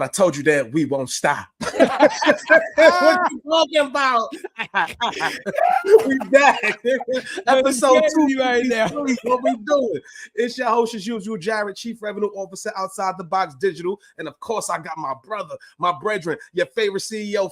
I told you that we won't stop. What you talking about? We back. Episode 2 right now. What we doing? It's your host as usual, Jarrett, Chief Revenue Officer, Outside the Box Digital. And of course, I got my brother, my brethren, your favorite CEO,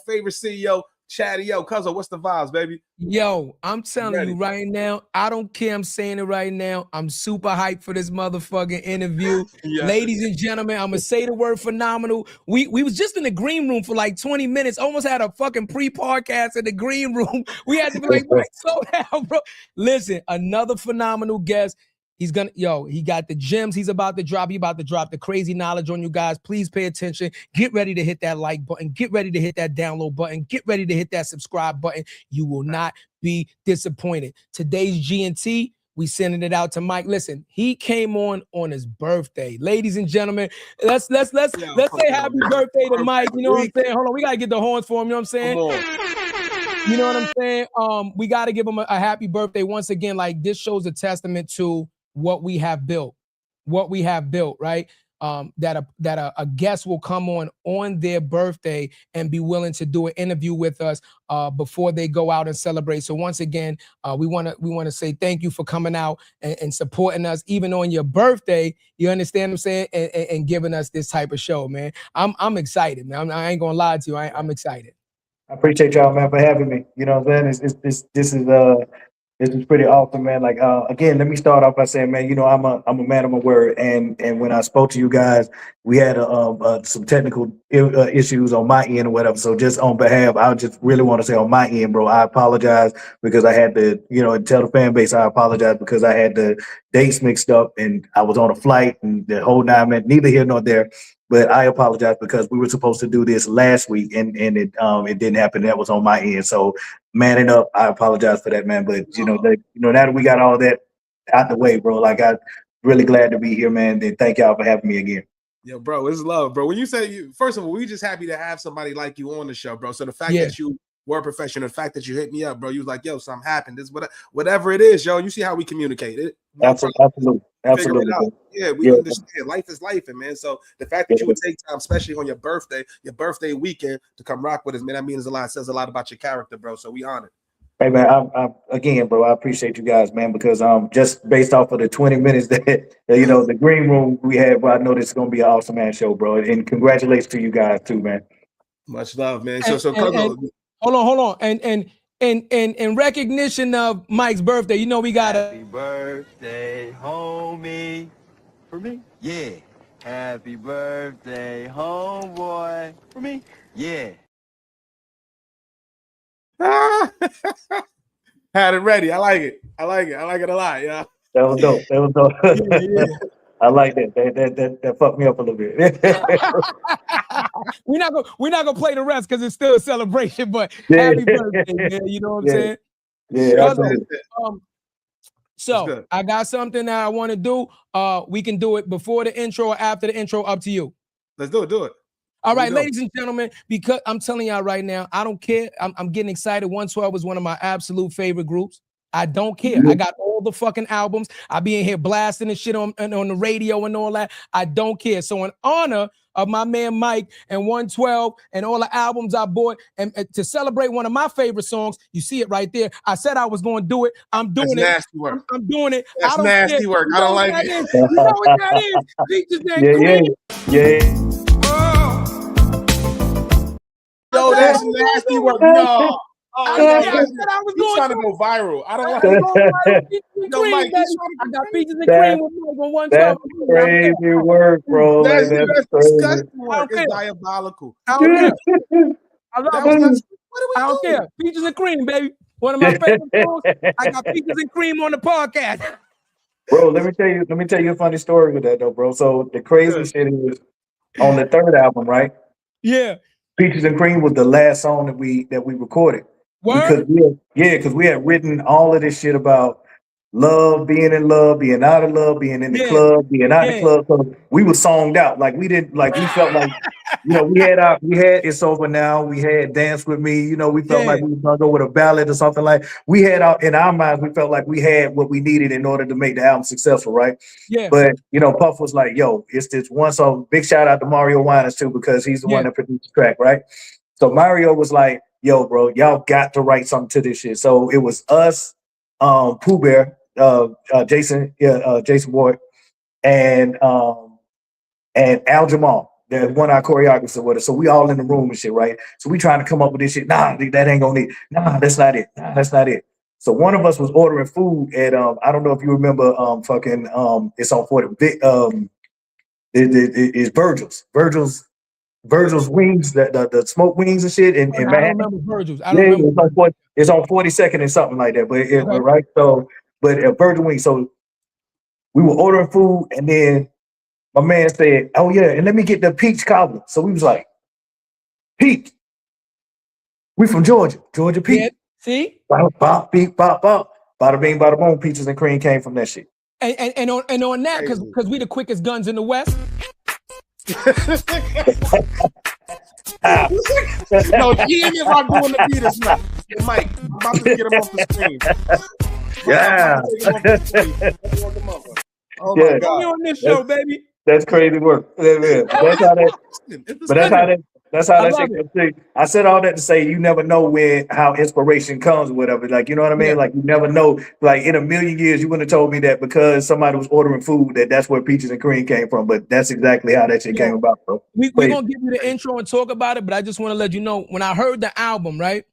Chadeo. Cuzzo, what's the vibes, baby? Yo, I'm telling you right now, I don't care. I'm saying it right now. I'm super hyped for this motherfucking interview. Yeah. Ladies and gentlemen, I'm going to say the word phenomenal. We was just in the green room for like 20 minutes. Almost had a fucking pre-podcast in the green room. We had to be like, wait, slow down, bro. Listen, another phenomenal guest. He got the gems he's about to drop. He about to drop the crazy knowledge on you guys. Please pay attention. Get ready to hit that like button. Get ready to hit that download button. Get ready to hit that subscribe button. You will not be disappointed. Today's G&T, we sending it out to Mike. Listen, he came on his birthday. Ladies and gentlemen, let's say happy birthday to Mike. You know what I'm saying? Hold on, we got to get the horns for him. You know what I'm saying? You know what I'm saying? We got to give him a happy birthday once again. Like, this shows a testament to what we have built, right? That a guest will come on their birthday and be willing to do an interview with us before they go out and celebrate. So once again, we want to say thank you for coming out and supporting us even on your birthday. You understand what I'm saying? And giving us this type of show, man. I'm excited, man. I ain't gonna lie to you. I'm excited. I appreciate y'all, man, for having me. You know what I'm saying? This is pretty awesome, man. Like, again, let me start off by saying, man, you know, I'm a man of my word, and when I spoke to you guys, we had some technical issues on my end or whatever. So just on behalf, I just really want to say on my end, bro, I apologize because I had to, you know, tell the fan base I apologize because I had the dates mixed up and I was on a flight and the whole 9 minutes, neither here nor there. But I apologize because we were supposed to do this last week and it didn't happen. That was on my end. So manning up, I apologize for that, man. But now that we got all that out the way, bro, like I'm really glad to be here, man. And thank y'all for having me again. Yo, bro, it's love, bro. When you say first of all, we just happy to have somebody like you on the show, bro. So the fact that you were professional, the fact that you hit me up, bro, you was like, yo, something happened. This whatever it is, yo. You see how we communicate it. Absolutely. Yeah, we understand. Life is life, and man. So the fact that you would take time, especially on your birthday weekend, to come rock with us, man, that means a lot. It says a lot about your character, bro. So we honored. Hey, man, again, bro, I appreciate you guys, man, because just based off of the 20 minutes that you know the green room we had, bro, I know this is gonna be an awesome man show, bro. And congratulations to you guys too, man. Much love, man. Hold on, and in recognition of Mike's birthday, you know we got happy birthday, homie. For me? Yeah. Happy birthday, homeboy. For me? Yeah. Had it ready. I like it a lot, yeah. That was dope. Yeah. I like that. That fucked me up a little bit. We're not gonna play the rest because it's still a celebration. But happy birthday, man. You know what I'm saying? Yeah. So I got something that I want to do. We can do it before the intro or after the intro. Up to you. Let's do it. All right, ladies and gentlemen, because I'm telling y'all right now, I don't care. I'm getting excited. 112 is one of my absolute favorite groups. I don't care. I got all the fucking albums. I be in here blasting and shit on the radio and all that. I don't care. So in honor of my man Mike and 112 and all the albums I bought and to celebrate one of my favorite songs, you see it right there. I said I was going to do it. I'm doing it. Nasty work. I'm doing it. That's nasty work. I don't like it. You know what that is? Peaches and cream. Yeah. Yo, that's nasty work. No. I said I was trying to go viral. I don't like it. No, Mike, I got peaches and cream with Mike on 112. That's crazy work, bro. That's disgusting work. It's diabolical. I don't care. I love it. I don't care. Peaches and cream, baby. One of my favorite songs. I got peaches and cream on the podcast. Bro, let me tell you a funny story with that though, bro. So the crazy shit is on the third album, right? Yeah. Peaches and Cream was the last song that we recorded. What? Because we had written all of this shit about love, being in love, being out of love, being in the club, being out the club. So we were songed out. Like we didn't like we felt like, you know, we had It's Over Now, we had Dance With Me, you know, we felt like we were gonna go with a ballad or something. Like we had in our minds, we felt like we had what we needed in order to make the album successful, right? But you know, Puff was like, yo, it's this one song. Big shout out to Mario Winans too, because he's the one that produced the track, right? So Mario was like, yo, bro, y'all got to write something to this shit. So it was us, Pooh Bear, Jason Ward, and Al Jamal, that one our choreographer with us. So we all in the room and shit, right? So we trying to come up with this shit. Nah, that ain't gonna need. Nah, that's not it. Nah, that's not it. So one of us was ordering food at I don't know if you remember it's on 40 it's Virgil's wings, the smoke wings and shit in Manhattan. I don't remember Virgil's. I don't remember. It's on 42nd and something like that. But right. So but Virgil wings. So we were ordering food, and then my man said, "Oh yeah, and let me get the peach cobbler." So we was like, "Peach, we from Georgia peach." Yeah, see? Bop, bop, beep, bop, bop. Bada bing, bada boom. Peaches and cream came from that shit. And on that, because we the quickest guns in the West. No, he is not doing the beaters now. Mike, I'm about to get him off the screen. Yeah. Oh my God. On this show, baby. That's crazy work. That's how that shit. I said all that to say you never know how inspiration comes or whatever. Like, you know what I mean? Like, you never know. Like, in a million years, you wouldn't have told me that because somebody was ordering food that's where peaches and cream came from. But that's exactly how that shit came about, bro. We're gonna give you the intro and talk about it, but I just want to let you know, when I heard the album, right?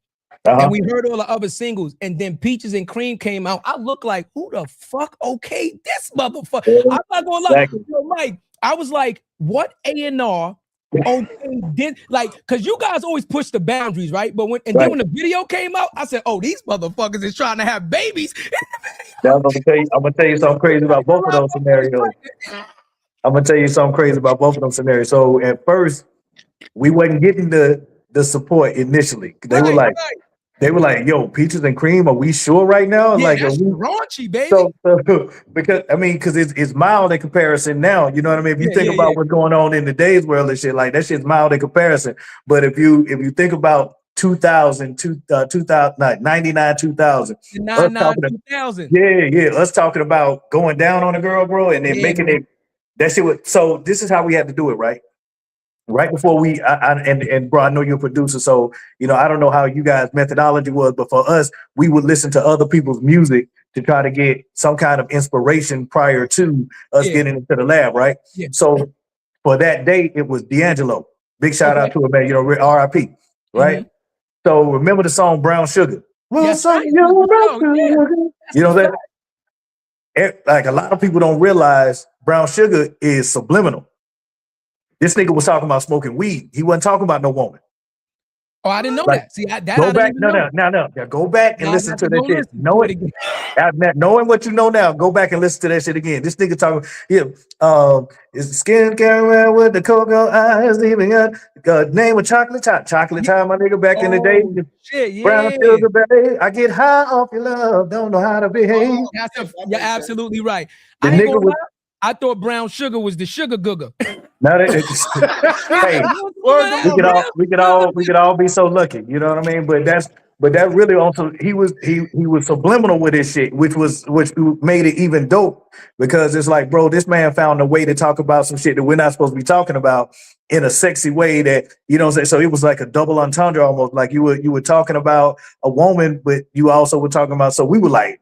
And we heard all the other singles, and then Peaches and Cream came out. I look like, who the fuck okayed this motherfucker? I'm not gonna lie. Exactly. Yo, Mike, I was like, what A&R did, like, because you guys always push the boundaries, right? But then when the video came out, I said, oh, these motherfuckers is trying to have babies. I'm gonna tell you something crazy about both of those scenarios. So at first, we wasn't getting the support initially. They were like, yo, peaches and cream, are we sure right now? Yeah, like, that's raunchy, baby. So because it's mild in comparison now. You know what I mean? If you think about what's going on in today's world and shit, like that shit's mild in comparison. But if you think about 2000, 99, 2000. 2000. Us talking about going down on a girl, bro, and then making it, that shit was, so this is how we had to do it, right? Right before and bro, I know you're a producer, so you know I don't know how you guys' methodology was, but for us, we would listen to other people's music to try to get some kind of inspiration prior to us getting into the lab, right? Yeah. So for that day, it was D'Angelo. Big shout out to him, man. You know, R.I.P. Right? Mm-hmm. So remember the song Brown Sugar? Yes, you know that? Like a lot of people don't realize Brown Sugar is subliminal. This nigga was talking about smoking weed. He wasn't talking about no woman. Oh, I didn't know that. See, go back. Go back and listen to that shit. Knowing what you know now, go back and listen to that shit again. This nigga talking, is skin caramel with the cocoa eyes, even name of chocolate time, my nigga, back in the day. Shit, yeah. Brown sugar, baby. I get high off your love, don't know how to behave. You're absolutely right. I thought Brown Sugar was the sugar googer. Hey, we could all be so lucky, you know what I mean? But that really also he was subliminal with his shit, which made it even dope, because it's like, bro, this man found a way to talk about some shit that we're not supposed to be talking about in a sexy way that, you know what I'm saying? So it was like a double entendre almost, like you were talking about a woman, but you also were talking about, so we were like,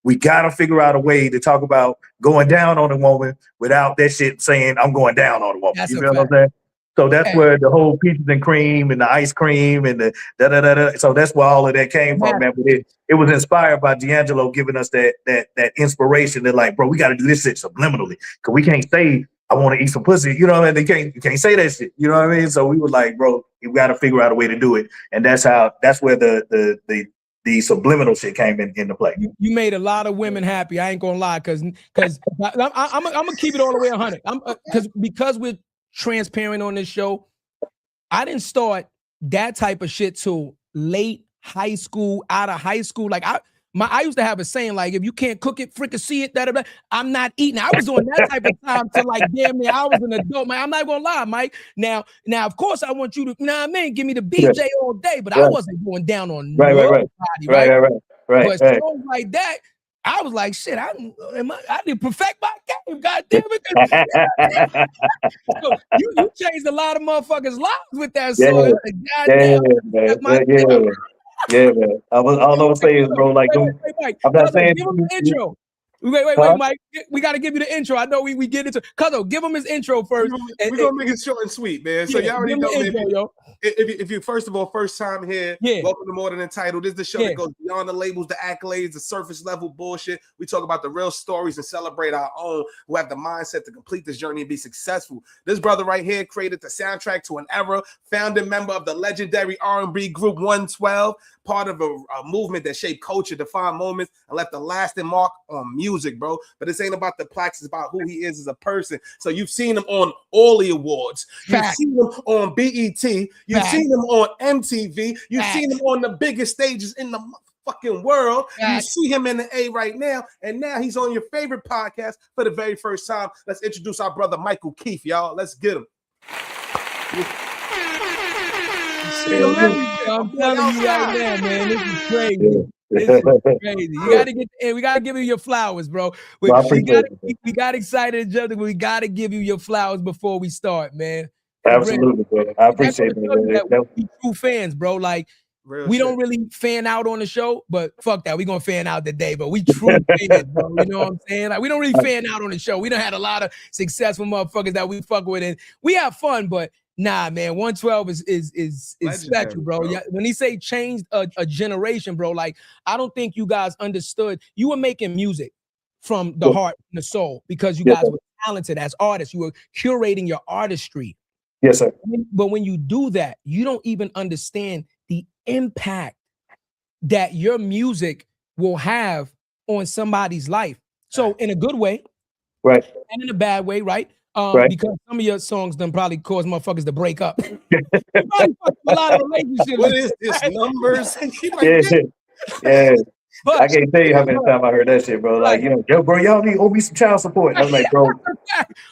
we gotta figure out a way to talk about going down on a woman without that shit saying I'm going down on a woman. You feel what I'm saying? So that's where the whole peaches and cream and the ice cream and the da-da-da-da. So that's where all of that came from, man. But it was inspired by D'Angelo giving us that inspiration that, like, bro, we got to do this shit subliminally, because we can't say I want to eat some pussy. You know what I mean? You can't say that shit. You know what I mean? So we were like, bro, you got to figure out a way to do it, and that's where the subliminal shit came into play. You made a lot of women happy. I ain't gonna lie, because I'm gonna keep it all the way 100. Because we're transparent on this show. I didn't start that type of shit till late high school, out of high school. Like I used to have a saying like, if you can't cook it, fricassee it, da, da, da, I'm not eating. I was on that type of time to like, damn near, I was an adult, man. I'm not gonna lie, Mike. Now, of course, I want you to, you know what I mean? Give me the BJ all day, but I wasn't going down on nobody, right? But songs like that, I was like, shit, I need to perfect my game, goddamn it. So you changed a lot of motherfuckers' lives with that song. Yeah, man. All I'm saying is, bro, like, Mike, I'm not saying. Give him the intro. Wait, Mike. We got to give you the intro. I know we get into Cuzzo. Give him his intro first. We're gonna make it short and sweet, man. So y'all already know, man. If you first of all, first time here, welcome to More Than Entitled. This is the show that goes beyond the labels, the accolades, the surface level bullshit. We talk about the real stories and celebrate our own who have the mindset to complete this journey and be successful. This brother right here created the soundtrack to an era, founding member of the legendary R&B group 112, part of a movement that shaped culture, defined moments, and left a lasting mark on music, bro. But this ain't about the plaques, it's about who he is as a person. So you've seen him on all the awards. You've seen him on BET. You've seen him on MTV. You've seen him on the biggest stages in the fucking world. You see him in the A right now, and now he's on your favorite podcast for the very first time. Let's introduce our brother Michael Keith, y'all. Let's get him. I'm telling you right now, man, this is crazy. This is crazy. We gotta give you your flowers, bro. We got excited, but we gotta give you your flowers before we start, man. Absolutely, bro. I appreciate it. We true fans, bro. Like, we don't really fan out on the show, but fuck that. We gonna fan out today, but we true fans, bro. You know what I'm saying? Like, we don't really fan out on the show. We done had a lot of successful motherfuckers that we fuck with, and we have fun, but nah, man, 112 is special, bro. Yeah, when he say changed a generation, bro, like, I don't think you guys understood. You were making music from the heart and the soul because you guys were talented as artists. You were curating your artistry. Yes, sir. But when you do that, you don't even understand the impact that your music will have on somebody's life. So in a good way, right, and in a bad way, right? Because some of your songs done probably cause motherfuckers to break up. Probably a lot of relationships. What is this, numbers? But I can't tell you how many times I heard that shit, bro. Like, you know, yo, bro, y'all owe me some child support. And I was like, bro.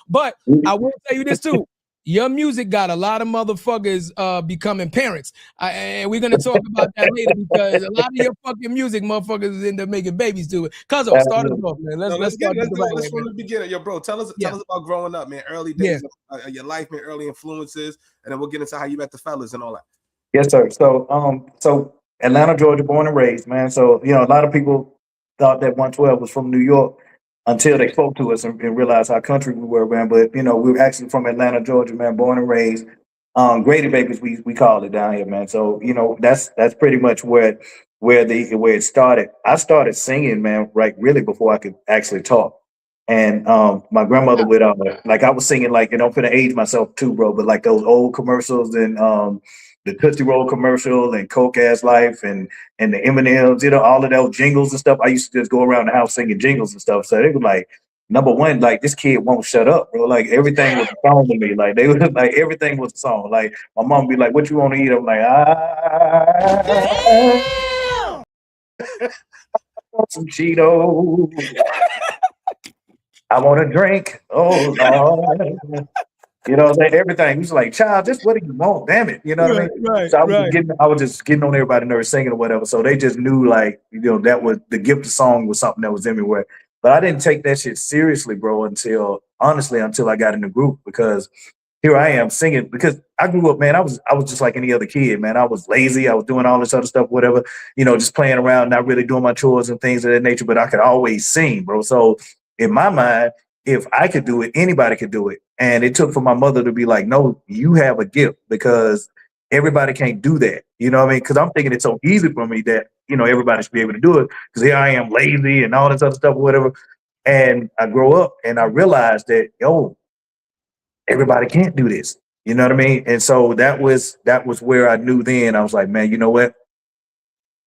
But I will tell you this too. Your music got a lot of motherfuckers becoming parents. And we're going to talk about that later because a lot of your fucking music motherfuckers end up making babies to it. Cuzzo, start us off, man. Let's start from the beginning. Yo, bro, tell us about growing up, man. Early days of your life, man, early influences, and then we'll get into how you met the fellas and all that. Yes, sir. So Atlanta, Georgia, born and raised, man. So, you know, a lot of people thought that 112 was from New York until they spoke to us and realized how country we were, man. But, you know, we were actually from Atlanta, Georgia, man, born and raised. Grady babies, we call it down here, man. So, you know, that's pretty much where it started. I started singing, man, right, really before I could actually talk. And my grandmother would like, I was singing, like, you know, I'm finna age myself too, bro, but like those old commercials and the Tootsie Roll commercial and Coke Ass Life and the M&Ms, you know, all of those jingles and stuff. I used to just go around the house singing jingles and stuff. So they were like, number one, like, this kid won't shut up, bro. Like, everything was a song to me. Like, they was like, everything was a song. Like, my mom would be like, what you want to eat? I'm like, I want some Cheetos. I want to drink. Oh, Lord. You know what I'm saying? Everything. He's like, child, just what do you want? Damn it. You know what I mean? Right, so I was just getting on everybody's nerves singing or whatever. So they just knew, like, you know, that was the gift of song was something that was everywhere. But I didn't take that shit seriously, bro, until I got in the group, because here I am singing, because I grew up, man, I was just like any other kid, man. I was lazy. I was doing all this other stuff, whatever, you know, just playing around, not really doing my chores and things of that nature, but I could always sing, bro. So in my mind, if I could do it, anybody could do it. And it took for my mother to be like, no, you have a gift, because everybody can't do that. You know what I mean? Because I'm thinking it's so easy for me that, you know, everybody should be able to do it, because here I am lazy and all this other stuff or whatever. And I grow up and I realized that, yo, everybody can't do this. You know what I mean? And so that was where I knew then. I was like, man, you know what?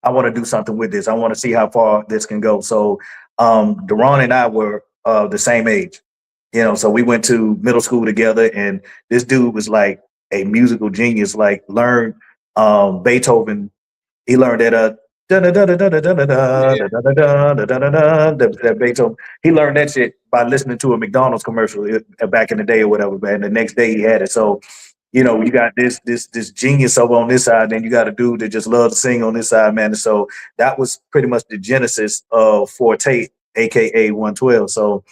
I want to do something with this. I want to see how far this can go. So Deron and I were the same age. You know, so we went to middle school together, and this dude was like a musical genius, like learned Beethoven. He learned at That Beethoven. He learned that shit by listening to a McDonald's commercial back in the day or whatever, man. The next day he had it. So, you know, you got this genius over on this side, then you got a dude that just loves to sing on this side, man. And so that was pretty much the genesis of Forte, aka 112. So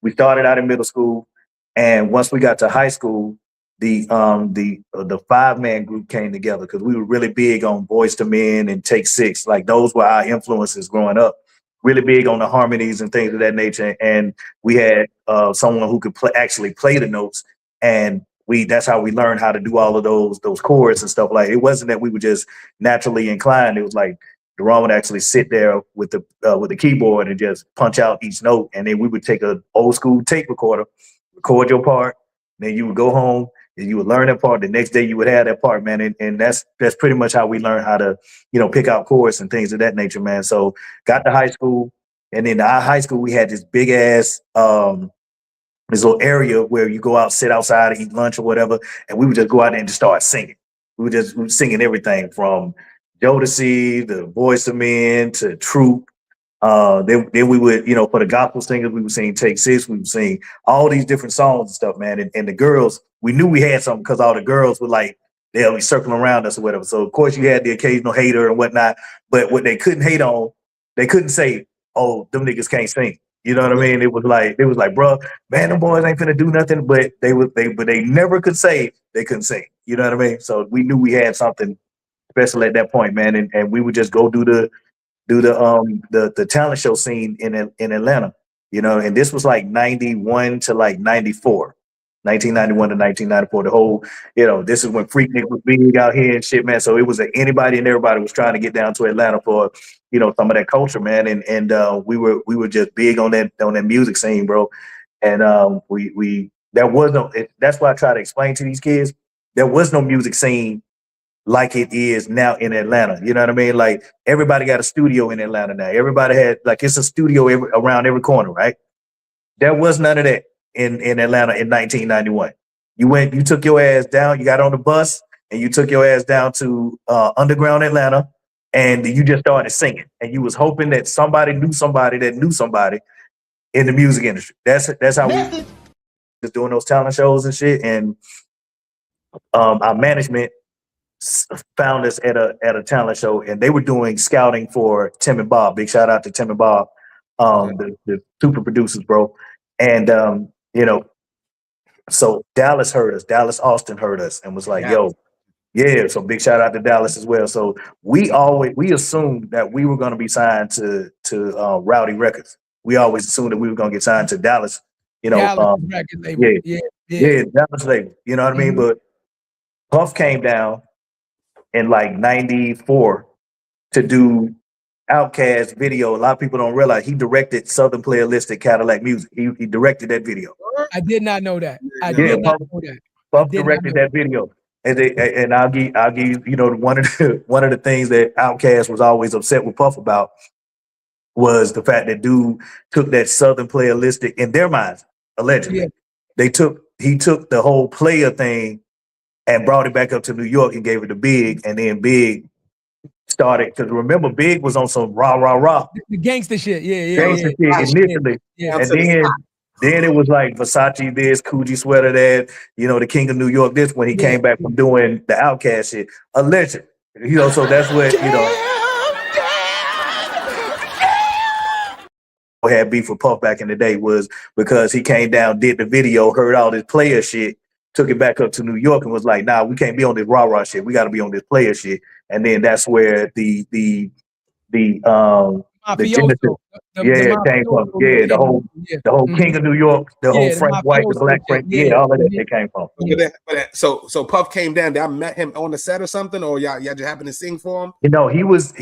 we started out in middle school, and once we got to high school, the 5-man group came together because we were really big on Boys to Men and Take Six. Like those were our influences growing up. Really big on the harmonies and things of that nature. And we had someone who could actually play the notes, and that's how we learned how to do all of those chords and stuff. Like it wasn't that we were just naturally inclined. It was like Deron would actually sit there with the keyboard and just punch out each note, and then we would take an old school tape recorder, record your part, then you would go home and you would learn that part. The next day you would have that part, man, and that's pretty much how we learned how to, you know, pick out chords and things of that nature, man. So got to high school, and in our high school we had this big ass this little area where you go out, sit outside, eat lunch or whatever, and we would just go out there and just start singing. We were singing everything from Jodeci, the Boys to Men, to Troop. Then we would, you know, for the gospel singers, we would sing Take Six. We would sing all these different songs and stuff, man. And the girls, we knew we had something because all the girls were like, they'll be circling around us or whatever. So of course you had the occasional hater and whatnot, but what they couldn't hate on, they couldn't say, "Oh, them niggas can't sing." You know what I mean? It was like, bro, man, them boys ain't finna do nothing. But they never could say they couldn't sing. You know what I mean? So we knew we had something special at that point, man, and we would just go do the talent show scene in Atlanta, you know, and this was like 91 to like 94, 1991 to 1994. The whole, you know, this is when Freaknik was big out here and shit, man. So it was anybody and everybody was trying to get down to Atlanta for, you know, some of that culture, man, and we were just big on that music scene, bro, and that's why I try to explain to these kids, there was no music scene like it is now in Atlanta. You know what I mean? Like everybody got a studio in Atlanta now. Everybody had, like, it's a studio around every corner, right? There was none of that in Atlanta in 1991. You took your ass down, you got on the bus and you took your ass down to underground Atlanta, and you just started singing, and you was hoping that somebody knew somebody that knew somebody in the music industry. That's how we was doing those talent shows and shit. And our management found us at a talent show, and they were doing scouting for Tim and Bob. Big shout out to Tim and Bob, the super producers, bro. And you know, so Dallas Austin heard us and was like, "Yo, yeah." So big shout out to Dallas as well. So we assumed that we were going to be signed to Rowdy Records. We always assumed that we were going to get signed to Dallas. You know, Dallas record label. Yeah, Dallas label. You know what I mean? But Puff came down in like 94 to do Outkast video. A lot of people don't realize he directed Southern Playalistic Cadillac Music. He directed that video. I did not know that. I did not know that. Puff directed that video. And I'll give you know, one of the things that Outkast was always upset with Puff about was the fact that dude took that Southern Playalistic, in their minds, allegedly. Yeah. He took the whole player thing and brought it back up to New York and gave it to Big, and then Big started, because remember, Big was on some rah. The gangster shit, shit initially. Yeah. And then it was like Versace this, Coogee sweater that, you know, the King of New York this, when he came back from doing the Outkast shit. Alleged. You know, so that's what, you know, had beef with Puff back in the day, was because he came down, did the video, heard all this player shit, took it back up to New York and was like, "Nah, we can't be on this rah shit. We got to be on this player shit." And then that's where the came from. The whole King of New York, the whole Frank White, the Black Frank, all of that they came from. So Puff came down. Did I met him on the set or something, or y'all just happened to sing for him? You know, he was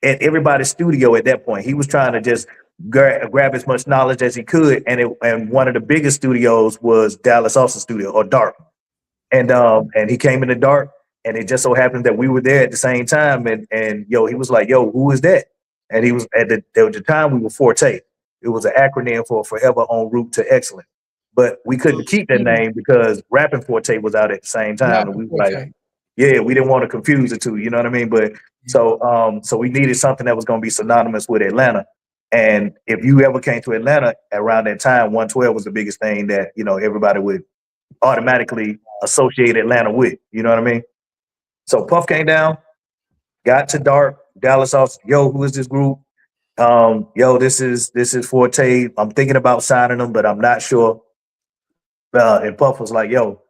at everybody's studio at that point. He was trying to just grab as much knowledge as he could, and one of the biggest studios was Dallas Austin Studio, or Dark, and he came in the Dark, and it just so happened that we were there at the same time, and he was like, "Yo, who is that?" And he was at the time we were Forte. It was an acronym for Forever en Route to Excellence, but we couldn't keep that name because Rapping Forte was out at the same time, and we were like, Yeah, we didn't want to confuse the two, you know what I mean? But so we needed something that was going to be synonymous with Atlanta. And if you ever came to Atlanta around that time, 112 was the biggest thing that, you know, everybody would automatically associate Atlanta with, you know what I mean? So Puff came down, got to Dark, Dallas off, yo, who is this group? Yo, this is Forte. I'm thinking about signing them, but I'm not sure. And Puff was like, yo,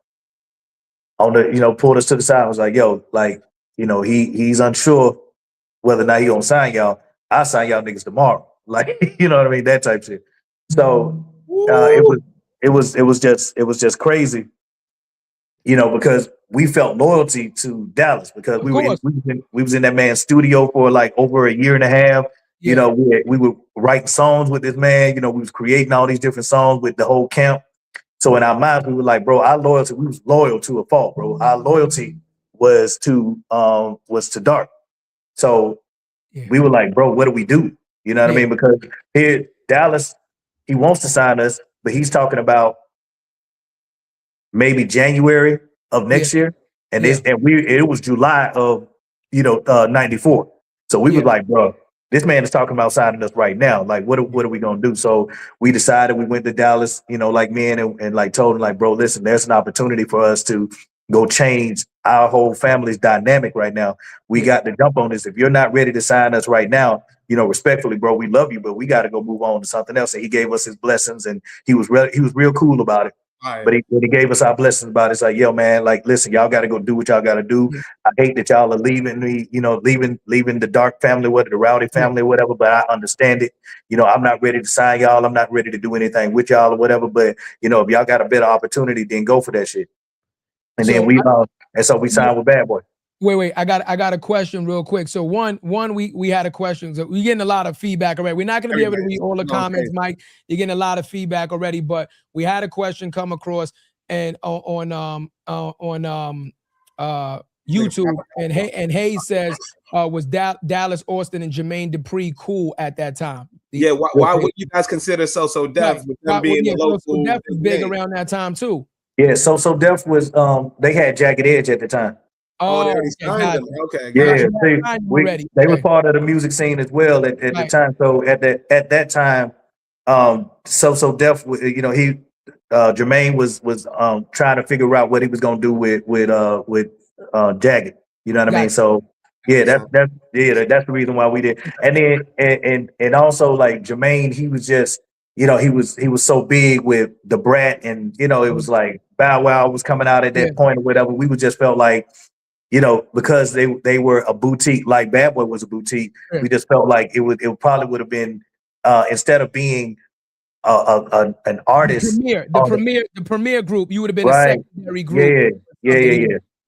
on the, you know, pulled us to the side, was like, yo, like, you know, he's unsure whether or not he gonna sign y'all. I'll sign y'all niggas tomorrow. Like, you know what I mean? That type shit. So it was just crazy, you know, because we felt loyalty to Dallas because we was in that man's studio for like over a year and a half. Yeah. You know, we were writing songs with this man. You know, we was creating all these different songs with the whole camp. So in our minds, we were like, bro, our loyalty, we was loyal to a fault, bro. Our loyalty was to Dark. So we were like, bro, what do we do? You know what I mean? Because here, Dallas, he wants to sign us, but he's talking about maybe January of next year. And it was July of, you know, 94. So we was like, bro, this man is talking about signing us right now. Like, what are we gonna do? So we decided, we went to Dallas, you know, like men, and like told him, like, bro, listen, there's an opportunity for us to go change our whole family's dynamic right now. We got to jump on this. If you're not ready to sign us right now, you know, respectfully, bro, we love you, but we got to go move on to something else. And he gave us his blessings, and he was real cool about it. Right. But when he gave us our blessings about it, it's like, yo, man, like, listen, y'all got to go do what y'all got to do. Yeah. I hate that y'all are leaving me, you know, leaving the Dark family, the Rowdy family, or whatever, but I understand it. You know, I'm not ready to sign y'all. I'm not ready to do anything with y'all or whatever. But, you know, if y'all got a better opportunity, then go for that shit. And so then we signed with Bad Boy. Wait, I got a question real quick. So one, we had a question. So we're getting a lot of feedback already. We're not going to be able to read all the comments, Mike. You're getting a lot of feedback already, but we had a question come across and on YouTube, and Hayes says, was Dallas Austin and Jermaine Dupri cool at that time? Why would you guys consider So Def with them being the local? So Def was big around that time too. Yeah, So Def was they had Jagged Edge at the time. Oh, they already signed them. Okay. Yeah, they were part of the music scene as well at the time. So at that time, So Def, you know, Jermaine was trying to figure out what he was gonna do with Jagged. You know what I mean? So yeah, that's the reason why we did. And then and also like Jermaine, he was just, you know, he was so big with the Brat, and you know, it was like Bow Wow was coming out at that point or whatever. We would just felt like, you know, because they were a boutique, like Bad Boy was a boutique. We just felt like it probably would have been instead of being an artist, the premier group, you would have been a secondary group.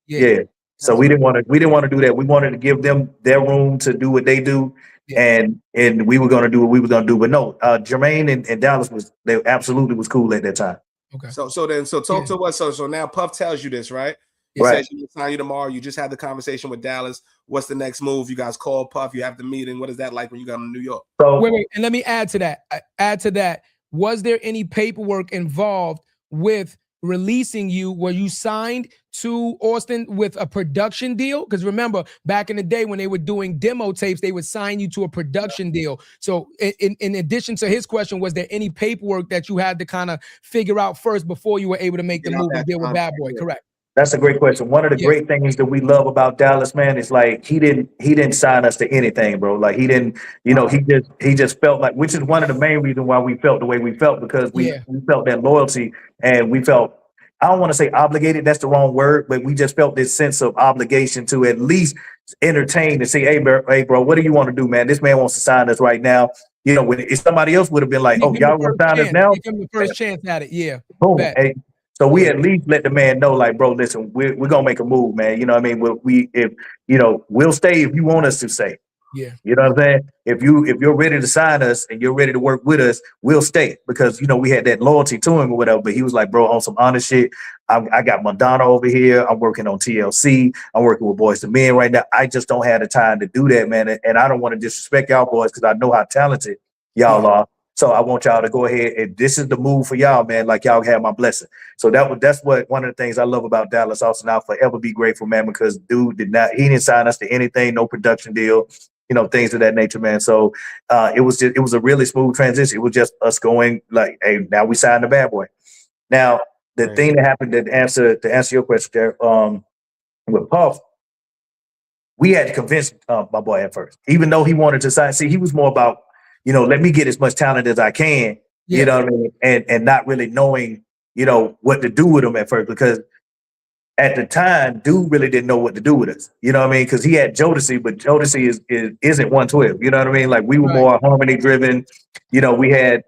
Yeah. So we didn't want to do that. We wanted to give them their room to do what they do, and we were going to do what we were going to do. But no, Jermaine and Dallas they absolutely was cool at that time. Okay. So talk to us. So now Puff tells you this, right? He says he will sign you tomorrow. You just had the conversation with Dallas. What's the next move? You guys call Puff. You have the meeting. What is that like when you got to New York? So wait, and let me add to that. Was there any paperwork involved with releasing you? Were you signed to Austin with a production deal? Because remember, back in the day when they were doing demo tapes, they would sign you to a production deal. So in addition to his question, was there any paperwork that you had to kind of figure out first before you were able to make the move and deal with Bad Boy? Correct. That's a great question. One of the great things that we love about Dallas, man, is like he didn't sign us to anything, bro. Like he didn't, you know, he just felt like, which is one of the main reasons why we felt the way we felt, because we felt that loyalty, and we felt, I don't want to say obligated, that's the wrong word, but we just felt this sense of obligation to at least entertain and say, hey bro, what do you want to do, man? This man wants to sign us right now. You know, if somebody else would have been like, oh, y'all want to sign us now? Give him the first chance at it, Boom. Hey, so we at least let the man know, like, bro, listen, we're gonna make a move, man. You know what I mean? We'll stay if you want us to stay. Yeah. You know what I'm saying? If you're ready to sign us and you're ready to work with us, we'll stay, because you know we had that loyalty to him or whatever. But he was like, bro, on some honest shit, I got Madonna over here. I'm working on TLC. I'm working with Boys to Men right now. I just don't have the time to do that, man. And I don't want to disrespect y'all boys, because I know how talented y'all are. So I want y'all to go ahead, and this is the move for y'all, man. Like y'all have my blessing. So that's what one of the things I love about Dallas Austin. I'll forever be grateful, man, because dude he didn't sign us to anything, no production deal, things of that nature, man. So it was a really smooth transition. It was just us going like, hey, now we signed the Bad Boy. Now the thing that happened to answer your question there, with Puff, we had to convince my boy at first, even though he wanted to sign. See, he was more about, let me get as much talent as I can, you know what I mean? And not really knowing, what to do with him at first, because at the time, dude really didn't know what to do with us. You know what I mean? Because he had Jodeci, but Jodeci isn't 112. You know what I mean? Like we were more harmony driven. We had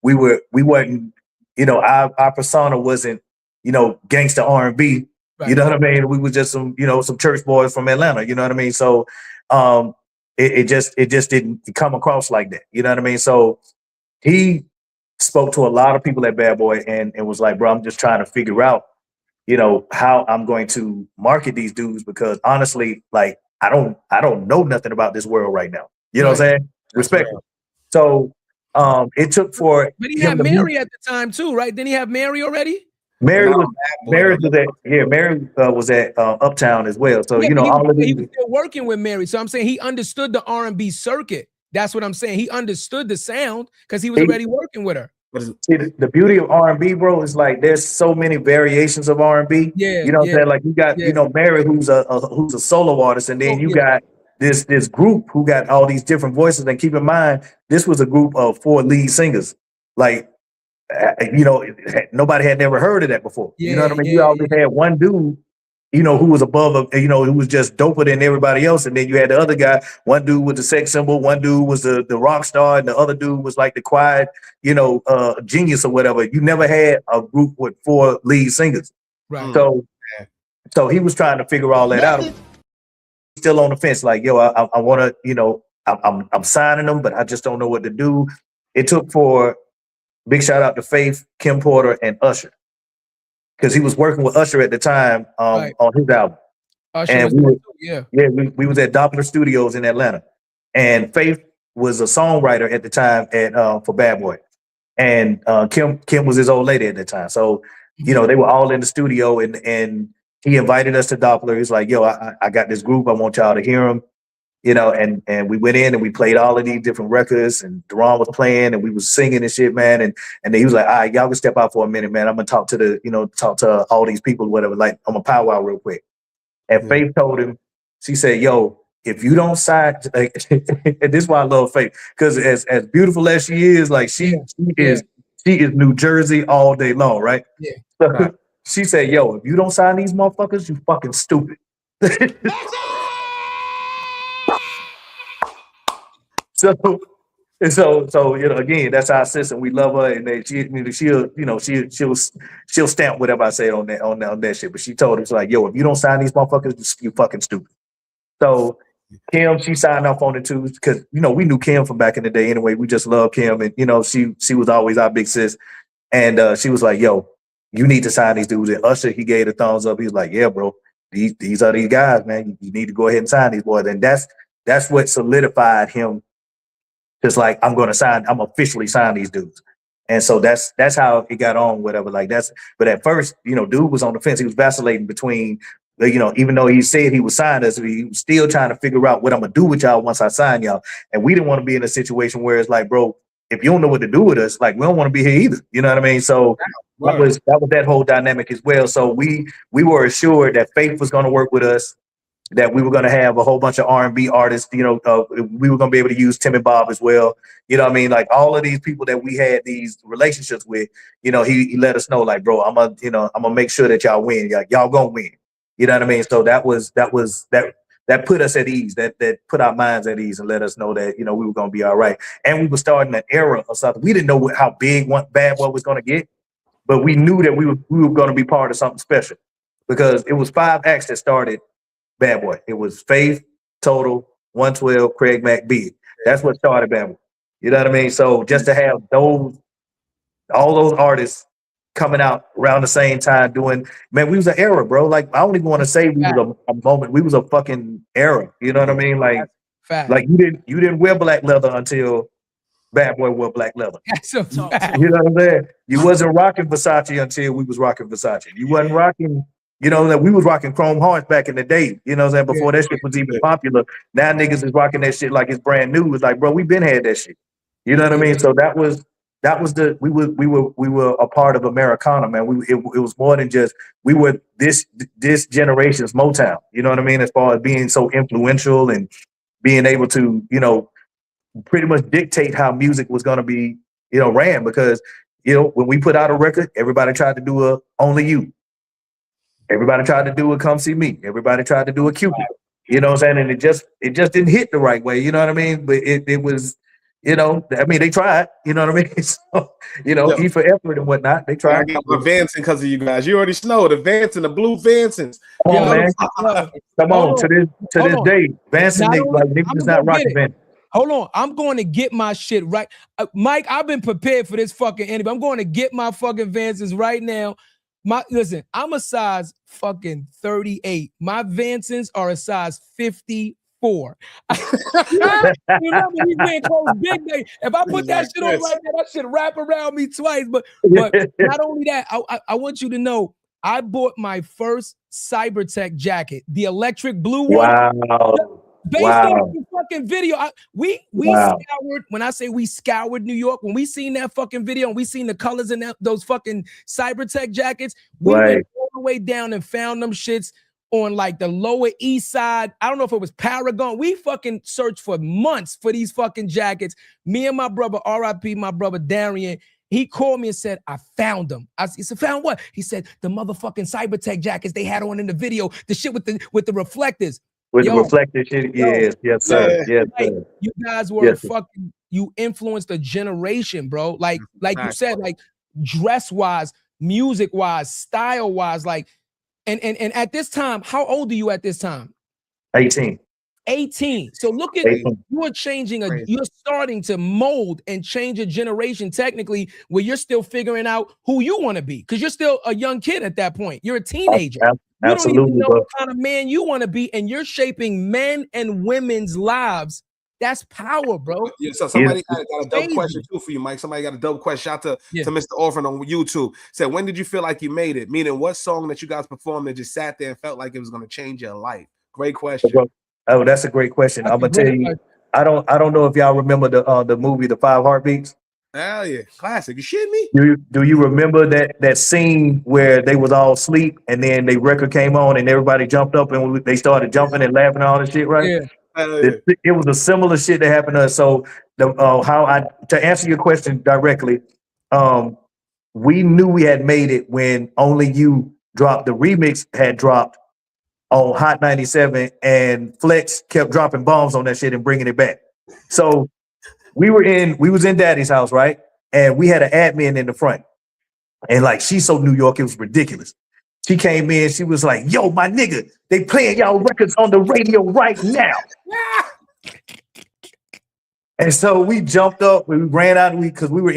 we weren't, our persona wasn't, gangster R&B. Right. You know what I mean? We were just some church boys from Atlanta. You know what I mean? So it just didn't come across like that. You know what I mean? So he spoke to a lot of people at Bad Boy and was like, bro, I'm just trying to figure out, how I'm going to market these dudes, because honestly, like I don't know nothing about this world right now. You know what I'm saying? Respectful. So it took for. But he had Mary at the time too, right? Didn't he have Mary already? Mary was at Uptown as well. So he was still working with Mary. So I'm saying he understood the R&B circuit. That's what I'm saying. He understood the sound because he was already working with her. See, the beauty of R&B, bro, is like there's so many variations of R&B. Yeah, you know what I'm saying? Like you got Mary, who's a solo artist, and then you got this group who got all these different voices. And keep in mind, this was a group of 4 lead singers. Like nobody had never heard of that before. You know what I mean? You always had one dude, who was above, who was just doper than everybody else. And then you had the other guy, one dude was the sex symbol, one dude was the rock star, and the other dude was like the quiet, genius or whatever. You never had a group with 4 lead singers. Right. So he was trying to figure all that out. Still on the fence, like, yo, I want to, I'm signing them, but I just don't know what to do. It took for big shout out to Faith, Kim Porter, and Usher, because he was working with Usher at the time on his album. Usher and we was at Doppler Studios in Atlanta, and Faith was a songwriter at the time for Bad Boy, and Kim was his old lady at the time. So they were all in the studio, and he invited us to Doppler. He's like, yo, I got this group. I want y'all to hear them. And we went in and we played all of these different records, and Deron was playing and we was singing and shit, man. And then he was like, all right, y'all can step out for a minute, man. I'm gonna talk to all these people, whatever. Like, I'm gonna powwow real quick. And Faith told him, she said, yo, if you don't sign, like, and this is why I love Faith, because as beautiful as she is, like she is New Jersey all day long, right? Yeah. So she said, yo, if you don't sign these motherfuckers, you fucking stupid. So again, that's our sister. We love her, and she'll stamp whatever I say on that shit. But she told us, like, yo, if you don't sign these motherfuckers, you fucking stupid. So Kim, she signed off on it too, because we knew Kim from back in the day anyway. We just love Kim, and she was always our big sis. And she was like, yo, you need to sign these dudes. And Usher, he gave a thumbs up. He was like, yeah, bro, these are these guys, man. You need to go ahead and sign these boys. And that's what solidified him. Just like, I'm officially sign these dudes. And so that's how it got on, whatever. Like but at first, dude was on the fence. He was vacillating between, even though he said he would sign us, he was still trying to figure out what I'm gonna do with y'all once I sign y'all. And we didn't want to be in a situation where it's like, bro, if you don't know what to do with us, like, we don't want to be here either. You know what I mean? So that was that whole dynamic as well. So we were assured that Faith was going to work with us, that we were going to have a whole bunch of R&B artists, we were going to be able to use Tim and Bob as well. You know what I mean? Like, all of these people that we had these relationships with, he let us know, like, bro, I'm gonna make sure that y'all win. Y'all gonna win. You know what I mean? So that put us at ease, that put our minds at ease and let us know that, we were going to be all right. And we were starting an era of something. We didn't know how big Bad Boy was going to get, but we knew that we were going to be part of something special, because it was 5 acts that started Bad Boy. It was Faith, Total, 112, Craig Mack, Big. That's what started Bad Boy. You know what I mean? So just to have all those artists coming out around the same time doing, man, we was an era, bro. Like, I don't even want to say we was a moment. We was a fucking era. You know what I mean? Like you didn't wear black leather until Bad Boy wore black leather. That's a fact. You know what I'm saying? You wasn't rocking Versace until we was rocking Versace. You wasn't rocking, you know, that we was rocking Chrome Hearts back in the day. You know what I'm saying? Before that shit was even popular. Now niggas is rocking that shit like it's brand new. It's like, bro, we been had that shit. You know what I mean? So that was the we were a part of Americana, man. It was more than just we were this generation's Motown. You know what I mean? As far as being so influential and being able to, you know, pretty much dictate how music was going to be, you know, ran, because, you know, when we put out a record, everybody tried to do a Only You. Everybody tried to do a Come See Me. Everybody tried to do a Cupid. You know what I'm saying? And it just didn't hit the right way. You know what I mean? But it was, you know, I mean, they tried, you know what I mean? So, you know, E for effort and whatnot. They tried. I got my Vancing because of you guys. You already know the Vancing, the blue Vancings. Come on, man. Come on. To this day, Vancing, like, niggas is not rocking Vancing. Hold on, I'm going to get my shit right. Mike, I've been prepared for this fucking interview. I'm going to get my fucking Vansons right now. Listen, I'm a size fucking 38. My Vansons are a size 54. Remember, we been close big day. If I put that shit on right now, that shit wrap around me twice. But not only that, I want you to know, I bought my first Cybertech jacket, the electric blue one. Wow. Based on the fucking video, we scoured. When I say we scoured New York, when we seen that fucking video and we seen the colors in those fucking Cybertech jackets, we went all the way down and found them shits on like the Lower East Side. I don't know if it was Paragon. We fucking searched for months for these fucking jackets. Me and my brother, R.I.P. my brother Darian, he called me and said, I found them. He said, found what? He said, the motherfucking Cybertech jackets they had on in the video, the shit with the reflectors. With the reflective shit, yes, sir. Yes, like, sir. You guys were fucking, you influenced a generation, bro. Like you said, like dress-wise, music-wise, style-wise, like, and at this time, how old are you at this time? 18. 18. So look at you're changing you're starting to mold and change a generation technically where you're still figuring out who you want to be, because you're still a young kid at that point. You're a teenager. You don't even know what kind of man you want to be, and you're shaping men and women's lives. That's power, bro. Yeah, so somebody got a dope question too for you, Mike. Somebody got a dope question. Shout out to Mr. Orphan on YouTube. Said, when did you feel like you made it? Meaning, what song that you guys performed that just sat there and felt like it was going to change your life? Great question. Oh, that's a great question. I'm gonna tell you. I don't know if y'all remember the movie The Five Heartbeats. Hell yeah, classic. You shitting me? Do you remember that scene where they was all asleep and then the record came on and everybody jumped up and they started jumping and laughing and all that shit, right? Yeah. It was a similar shit that happened to us. So to answer your question directly, we knew we had made it when Only You dropped. The remix had dropped on Hot 97 and Flex kept dropping bombs on that shit and bringing it back. So we was in Daddy's house, right? And we had an admin in the front. And like, she's so New York, it was ridiculous. She came in, she was like, yo, my nigga, they playing y'all records on the radio right now. And so we jumped up, we ran out, because we was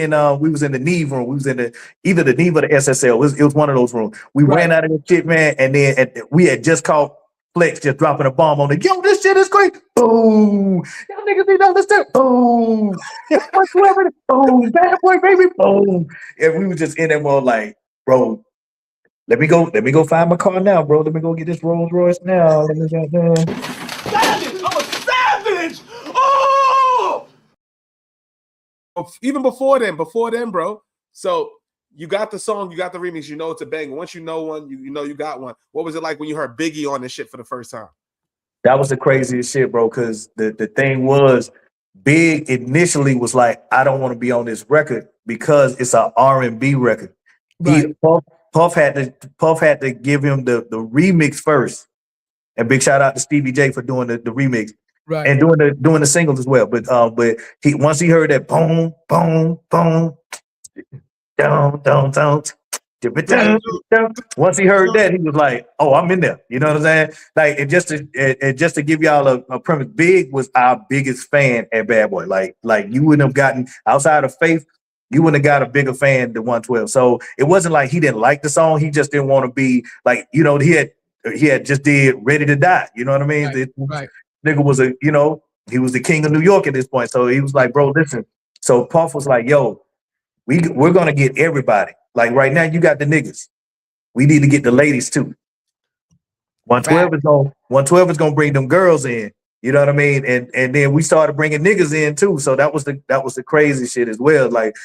in the Neve room. We was in either the Neve or the SSL. It was one of those rooms. We ran out of the shit, man, and then we had just caught Flex just dropping a bomb on it. Yo, this shit is great. Boom. Y'all niggas need to understand. Boom. Whatsoever. Boom. Bad boy, baby. Boom. And we were just in there more like, bro, let me go find my car now, bro. Let me go get this Rolls Royce now. Let me get there. Savage! I'm a savage! Oh! Even before then, bro. So you got the song, you got the remix, you know it's a banger. Once you know one, you know you got one. What was it like when you heard Biggie on this shit for the first time? That was the craziest shit, bro, because the thing was, Big initially was like, I don't want to be on this record because it's an R&B record. Right. Puff had to give him the remix first. And big shout out to Stevie J for doing the remix. Right. And doing the singles as well. But once he heard that boom, boom, boom, down, down, down. Once he heard that, he was like, "Oh, I'm in there." You know what I'm saying? Like, and just to give y'all a premise, Big was our biggest fan at Bad Boy. Like you wouldn't have gotten outside of Faith, you wouldn't have got a bigger fan than 112. So it wasn't like he didn't like the song; he just didn't want to be like, you know, he had just did Ready to Die. You know what I mean? Right. Nigga was he was the king of New York at this point. So he was like, "Bro, listen, So Puff was like, yo, we're gonna get everybody. Like right now, you got the niggas. We need to get the ladies too. 112 is gonna bring them girls in. You know what I mean? And then we started bringing niggas in too. So that was the crazy shit as well. Like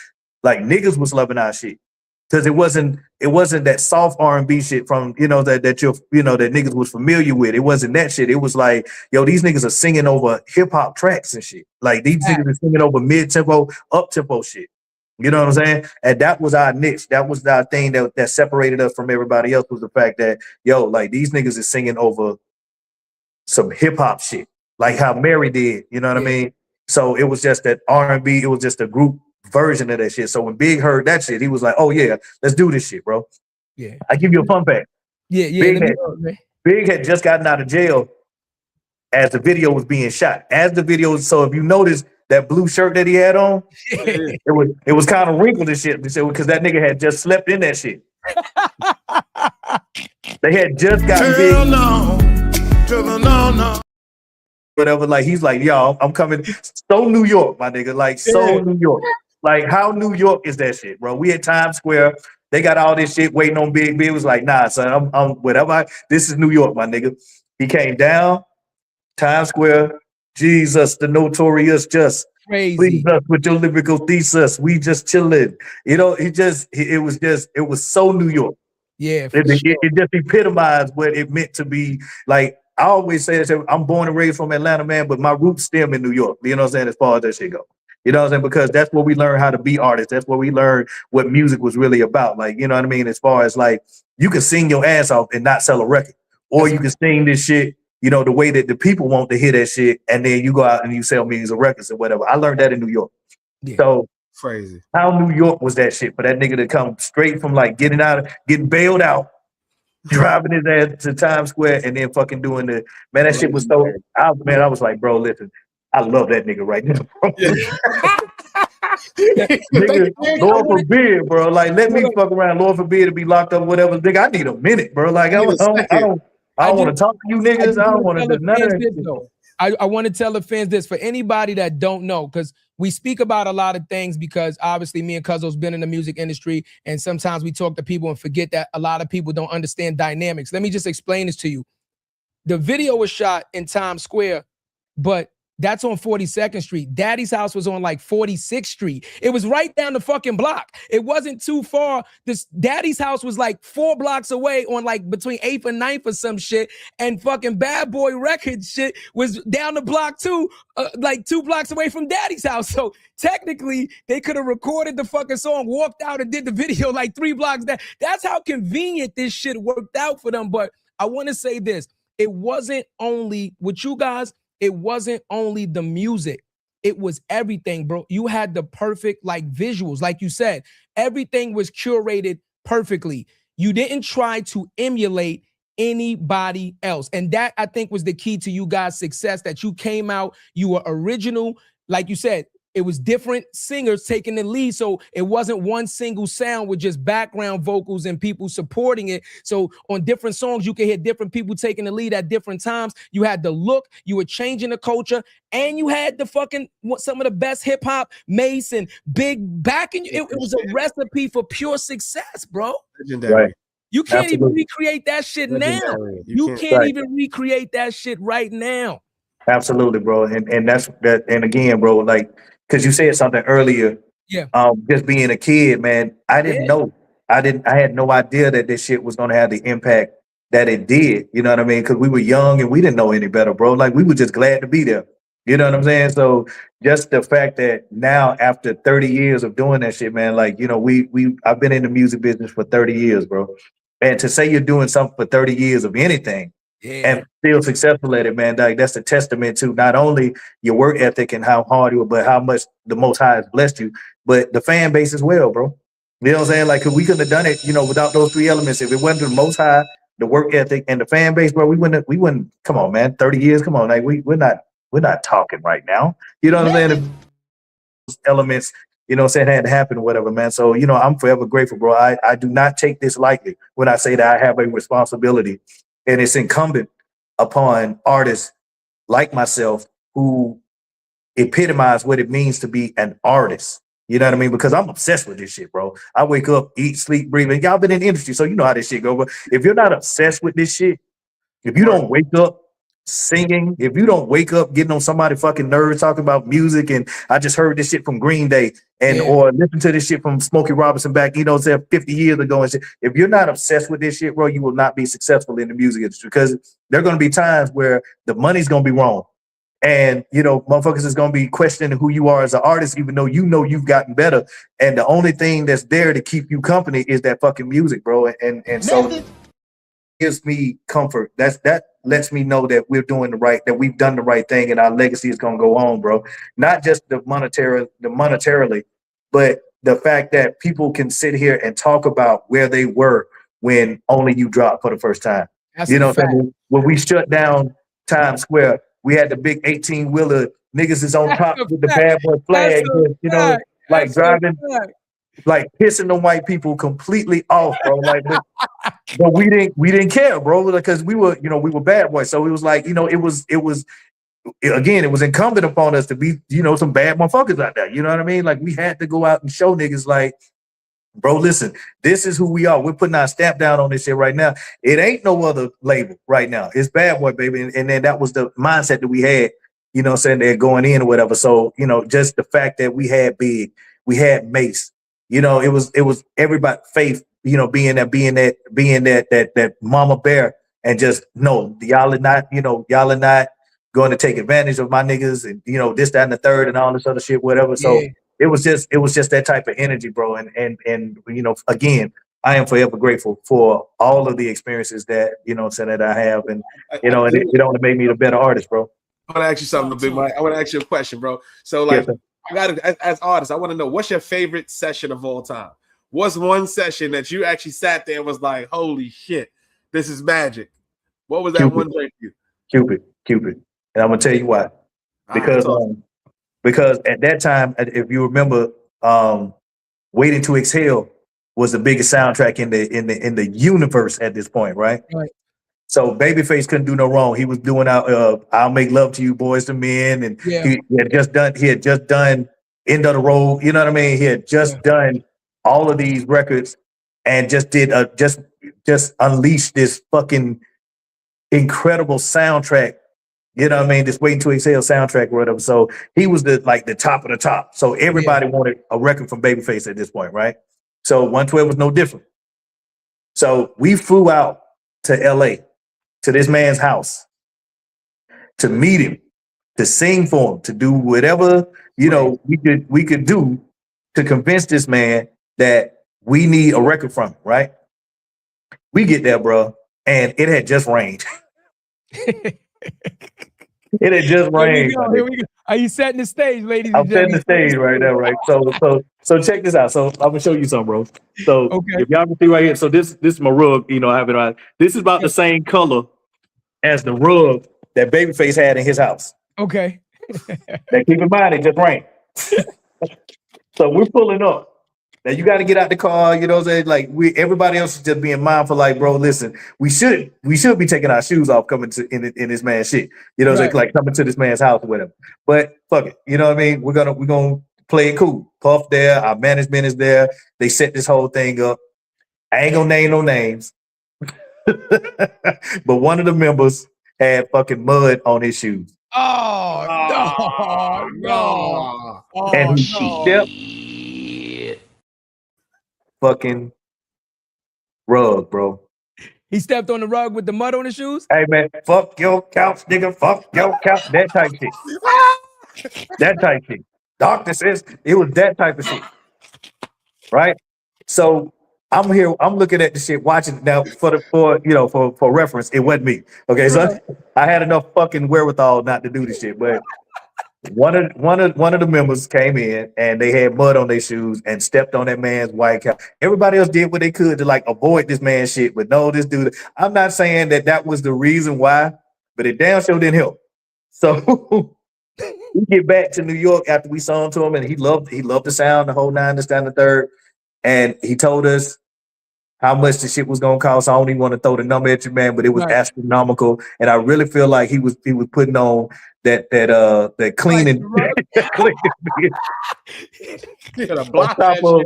niggas was loving our shit. Because it wasn't that soft R&B shit from, that you're, that niggas was familiar with. It wasn't that shit. It was like, yo, these niggas are singing over hip hop tracks and shit. Like these niggas are singing over mid-tempo, up-tempo shit. You know what I'm saying? And that was our niche. That was our thing that separated us from everybody else, was the fact that, yo, like these niggas is singing over some hip hop shit, like how Mary did. You know what I mean? So it was just that R&B. It was just a group version of that shit. So when Big heard that shit, he was like, "Oh yeah, let's do this shit, bro." Yeah. I give you a fun fact. Yeah. Big had just gotten out of jail as the video was being shot. So if you notice that blue shirt that he had on, it was kind of wrinkled and shit because that nigga had just slept in that shit. They had just gotten Big. No. Whatever, like he's like, yo, I'm coming. So New York, my nigga, like so New York. Like how New York is that shit, bro? We at Times Square. They got all this shit waiting on Big. Big was like, nah, son, I'm whatever. This is New York, my nigga. He came down Times Square. Jesus, the notorious just. Crazy. Please us with your lyrical thesis. We just chilling. It was so New York. Yeah, it just epitomized what it meant to be. Like I always say, I'm born and raised from Atlanta, man, but my roots stem in New York. You know what I'm saying? As far as that shit go. You know what I'm saying? Because that's where we learn how to be artists. That's where we learn what music was really about. Like, you know what I mean? As far as like, you can sing your ass off and not sell a record. Or you can sing this shit, the way that the people want to hear that shit, and then you go out and you sell millions of records or whatever. I learned that in New York. Yeah. So crazy. How New York was that shit for that nigga to come straight from like getting bailed out, driving his ass to Times Square, and then fucking doing the man. That shit was so. I was like, bro, listen, I love that nigga right now, bro. Nigga, Lord forbid, bro. Like, let me fuck around. Lord forbid to be locked up, whatever. Nigga, I need a minute, bro. Like, I don't want to talk to you niggas. I don't want to do none of that. I want to tell the fans this, for anybody that don't know, because we speak about a lot of things, because obviously me and Cuzzo's been in the music industry, and sometimes we talk to people and forget that a lot of people don't understand dynamics. Let me just explain this to you. The video was shot in Times Square, but that's on 42nd Street. Daddy's house was on like 46th Street. It was right down the fucking block. It wasn't too far. This Daddy's house was like 4 blocks away on like between 8th and 9th or some shit. And fucking Bad Boy Records shit was down the block too, like 2 blocks away from Daddy's house. So technically they could have recorded the fucking song, walked out and did the video like 3 blocks down. That's how convenient this shit worked out for them. But I want to say this. It wasn't only with you guys. It wasn't only the music. It was everything, bro. You had the perfect like visuals. Like you said, everything was curated perfectly. You didn't try to emulate anybody else. And that, I think, was the key to you guys' success, that you came out, you were original. Like you said, it was different singers taking the lead. So it wasn't one single sound with just background vocals and people supporting it. So on different songs, you could hear different people taking the lead at different times. You had the look, you were changing the culture, and you had the fucking some of the best hip hop, Mace and Big backing you. It was a recipe for pure success, bro. Legendary. Right. You can't even recreate that shit now. You can't even recreate that shit right now. Absolutely, bro. And that's that. And again, bro, like, because you said something earlier. Yeah. Just being a kid, man, I didn't know. I had no idea that this shit was gonna have the impact that it did. You know what I mean? Because we were young and we didn't know any better, bro. Like, we were just glad to be there. You know what I'm saying? So just the fact that now, after 30 years of doing that shit, man, like, I've been in the music business for 30 years, bro. And to say you're doing something for 30 years of anything, and still successful at it, man, like, that's a testament to not only your work ethic and how hard you were, but how much the Most High has blessed you, but the fan base as well, bro. You know what I'm saying? Like, 'cause we couldn't have done it, without those 3 elements. If it wasn't the Most High, the work ethic, and the fan base, bro, we wouldn't. Come on, man, 30 years, come on, like we're not talking right now. You know what I'm saying? Those elements, had to happen or whatever, man. So, I'm forever grateful, bro. I do not take this lightly when I say that I have a responsibility. And it's incumbent upon artists like myself who epitomize what it means to be an artist. You know what I mean? Because I'm obsessed with this shit, bro. I wake up, eat, sleep, breathe. And y'all been in the industry, so you know how this shit go. But if you're not obsessed with this shit, if you don't wake up singing, if you don't wake up getting on somebody fucking nerves talking about music, and I just heard this shit from Green Day, and or listen to this shit from Smokey Robinson back, 50 years ago and shit. If you're not obsessed with this shit, bro, you will not be successful in the music industry, because there are going to be times where the money's going to be wrong. And, motherfuckers is going to be questioning who you are as an artist, even though you've gotten better. And the only thing that's there to keep you company is that fucking music, bro. And so gives me comfort. That lets me know that we've done the right thing, and our legacy is going to go on, bro. Not just the monetarily, but the fact that people can sit here and talk about where they were when only you dropped for the first time. That's when we shut down Times Square, we had the big 18-wheeler, niggas is on top with the bad boy flag, like driving, like pissing on white people completely off, bro. Like, but we didn't care, bro, because we were bad boys. So it was like, it was incumbent upon us to be, some bad motherfuckers out there. You know what I mean? Like, we had to go out and show niggas like, bro, listen, this is who we are. We're putting our stamp down on this shit right now. It ain't no other label right now. It's Bad Boy, baby. And then that was the mindset that we had, they're going in or whatever. So, just the fact that we had Big, we had Mace, it was everybody, Faith, being that mama bear, and just, no, y'all are not going to take advantage of my niggas, and, this, that, and the third, and all this other shit, whatever. So, it was just that type of energy, bro. And again, I am forever grateful for all of the experiences that, that I have. And, it only made me a better artist, bro. I want to ask you something, Big Mike. I want to ask you a question, bro. So, like, I got to, as artists, I want to know, what's your favorite session of all time? What's one session that you actually sat there and was like, holy shit, this is magic? What was that one thing for you? Cupid. And I'm going to tell you why. Because at that time, if you remember, Waiting to Exhale was the biggest soundtrack in the universe at this point, right? Right. So Babyface couldn't do no wrong. He was doing I'll Make Love to You, Boys to Men, and he had just done End of the Road. You know what I mean? He had just done all of these records and just did just unleashed this fucking incredible soundtrack. You know what I mean? This Waiting to Exhale soundtrack or whatever. So he was the top of the top. So everybody wanted a record from Babyface at this point, right? So 112 was no different. So we flew out to LA, to this man's house, to meet him, to sing for him, to do whatever, we could do to convince this man that we need a record from him, right? We get there, bro, and it had just rained. It had just rained. Here we go. Are you setting the stage, ladies I'm and gentlemen? setting the stage right now, right? So check this out. So I'm gonna show you something, bro. So if y'all can see right here, so this is my rug, I have it on. This is about the same color as the rug that Babyface had in his house. Okay. Now keep in mind it just rained. So we're pulling up. Now you got to get out the car, like everybody else is just being mindful, like, bro, listen, we should be taking our shoes off coming to in this man's shit. Like coming to this man's house or whatever. But fuck it. You know what I mean? We're gonna play it cool. Puff there, our management is there. They set this whole thing up. I ain't gonna name no names. But one of the members had fucking mud on his shoes. Oh, no. And he stepped fucking rug, bro. He stepped on the rug with the mud on his shoes? Hey, man, fuck your couch, nigga. Fuck your couch. That type shit. That type shit. Doctor says it was that type of shit. Right? So I'm here, I'm looking at the shit, watching now for reference. It wasn't me. Okay, so I had enough fucking wherewithal not to do this shit, but one of the members came in and they had mud on their shoes and stepped on that man's white couch. Everybody else did what they could to like avoid this man's shit, but no, this dude. I'm not saying that was the reason why, but it damn sure didn't help. So we get back to New York after we sung to him, and he loved the sound, the whole 9, this, that, and the third. And he told us, how much the shit was gonna cost. I don't even want to throw the number at you, man, but it was astronomical. And I really feel like he was putting on that cleaning. On top of,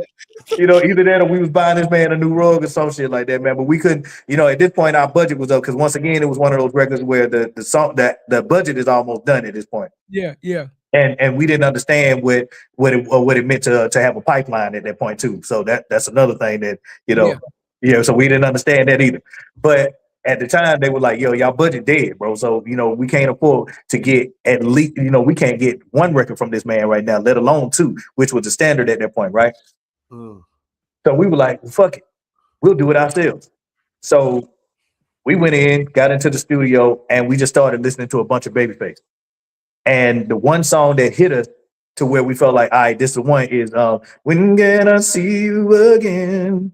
either that or we was buying this man a new rug or some shit like that, man. But we couldn't, at this point our budget was up because once again it was one of those records where the song that the budget is almost done at this point. Yeah. And we didn't understand what it meant to have a pipeline at that point too. So that's another thing that so we didn't understand that either. But at the time they were like, yo, y'all budget dead, bro. So we can't afford to get at least we can't get one record from this man right now, let alone two, which was the standard at that point, right? So we were like, well, fuck it, we'll do it ourselves. So we went in, got into the studio, and we just started listening to a bunch of Babyface. And the one song that hit us to where we felt like, all right, this is the one is When Can I See You Again?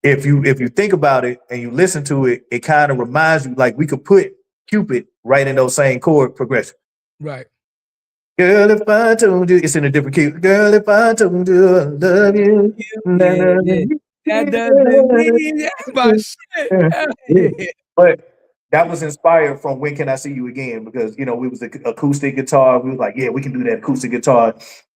If you think about it and you listen to it, it kind of reminds you like we could put Cupid right in those same chord progression. Right. Girl, if I told you, it's in a different key. Girl, if I told you I love you, that doesn't mean my shit. But that was inspired from When Can I See You Again? Because we was the acoustic guitar. We was like, yeah, we can do that acoustic guitar.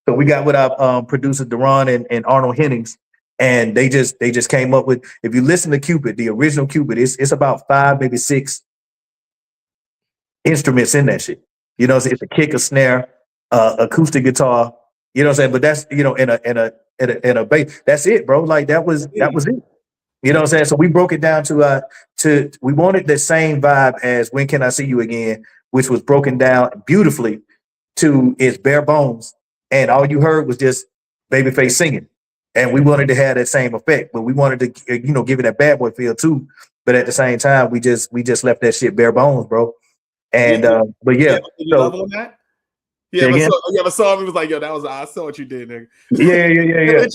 So we got with our producer Deron and Arnold Hennings, and they just came up with. If you listen to Cupid, the original Cupid, it's about 5, maybe 6 instruments in that shit. It's a kick, a snare, acoustic guitar. You know what I'm saying? But that's in a bass. That's it, bro. Like that was it. You know what I'm saying? So we broke it down to we wanted the same vibe as When Can I See You Again, which was broken down beautifully to its bare bones. And all you heard was just Babyface singing. And we wanted to have that same effect, but we wanted to, give it that bad boy feel too. But at the same time, we just left that shit bare bones, bro. And but yeah. You love on that? Yeah, but saw him. He was like, "Yo, I saw what you did, nigga." Yeah.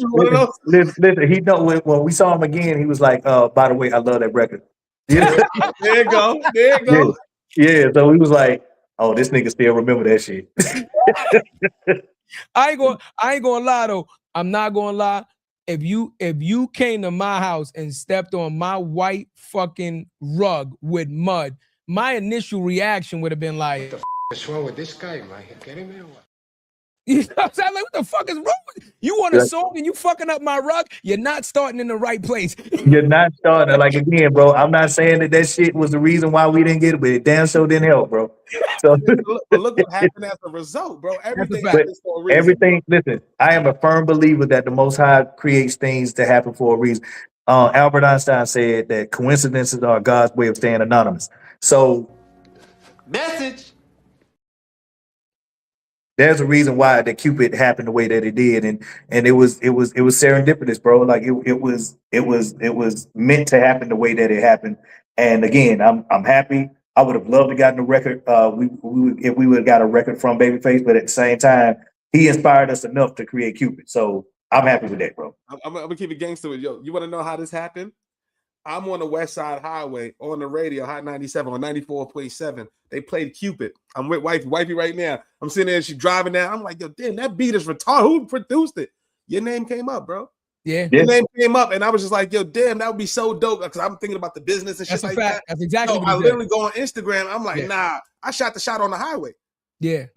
Listen, he know when we saw him again, he was like, "By the way, I love that record." There you go. Yeah. So he was like, "Oh, this nigga still remember that shit." I ain't gonna lie though. I'm not gonna lie. If you came to my house and stepped on my white fucking rug with mud, my initial reaction would have been like, what's wrong with this guy, man? Get him in. You know what I'm saying? Like, what the fuck is wrong with you? You want a song and you fucking up my rug? You're not starting in the right place. You're not starting. Like, again, bro, I'm not saying that shit was the reason why we didn't get it, but it damn sure didn't help, bro. So look what happened as a result, bro. Everything happens for a reason. Everything, listen, I am a firm believer that the Most High creates things to happen for a reason. Albert Einstein said that coincidences are God's way of staying anonymous. So, message. There's a reason why that Cupid happened the way that it did, and it was serendipitous, bro. Like it was meant to happen the way that it happened. And again, I'm happy. I would have loved to gotten a record. If we would have got a record from Babyface, but at the same time, he inspired us enough to create Cupid. So I'm happy with that, bro. I'm gonna keep it gangster with you. You want to know how this happened? I'm on the West Side Highway on the radio, Hot 97 on 94.7. They played Cupid. I'm with wifey right now. I'm sitting there, she's driving down. I'm like, yo, damn, that beat is retarded. Who produced it? Your name came up, bro. Yeah. Your name came up, and I was just like, yo, damn, that would be so dope. Because I'm thinking about the business and shit like that. That's exactly so what I literally go on Instagram. I'm like, nah, I shot the shot on the highway. Yeah.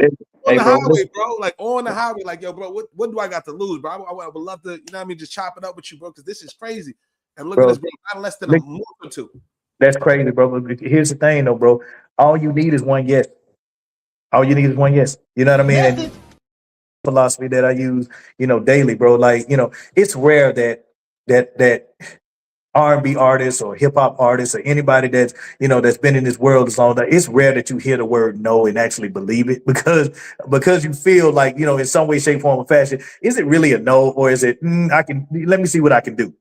On the highway, bro. Like on the highway, like, yo, bro, what do I got to lose, bro? I would love to, you know what I mean, just chop it up with you, bro, because this is crazy. And look at this, bro, not less than a month or two. That's crazy, bro. But here's the thing, though, bro. All you need is one yes. All you need is one yes. You know what I mean? And philosophy that I use, daily, bro. Like, it's rare that R&B artists or hip hop artists or anybody that's been in this world as long as it's rare that you hear the word no and actually believe it because you feel like, in some way, shape, form, or fashion, is it really a no or is it let me see what I can do.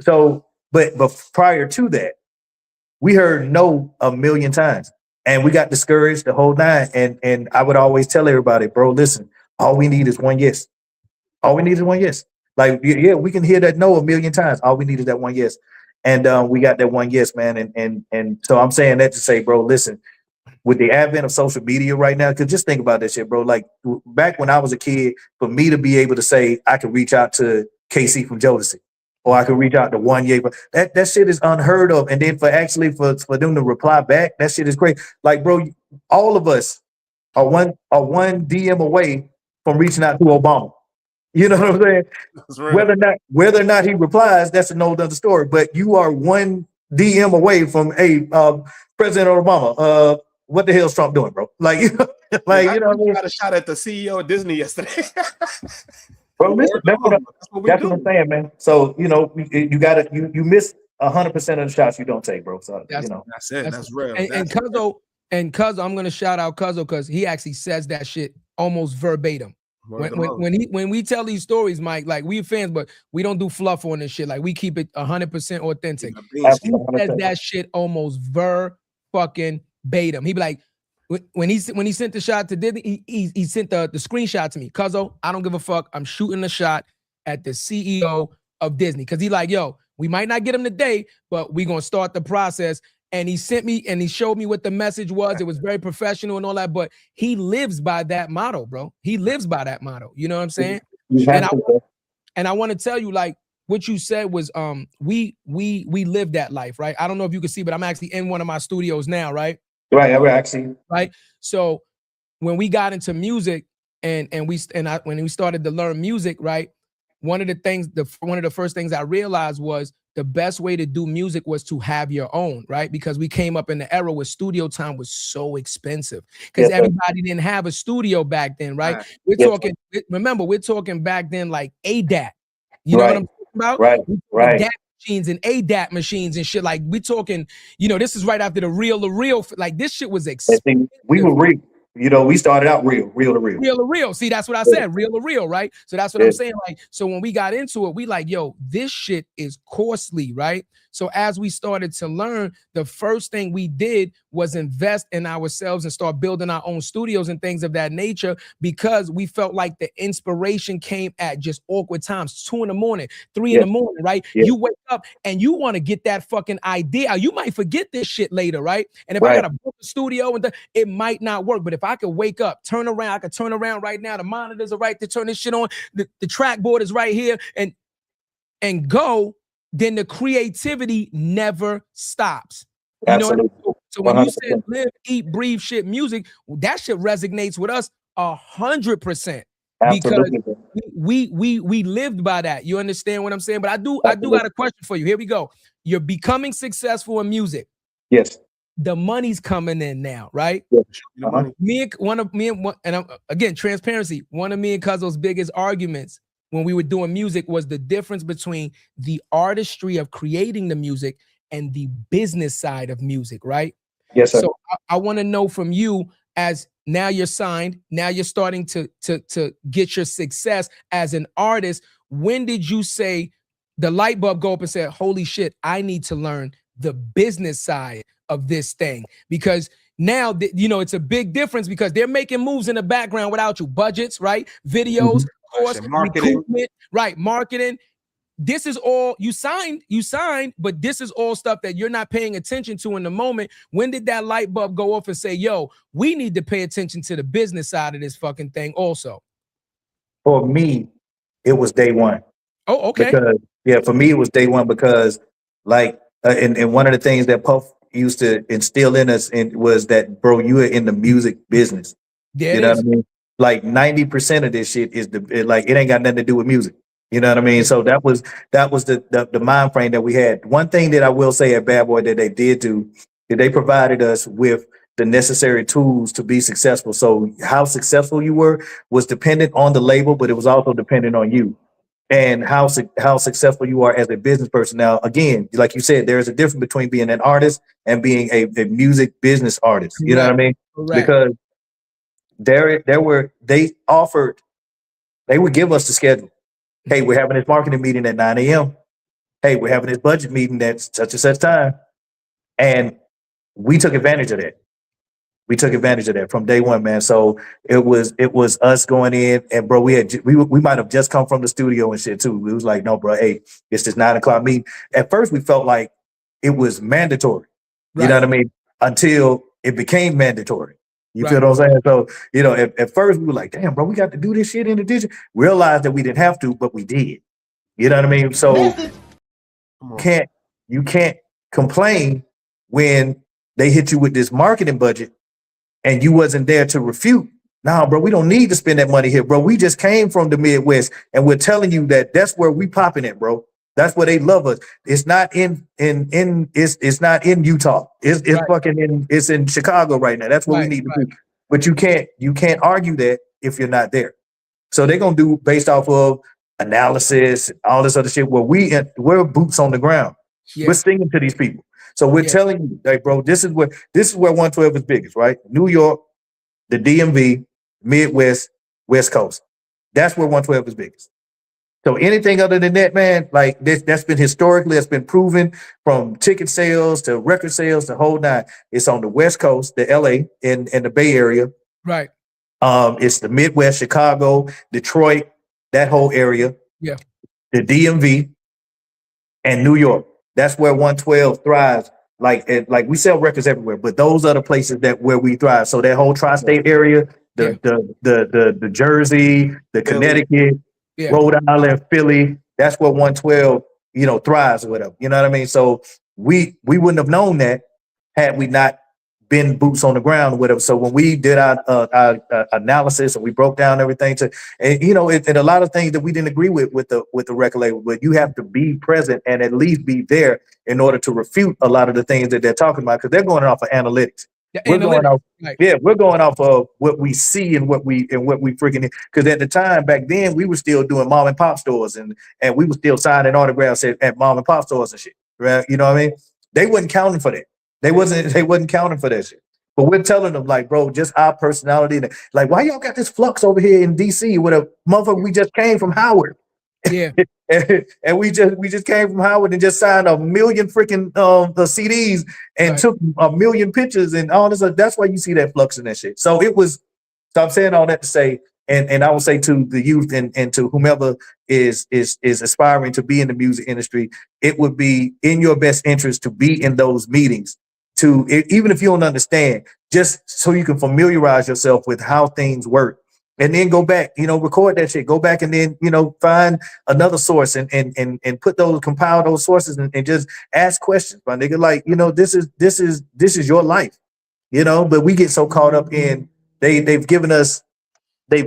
So, but prior to that, we heard no a million times and we got discouraged the whole nine. And I would always tell everybody, bro, listen, all we need is one yes. All we need is one yes. Like, yeah, we can hear that no a million times. All we need is that one yes. And we got that one yes, man. And so I'm saying that to say, bro, listen, with the advent of social media right now, because just think about that shit, bro. Like back when I was a kid, for me to be able to say I could reach out to KC from Jodeci, or I could reach out to one yay. That shit is unheard of. And then for them to reply back, that shit is great. Like, bro, all of us are one DM away from reaching out to Obama. You know what I'm saying? Whether or not he replies, that's a whole other story. But you are one DM away from President Obama. What the hell is Trump doing, bro? Like, you know what I mean? Got a shot at the CEO of Disney yesterday. Bro, listen, that's what I'm saying, man. So you miss 100% of the shots you don't take, bro. So that's it. That's real. And Cuzzo, I'm gonna shout out Cuzzo because he actually says that shit almost verbatim. When we tell these stories, Mike, like we fans, but we don't do fluff on this shit. Like we keep it 100% authentic. He says that shit almost fucking batum. He be like, when he sent the shot to Disney, he sent the screenshot to me. Cuzzo, I don't give a fuck. I'm shooting the shot at the CEO of Disney because he like, yo, we might not get him today, but we gonna start the process. And he sent me and he showed me what the message was. It was very professional and all that, but he lives by that motto, bro. He lives by that motto. You know what I'm saying? And I want to tell you, like, what you said was we live that life, right? I don't know if you can see, but I'm actually in one of my studios now, right? Right, we're actually right. So when we got into music when we started to learn music, right? One of the first things I realized was the best way to do music was to have your own, right? Because we came up in the era where studio time was so expensive because everybody didn't have a studio back then, right? We're talking back then like ADAT. You know what I'm talking about? Right. DAT machines and ADAT machines and shit. Like we talking, this is right after the reel to reel. Like this shit was expensive. We were real. We started out real to real. Real to real. See, that's what I said. Real to real, right? So that's what I'm saying. Like, so when we got into it, we like, yo, this shit is costly, right? So as we started to learn, the first thing we did was invest in ourselves and start building our own studios and things of that nature because we felt like the inspiration came at just awkward times, 2 a.m, 3 a.m, right? You wake up and you want to get that fucking idea. You might forget this shit later, right? And if I got to book a studio it might not work. But if I could wake up, I could turn around right now. The monitors are right to turn this shit on. The track board is right here and go. Then the creativity never stops. You know what I mean? So when 100%. You said live, eat, breathe shit music, that shit resonates with us 100%. Because we lived by that. You understand what I'm saying? But I do got a question for you. Here we go. You're becoming successful in music. Yes. The money's coming in now, right? Yes. Again, transparency. One of me and Cuzzo's biggest arguments when we were doing music was the difference between the artistry of creating the music and the business side of music, right? Yes, sir. So I want to know from you, as now you're signed, now you're starting to get your success as an artist. When did you say the light bulb go up and say, holy shit, I need to learn the business side of this thing? Because now, it's a big difference because they're making moves in the background without you. Budgets, right? Videos, course, marketing, right? Marketing. This is all you signed, but this is all stuff that you're not paying attention to in the moment. When did that light bulb go off and say, yo, we need to pay attention to the business side of this fucking thing also? For me, it was day one. Oh, okay. Because, for me, it was day one because and one of the things that Puff used to instill in us was that, bro, you are in the music business. Yeah, you know what I mean? Like 90% of this shit is it ain't got nothing to do with music. You know what I mean? So that was the mind frame that we had. One thing that I will say at Bad Boy that they did do is they provided us with the necessary tools to be successful. So how successful you were was dependent on the label, but it was also dependent on you and how successful you are as a business person. Now, again, like you said, there is a difference between being an artist and being a music business artist. You know what I mean? Correct. Because they would give us the schedule. Hey, we're having this marketing meeting at 9 a.m. Hey, we're having this budget meeting at such and such time. And we took advantage of that. We took advantage of that from day one, man. So it was us going in, and bro, we might have just come from the studio and shit too. We was like, no, bro, hey, it's this 9 o'clock meeting. At first, we felt like it was mandatory. Right. You know what I mean? Until it became mandatory. You feel what I'm saying? So, at first we were like, damn, bro, we got to do this shit in addition. Realized that we didn't have to, but we did. You know what I mean? So You can't complain when they hit you with this marketing budget and you wasn't there to refute. Nah, bro, we don't need to spend that money here, bro. We just came from the Midwest, and we're telling you that that's where we popping it, bro. That's where they love us. It's not it's not in Utah. It's fucking it's in Chicago right now. That's what we need to do. But you can't argue that if you're not there. So they're gonna do based off of analysis, all this other shit. Where we're boots on the ground. Yeah. We're singing to these people. So we're telling you, like, bro, this is where 112 is biggest, right? New York, the DMV, Midwest, West Coast. That's where 112 is biggest. So anything other than that, man, like that's been historically, that's been proven from ticket sales to record sales to whole nine. It's on the West Coast, the LA and the Bay Area. Right. It's the Midwest, Chicago, Detroit, that whole area. Yeah. The DMV and New York. That's where 112 thrives. Like we sell records everywhere, but those are the places where we thrive. So that whole tri-state area, the Jersey, the Connecticut, Rhode Island, Philly, that's where 112, thrives or whatever. You know what I mean? So we wouldn't have known that had we not been boots on the ground or whatever. So when we did our analysis and we broke down everything and a lot of things that we didn't agree with the record label, but you have to be present and at least be there in order to refute a lot of the things that they're talking about, because they're going off of analytics. We're going off of what we see and what we freaking, because at the time back then we were still doing mom and pop stores and we were still signing autographs at mom and pop stores and shit. Right? You know what I mean? They wasn't counting for that. They wasn't counting for that shit. But we're telling them, like, bro, just our personality. Like, why y'all got this flux over here in DC with a motherfucker? We just came from Howard. Yeah. and we just came from Howard and just signed 1 million freaking CDs and took 1 million pictures and all this. That's why you see that flux in that shit. So I'm saying all that to say, and I will say to the youth and to whomever is aspiring to be in the music industry, it would be in your best interest to be in those meetings. Even if you don't understand, just so you can familiarize yourself with how things work, and then go back, record that shit, go back and then, find another source and compile those sources and just ask questions, my nigga. Like, this is your life, but we get so caught up in, they've given us a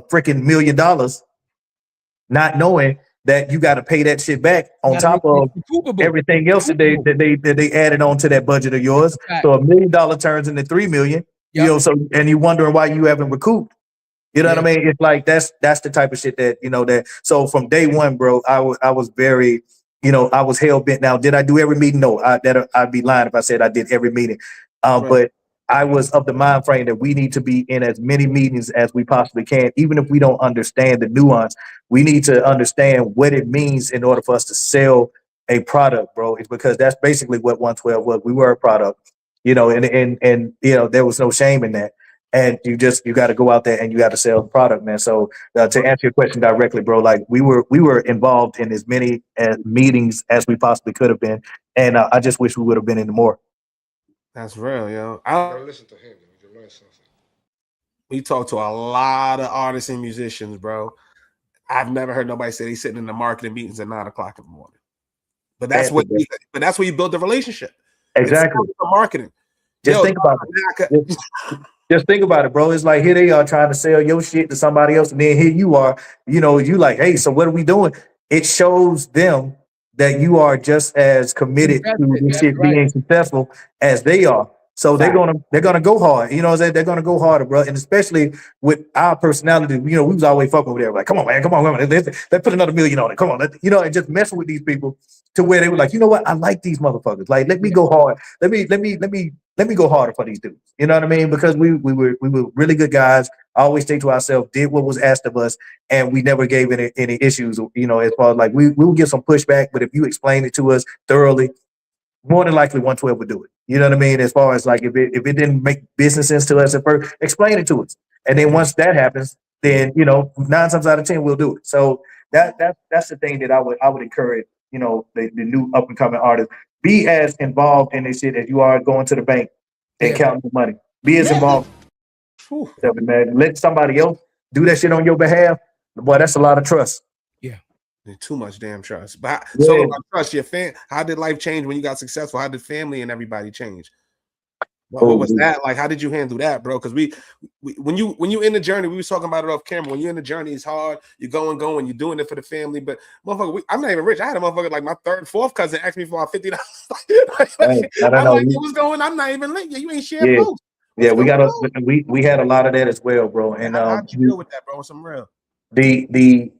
freaking $1 million, not knowing that you got to pay that shit back on top of everything else that they added on to that budget of yours. So $1 million turns into $3 million. So and you're wondering why you haven't recouped. You know what I mean? It's like that's the type of shit that So from day one, bro, I was very, I was hell bent. Now, did I do every meeting? No, I'd be lying if I said I did every meeting. But I was of the mind frame that we need to be in as many meetings as we possibly can, even if we don't understand the nuance. We need to understand what it means in order for us to sell a product, bro. It's because that's basically what 112 was. We were a product, and there was no shame in that. And you got to go out there and you got to sell the product, man. So to answer your question directly, bro, like we were involved in as many meetings as we possibly could have been, and I just wish we would have been in more. That's real, yo. I listen to him. You learn something. We talk to a lot of artists and musicians, bro. I've never heard nobody say they sitting in the marketing meetings at 9 o'clock in the morning. But that's where you build the relationship. Exactly. It's marketing. Just think about it. Just think about it, bro. It's like here they are trying to sell your shit to somebody else, and then here you are, you like, hey, so what are we doing? It shows them that you are just as committed to this shit being successful as they are. So they're gonna go hard. They're gonna go harder, bro. And especially with our personality, we was always fucking with everybody. Like, come on, man, come on. Let's put another $1 million on it. Come on, and just messing with these people to where they were like, you know what? I like these motherfuckers. Like, let me go hard. Let me go harder for these dudes. You know what I mean? Because we were really good guys. Always stayed to ourselves, did what was asked of us, and we never gave any issues. As far as like we will get some pushback, but if you explain it to us thoroughly, more than likely 112 would do it. You know what I mean? As far as like if it didn't make business sense to us at first, explain it to us, and then once that happens, then 9 times out of 10 we'll do it. So that's the thing that I would encourage. The new up and coming artists, be as involved in this shit as you are going to the bank and counting the money. Be as involved. Man, let somebody else do that shit on your behalf. Boy, that's a lot of trust. Yeah. Too much damn trust. But Yeah. so about trust, your how did life change when you got successful? How did family and everybody change? What was that like? How did you handle that, bro? Because we when you in the journey, we was talking about it off camera. When you're in the journey, it's hard. You're going, you're doing it for the family. But motherfucker, I'm not even rich. I had a motherfucker like my third, fourth cousin asked me for $50. I don't know. What's going? I'm not even late. You ain't sharing Yeah. posts. Yeah, we had a lot of that as well, bro. And how'd you deal with that, bro? Some real. The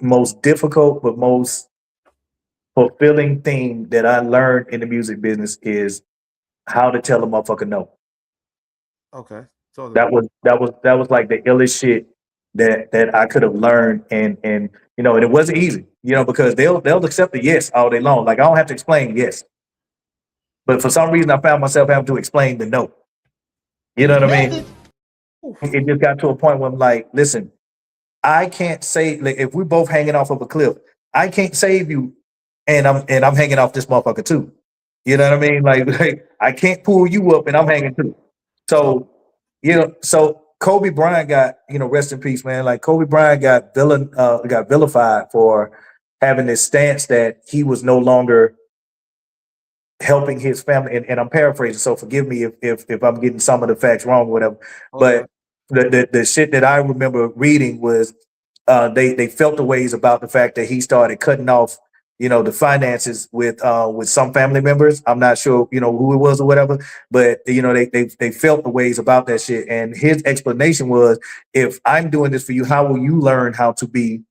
most difficult but most fulfilling thing that I learned in the music business is how to tell a motherfucker no. Okay. That was like the illest shit that I could have learned, and you know, and it wasn't easy, you know, because they'll accept the yes all day long. Like I don't have to explain yes, but for some reason I found myself having to explain the no. You know what I mean? It just got to a point where I'm like, listen, I can't say, like, if we're both hanging off of a cliff, I can't save you, and I'm hanging off this motherfucker too. You know what I mean? Like I can't pull you up and I'm hanging too. So, you know, so Kobe Bryant got, you know, rest in peace, man. Like Kobe Bryant got vilified for having this stance that he was no longer helping his family. And I'm paraphrasing, so forgive me if I'm getting some of the facts wrong or whatever. But the shit that I remember reading was they felt the ways about the fact that he started cutting off, you know, the finances with some family members. I'm not sure, you know, who it was or whatever, but you know, they felt the ways about that shit. And his explanation was, if I'm doing this for you, how will you learn how to be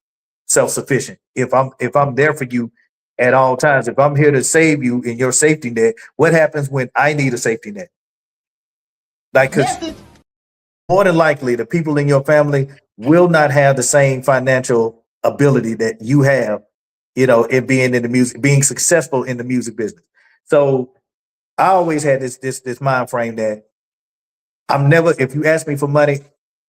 self-sufficient? If I'm there for you at all times, if I'm here to save you in your safety net, what happens when I need a safety net? Like, because more than likely, the people in your family will not have the same financial ability that you have, you know, in being in the music, being successful in the music business. So I always had this mind frame that I'm never, if you ask me for money,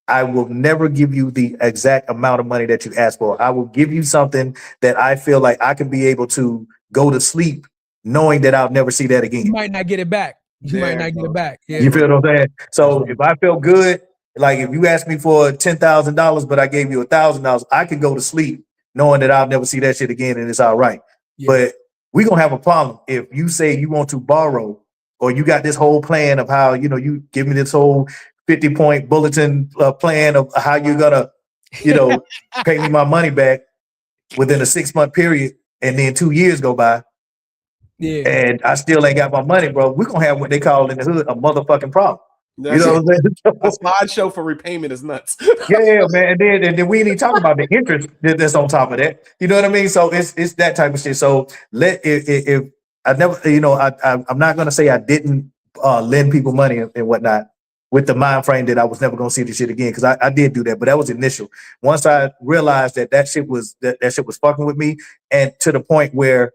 I will never give you the exact amount of money that you ask for. I will give you something that I feel like I can be able to go to sleep knowing that I'll never see that again. You might not get it back. You might not get it back. Yeah. You feel what I'm saying? So if I feel good, like if you ask me for $10,000, but I gave you $1,000, I could go to sleep knowing that I'll never see that shit again and it's all right. Yeah. But we're gonna have a problem if you say you want to borrow, or you got this whole plan of how, you know, you give me this whole 50-point bulletin plan of how you're gonna, you know, pay me my money back within a 6-month period, and then 2 years go by. Yeah. And I still ain't got my money, bro. We're gonna have what they call in the hood a motherfucking problem. You know what I'm saying? A slideshow for repayment is nuts. Yeah, man. And then we ain't even talking about the interest that's on top of that. You know what I mean? So it's that type of shit. So if I never, you know, I'm not gonna say I didn't lend people money and whatnot with the mind frame that I was never gonna see this shit again, because I did do that, but that was initial. Once I realized that shit was that shit was fucking with me, and to the point where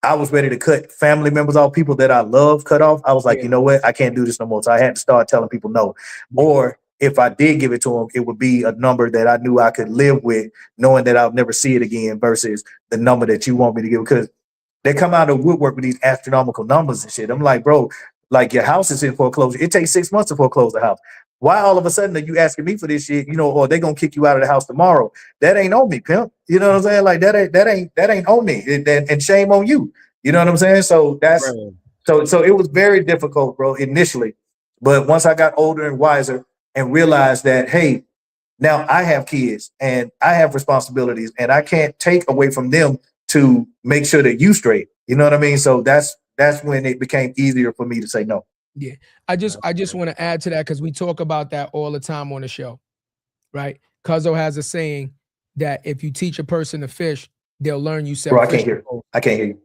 I was ready to cut family members off, people that I love cut off. I was like, you know what? I can't do this no more. So I had to start telling people no. Or if I did give it to them, it would be a number that I knew I could live with, knowing that I'll never see it again, versus the number that you want me to give. Because they come out of woodwork with these astronomical numbers and shit. I'm like, bro, like your house is in foreclosure. It takes 6 months to foreclose the house. Why all of a sudden are you asking me for this shit? You know, or they gonna kick you out of the house tomorrow? That ain't on me, pimp. You know what I'm saying? Like that ain't on me. And shame on you. You know what I'm saying? So that's so it was very difficult, bro, initially. But once I got older and wiser and realized that, hey, now I have kids and I have responsibilities, and I can't take away from them to make sure that you straight. You know what I mean? So that's when it became easier for me to say no. Yeah, I just want to add to that, because we talk about that all the time on the show, right? Cuzzo has a saying that if you teach a person to fish, they'll learn you self. Bro, I can't hear you.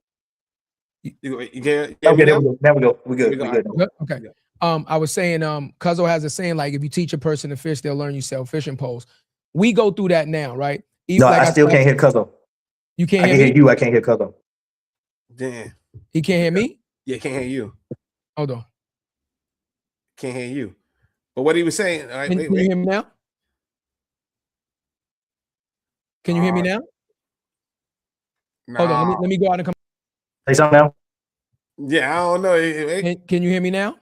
You can't. Okay, there we go. We good. Okay. I was saying, Cuzzo has a saying, like, if you teach a person to fish, they'll learn you sell fishing poles. We go through that now, right? No, like I still can't hear Cuzzo. You can't hear me? Hear you. I can't hear Cuzzo. Damn. He can't hear me? Yeah, can't hear you. Hold on. Can't hear you. But what he was saying, can you hear me now? Can you hear me now? Nah. Hold on, let me go out and come. Say something now. Yeah, I don't know. Can you hear me now?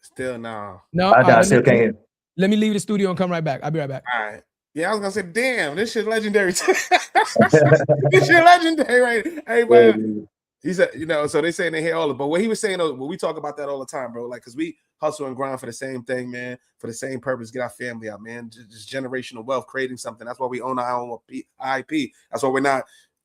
Still no. No, I still can't hear. Let me leave the studio and come right back. I'll be right back. All right. Yeah, I was gonna say, damn, this shit legendary. This shit legendary, right? Everybody. He said, you know, so they saying they hear all of it. But what he was saying, though, we talk about that all the time, bro. Like, because we hustle and grind for the same thing, man, for the same purpose, get our family out, man. Just generational wealth, creating something. That's why we own our own IP. That's why we're not,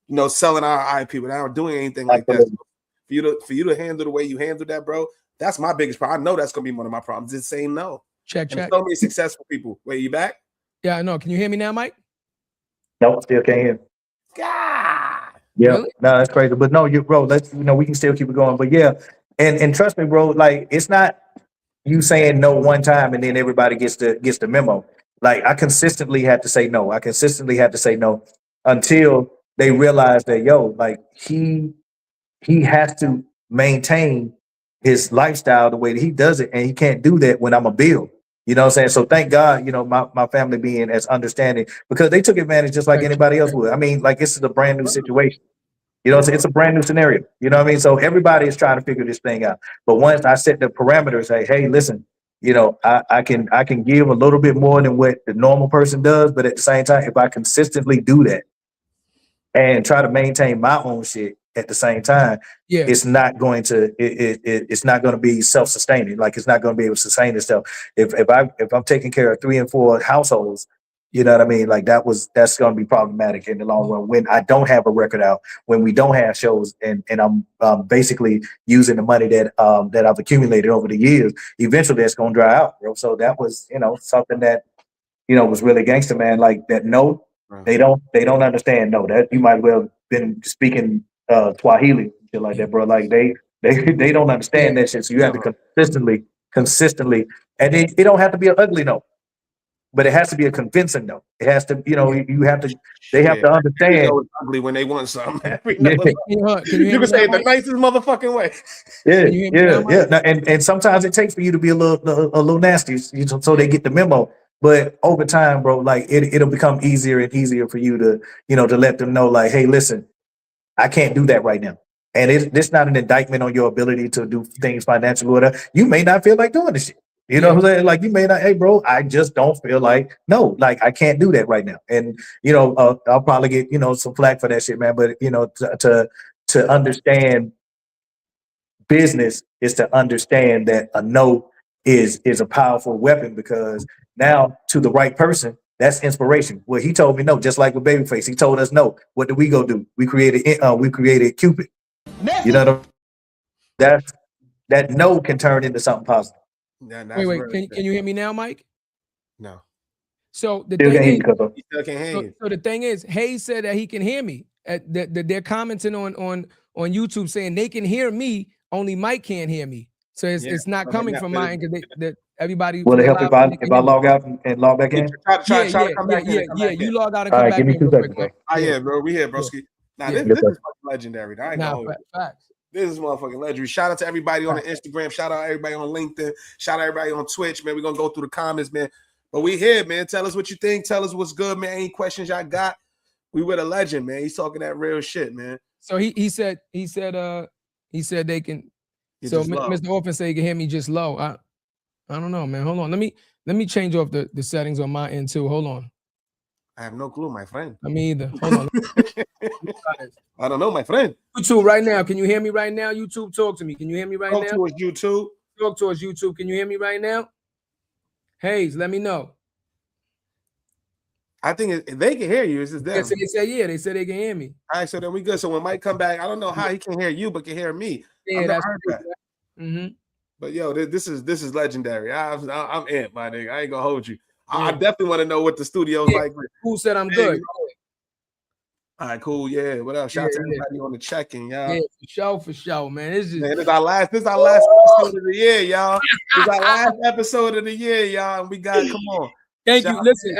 you know, selling our IP. We're not doing anything like that. So for you to handle the way you handle that, bro, that's my biggest problem. I know that's gonna be one of my problems. Is saying no. Check. So many successful people. Wait, you back? Yeah, I know. Can you hear me now, Mike? No, still can't hear. God. Yeah, Really? no, that's crazy. But no, bro, we can still keep it going. But yeah, and trust me, bro, like it's not you saying no one time and then everybody gets the memo. Like I consistently had to say no. I consistently had to say no until they realize that like he has to maintain his lifestyle the way that he does it, and he can't do that when I'm a bill. You know what I'm saying? So thank God, my family being as understanding because they took advantage just like anybody else would. I mean, like this is a brand new situation. You know, it's a brand new scenario. You know what I mean? So everybody is trying to figure this thing out. But once I set the parameters, hey, listen, I can give a little bit more than what the normal person does, but at the same time, if I consistently do that and try to maintain my own shit at the same time, it's not going to it's not going to be self-sustaining. Like it's not going to be able to sustain itself. If I'm taking care of 3 and 4 households, you know what I mean? Like that's going to be problematic in the long run when I don't have a record out, when we don't have shows, and I'm basically using the money that I've accumulated over the years. Eventually, that's going to dry out, bro. So that was something that was really gangster, man. Like that. No, they don't understand. No, that you might well been speaking Swahili, shit like that, bro. Like they don't understand that shit. So you have to consistently, and it don't have to be an ugly no. But it has to be a convincing no. It has to, you have to. They have to understand. It's ugly when they want something. Can you can say it the nicest motherfucking way. Yeah. Now, and sometimes it takes for you to be a little nasty, so they get the memo. But over time, bro, like it'll become easier and easier for you to, to let them know, like, hey, listen, I can't do that right now. And it's not an indictment on your ability to do things financially or whatever. You may not feel like doing this shit. You know what I'm saying? Like you may not, hey bro, I just don't feel like, no, like I can't do that right now. And, I'll probably get, some flack for that shit, man. But, to understand business is to understand that a no is a powerful weapon, because now to the right person, that's inspiration. Well, he told me no, just like with Babyface, he told us no. What did we go do? We created Cupid. You know, that no can turn into something positive. Wait, can you hear me now, Mike? No. So the Still thing is, so the thing is, Hayes said that he can hear me. They're commenting on YouTube saying they can hear me, only Mike can't hear me. So it's not coming from mine because everybody. Will it help if I log out and log back in? Try to come back in. You log out and come back in. Give me 2 seconds, bro. Yeah, bro. We here, broski. Now this is fucking legendary. I ain't gonna facts. This is motherfucking legendary. Shout out to everybody on the Instagram. Shout out everybody on LinkedIn. Shout out everybody on Twitch, man. We're gonna go through the comments, man. But we here, man. Tell us what you think. Tell us what's good, man. Any questions y'all got? We with a legend, man. He's talking that real shit, man. So he said they can. So Mr. Orphan said he can hear me just low. I don't know, man. Hold on. Let me change off the settings on my end too. Hold on. I have no clue, my friend. Me either. Hold on. I don't know, my friend. YouTube right now. Can you hear me right now? YouTube, talk to me. Can you hear me right now? Talk towards YouTube. Talk towards YouTube. Can you hear me right now? Hayes, let me know. I think they can hear you. It's just them. They said they can hear me. All right, so then we good. So when Mike come back, I don't know how he can hear you, but can hear me. Yeah, that's that. Mm-hmm. But yo, this is legendary. I'm in, my nigga. I ain't gonna hold you. I definitely want to know what the studio's like. Who said I'm good? All right, cool. Yeah, what else? Shout out to everybody on the check-in, y'all. Yeah, for sure, man. This is our last episode of the year, y'all. This is our last episode of the year, y'all. And we got, come on. Thank you. Listen,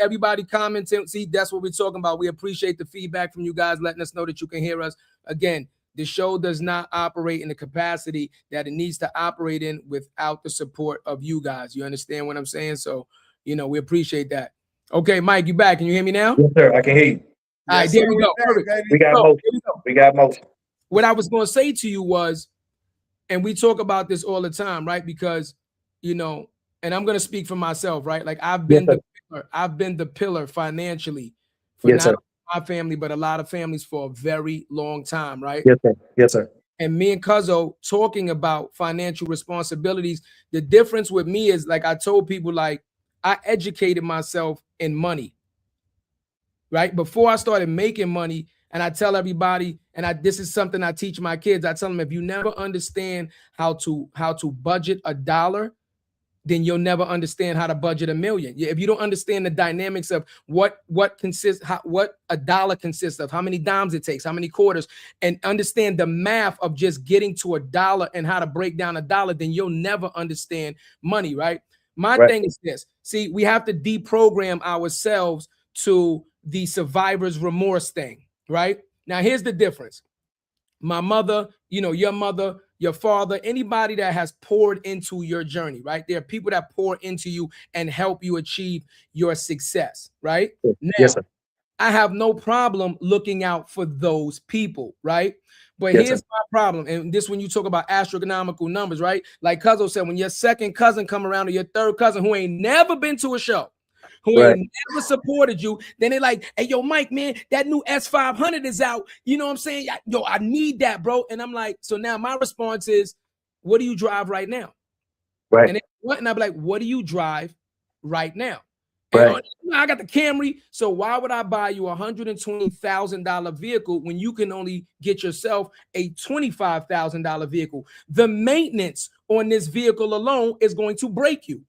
everybody commenting. See, that's what we're talking about. We appreciate the feedback from you guys, letting us know that you can hear us. Again, the show does not operate in the capacity that it needs to operate in without the support of you guys. You understand what I'm saying? So, we appreciate that. Okay, Mike, you back? Can you hear me now? Yes, sir. I can hear you. All right, there we go. We got motion. What I was going to say to you was, and we talk about this all the time, right? Because, and I'm going to speak for myself, right? Like I've been I've been the pillar financially for Yes, not sir. my family, but a lot of families for a very long time, right? Yes, sir. Yes, sir. And me and Cuzzo talking about financial responsibilities. The difference with me is, like I told people, like I educated myself in money, right? Before I started making money, and I tell everybody, and this is something I teach my kids. I tell them, if you never understand how to budget $1, then you'll never understand how to budget $1 million. If you don't understand the dynamics of what a dollar consists of, how many dimes it takes, how many quarters, and understand the math of just getting to $1 and how to break down $1, then you'll never understand money, right? My thing is this. See, we have to deprogram ourselves to the survivor's remorse thing, right? Now, here's the difference. My mother, your mother, your father, anybody that has poured into your journey, right? There are people that pour into you and help you achieve your success, right? Now, yes, sir. I have no problem looking out for those people, right? But Yes, here's sir. my problem. And this, when you talk about astronomical numbers, right? Like Cuzzo said, when your second cousin come around, or your third cousin who ain't never been to a show, who ain't never supported you, then they like, hey, yo, Mike, man, that new S500 is out. You know what I'm saying? Yo, I need that, bro. And I'm like, so now my response is, what do you drive right now? Right. And I'd be like, what do you drive right now? Right. And I got the Camry, so why would I buy you a $120,000 vehicle when you can only get yourself a $25,000 vehicle? The maintenance on this vehicle alone is going to break you.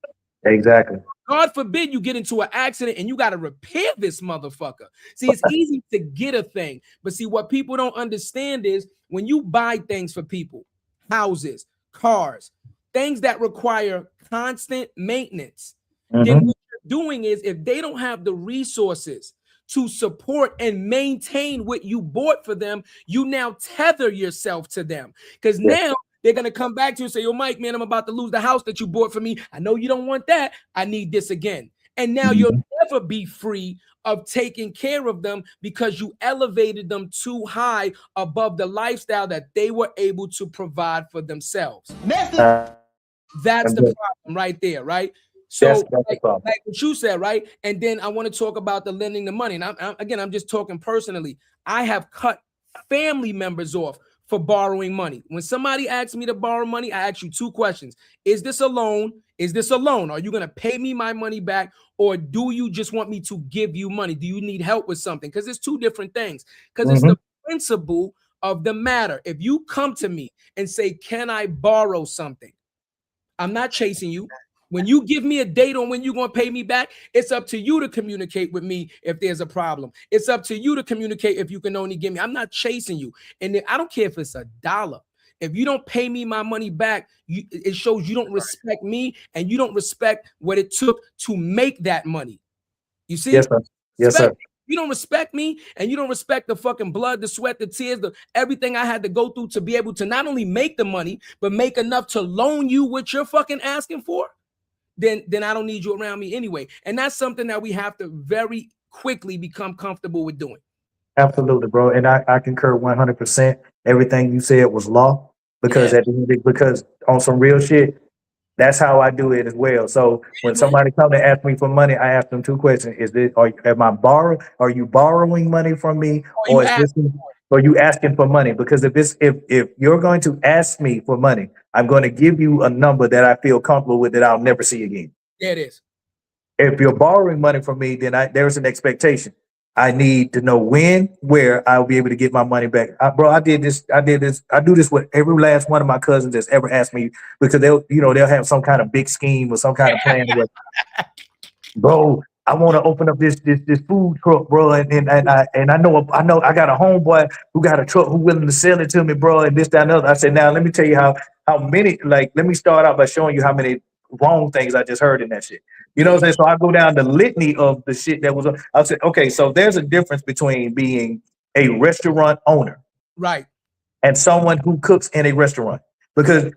Exactly. God forbid you get into an accident and you got to repair this motherfucker. See, it's easy to get a thing, but see, what people don't understand is when you buy things for people, houses, cars, things that require constant maintenance, then what you're doing is, if they don't have the resources to support and maintain what you bought for them, you now tether yourself to them, because now they're going to come back to you and say, yo, Mike, man, I'm about to lose the house that you bought for me. I know you don't want that. I need this again. And now you'll never be free of taking care of them because you elevated them too high above the lifestyle that they were able to provide for themselves. That's the problem right there, right? So like what you said, right? And then I want to talk about the lending the money. And I'm just talking personally. I have cut family members off for borrowing money. When somebody asks me to borrow money, I ask you two questions. Is this a loan? Is this a loan? Are you going to pay me my money back? Or do you just want me to give you money? Do you need help with something? Because it's two different things. Because it's the principle of the matter. If you come to me and say, can I borrow something? I'm not chasing you. When you give me a date on when you're going to pay me back, it's up to you to communicate with me if there's a problem. It's up to you to communicate if you can only give me. I'm not chasing you. And I don't care if it's $1. If you don't pay me my money back, it shows you don't respect me and you don't respect what it took to make that money. You see? Yes, sir. Yes, sir. You don't respect me and you don't respect the fucking blood, the sweat, the tears, everything I had to go through to be able to not only make the money, but make enough to loan you what you're fucking asking for. Then I don't need you around me anyway. And that's something that we have to very quickly become comfortable with doing. Absolutely, bro. And I concur 100%. Everything you said was law because because on some real shit, that's how I do it as well. So when somebody comes to ask me for money, I ask them two questions. Are you borrowing money from me? Or are you asking for money? Because if you're going to ask me for money, I'm going to give you a number that I feel comfortable with that I'll never see again. Yeah, it is. If you're borrowing money from me, then there's an expectation. I need to know when, where I'll be able to get my money back. I do this with every last one of my cousins that's ever asked me, because they'll have some kind of big scheme or some kind of plan. Bro, I want to open up this food truck, bro, and I know I got a homeboy who got a truck who willing to sell it to me, bro, and this, that, and other. I said, now let me tell you how many. Let me start out by showing you how many wrong things I just heard in that shit. You know what I'm saying? So I go down the litany of the shit that was. I said, okay, so there's a difference between being a restaurant owner, right, and someone who cooks in a restaurant, because if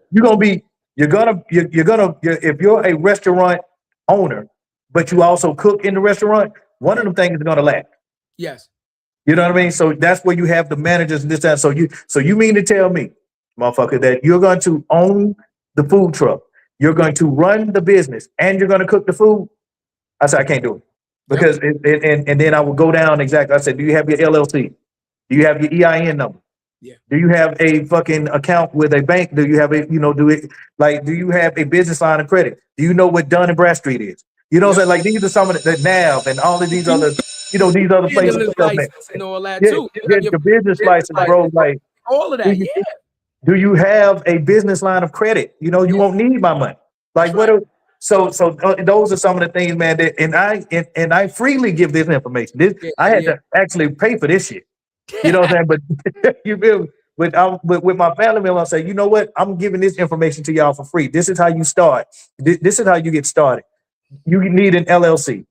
you're a restaurant owner, but you also cook in the restaurant, one of them things is gonna lack. Yes. You know what I mean? So that's where you have the managers and this, that. So you mean to tell me, motherfucker, that you're going to own the food truck, you're going to run the business, and you're going to cook the food? I said, I can't do it. because and then I would go down exactly. I said, do you have your LLC? Do you have your EIN number? Yeah. Do you have a fucking account with a bank? Do you have a, do you have a business line of credit? Do you know what Dun and Bradstreet is? You know what I'm saying? Like these are some of the NAV and all of these other, these other places. Business license and all that Yeah, too. the business license, bro. Like all of that. Yeah. do you have a business line of credit? You won't need my money. Like That's right. so those are some of the things, man. That, and I freely give this information. I had to actually pay for this shit. You know what I'm saying? But you feel me? With my family member, I say, you know what? I'm giving this information to y'all for free. This is how you start. This is how you get started. You need an LLC.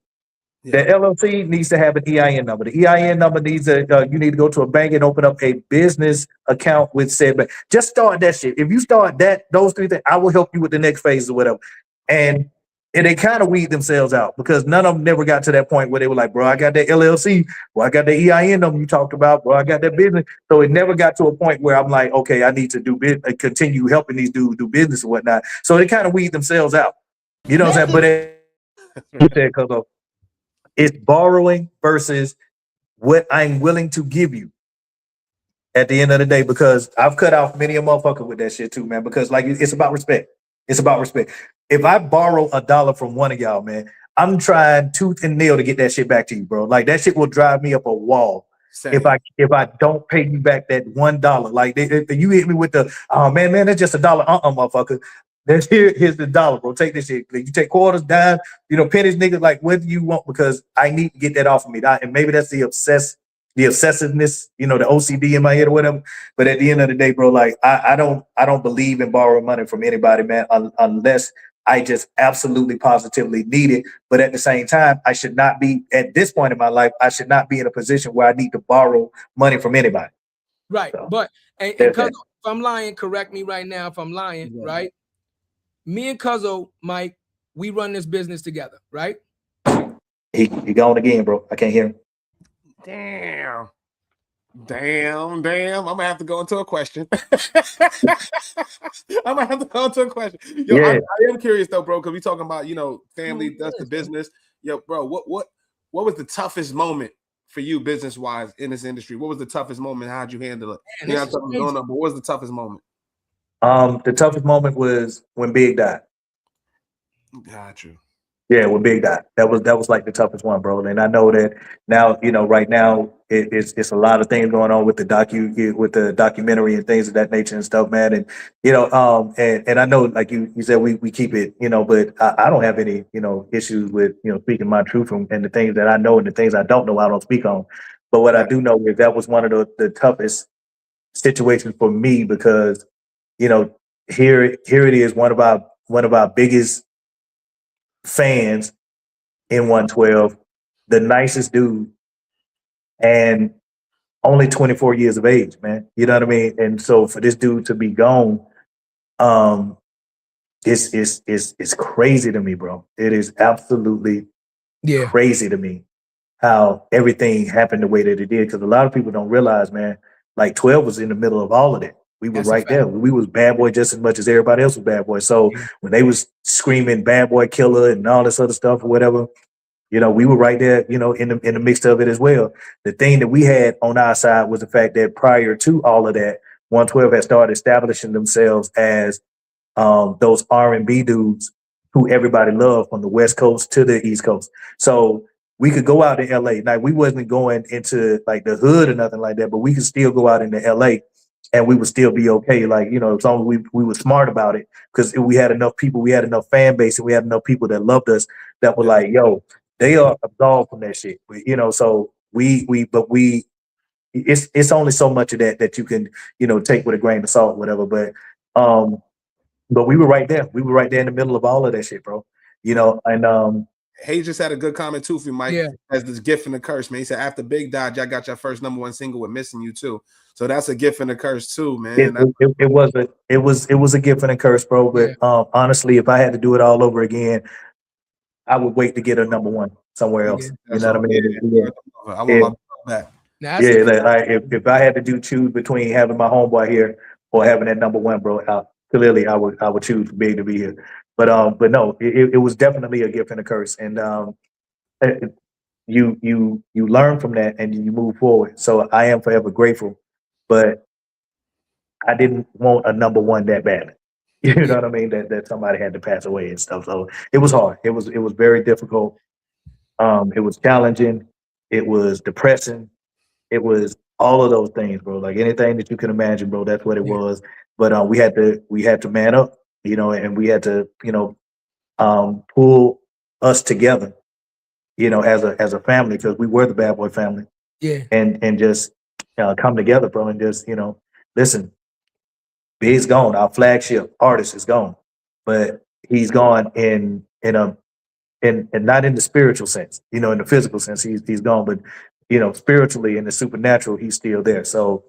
The LLC needs to have an EIN number. The EIN number needs you need to go to a bank and open up a business account with said bank. Just start that shit. If you start those three things, I will help you with the next phase or whatever. And they kind of weed themselves out because none of them never got to that point where they were like, bro, I got that LLC. Well, I got the EIN number you talked about. Bro, I got that business. So it never got to a point where I'm like, okay, I need to continue helping these dudes do business and whatnot. So they kind of weed themselves out. You know what I'm saying? But because it's borrowing versus what I'm willing to give you at the end of the day, because I've cut off many a motherfucker with that shit too, man, because like it's about respect. It's about respect. If I borrow $1 from one of y'all, man, I'm trying tooth and nail to get that shit back to you, bro. Like that shit will drive me up a wall. Same. If I don't pay you back that $1. Like you hit me with the, oh man, that's just $1. Motherfucker. Here's the $1, bro. Take this shit. Like, you take quarters, dime, pennies, nigga. Like, what do you want? Because I need to get that off of me. And maybe that's the obsessiveness, the OCD in my head or whatever. But at the end of the day, bro, like I don't believe in borrowing money from anybody, man, unless I just absolutely positively need it. But at the same time, I should not be at this point in my life. I should not be in a position where I need to borrow money from anybody. Right, so, but and if I'm lying, correct me right now if I'm lying, right? Me and Cuzzo, Mike, we run this business together, right? He gone again, bro. I can't hear him. Damn. I'm gonna have to go into a question. Yo, I am curious though, bro, because we talking about family does the business. Yo, bro, what was the toughest moment for you business wise in this industry? What was the toughest moment? How'd you handle it? But what was the toughest moment? The toughest moment was when Big died. Got you. Yeah, when Big died. That was like the toughest one, bro. And I know that now, right now it's a lot of things going on with the documentary and things of that nature and stuff, man. And and I know, like you said, we keep it, but I don't have any, issues with speaking my truth and the things that I know and the things I don't know I don't speak on. But what I do know is that was one of the toughest situations for me because here it is, one of our biggest fans in 112, the nicest dude, and only 24 years of age, man. You know what I mean? And so for this dude to be gone, it's crazy to me, bro. It is absolutely crazy to me how everything happened the way that it did. Because a lot of people don't realize, man, like 12 was in the middle of all of that. We were right there. We was bad boy just as much as everybody else was bad boy. So when they was screaming bad boy killer and all this other stuff or whatever, we were right there, in the mix of it as well. The thing that we had on our side was the fact that prior to all of that, 112 had started establishing themselves as those R&B dudes who everybody loved from the West Coast to the East Coast. So we could go out to LA. Now, we wasn't going into like the hood or nothing like that, but we could still go out into LA and we would still be okay. Like, as long as we were smart about it, because we had enough people, we had enough fan base, and we had enough people that loved us that were like, yo, they are absolved from that shit. So it's only so much of that you can, take with a grain of salt, whatever. But we were right there. We were right there in the middle of all of that shit, bro. And Hayes just had a good comment too for you, Mike. As this gift and a curse, man. He said after Big died, y'all got your first #1 single with Missing You too. So that's a gift and a curse too, man. It was a gift and a curse, bro. But honestly, if I had to do it all over again, I would wait to get a #1 somewhere else. You know what I mean? I want my back. If I had to choose between having my homeboy here or having that #1, bro, clearly I would choose for Big to be here. But no, it was definitely a gift and a curse. And you learn from that and you move forward. So I am forever grateful, but I didn't want a number one that badly. You know what I mean? That somebody had to pass away and stuff. So it was hard. It was very difficult. It was challenging. It was depressing. It was all of those things, bro. Like anything that you can imagine, bro. That's what it was. But we had to man up, you know, and we had to, you know, pull us together, you know, as a family, because we were the Bad Boy family. Yeah. And just come together, bro, and just, you know, listen. Big's gone. Our flagship artist is gone, but he's gone in not in the spiritual sense, you know, in the physical sense, he's gone, but you know, spiritually in the supernatural, he's still there. So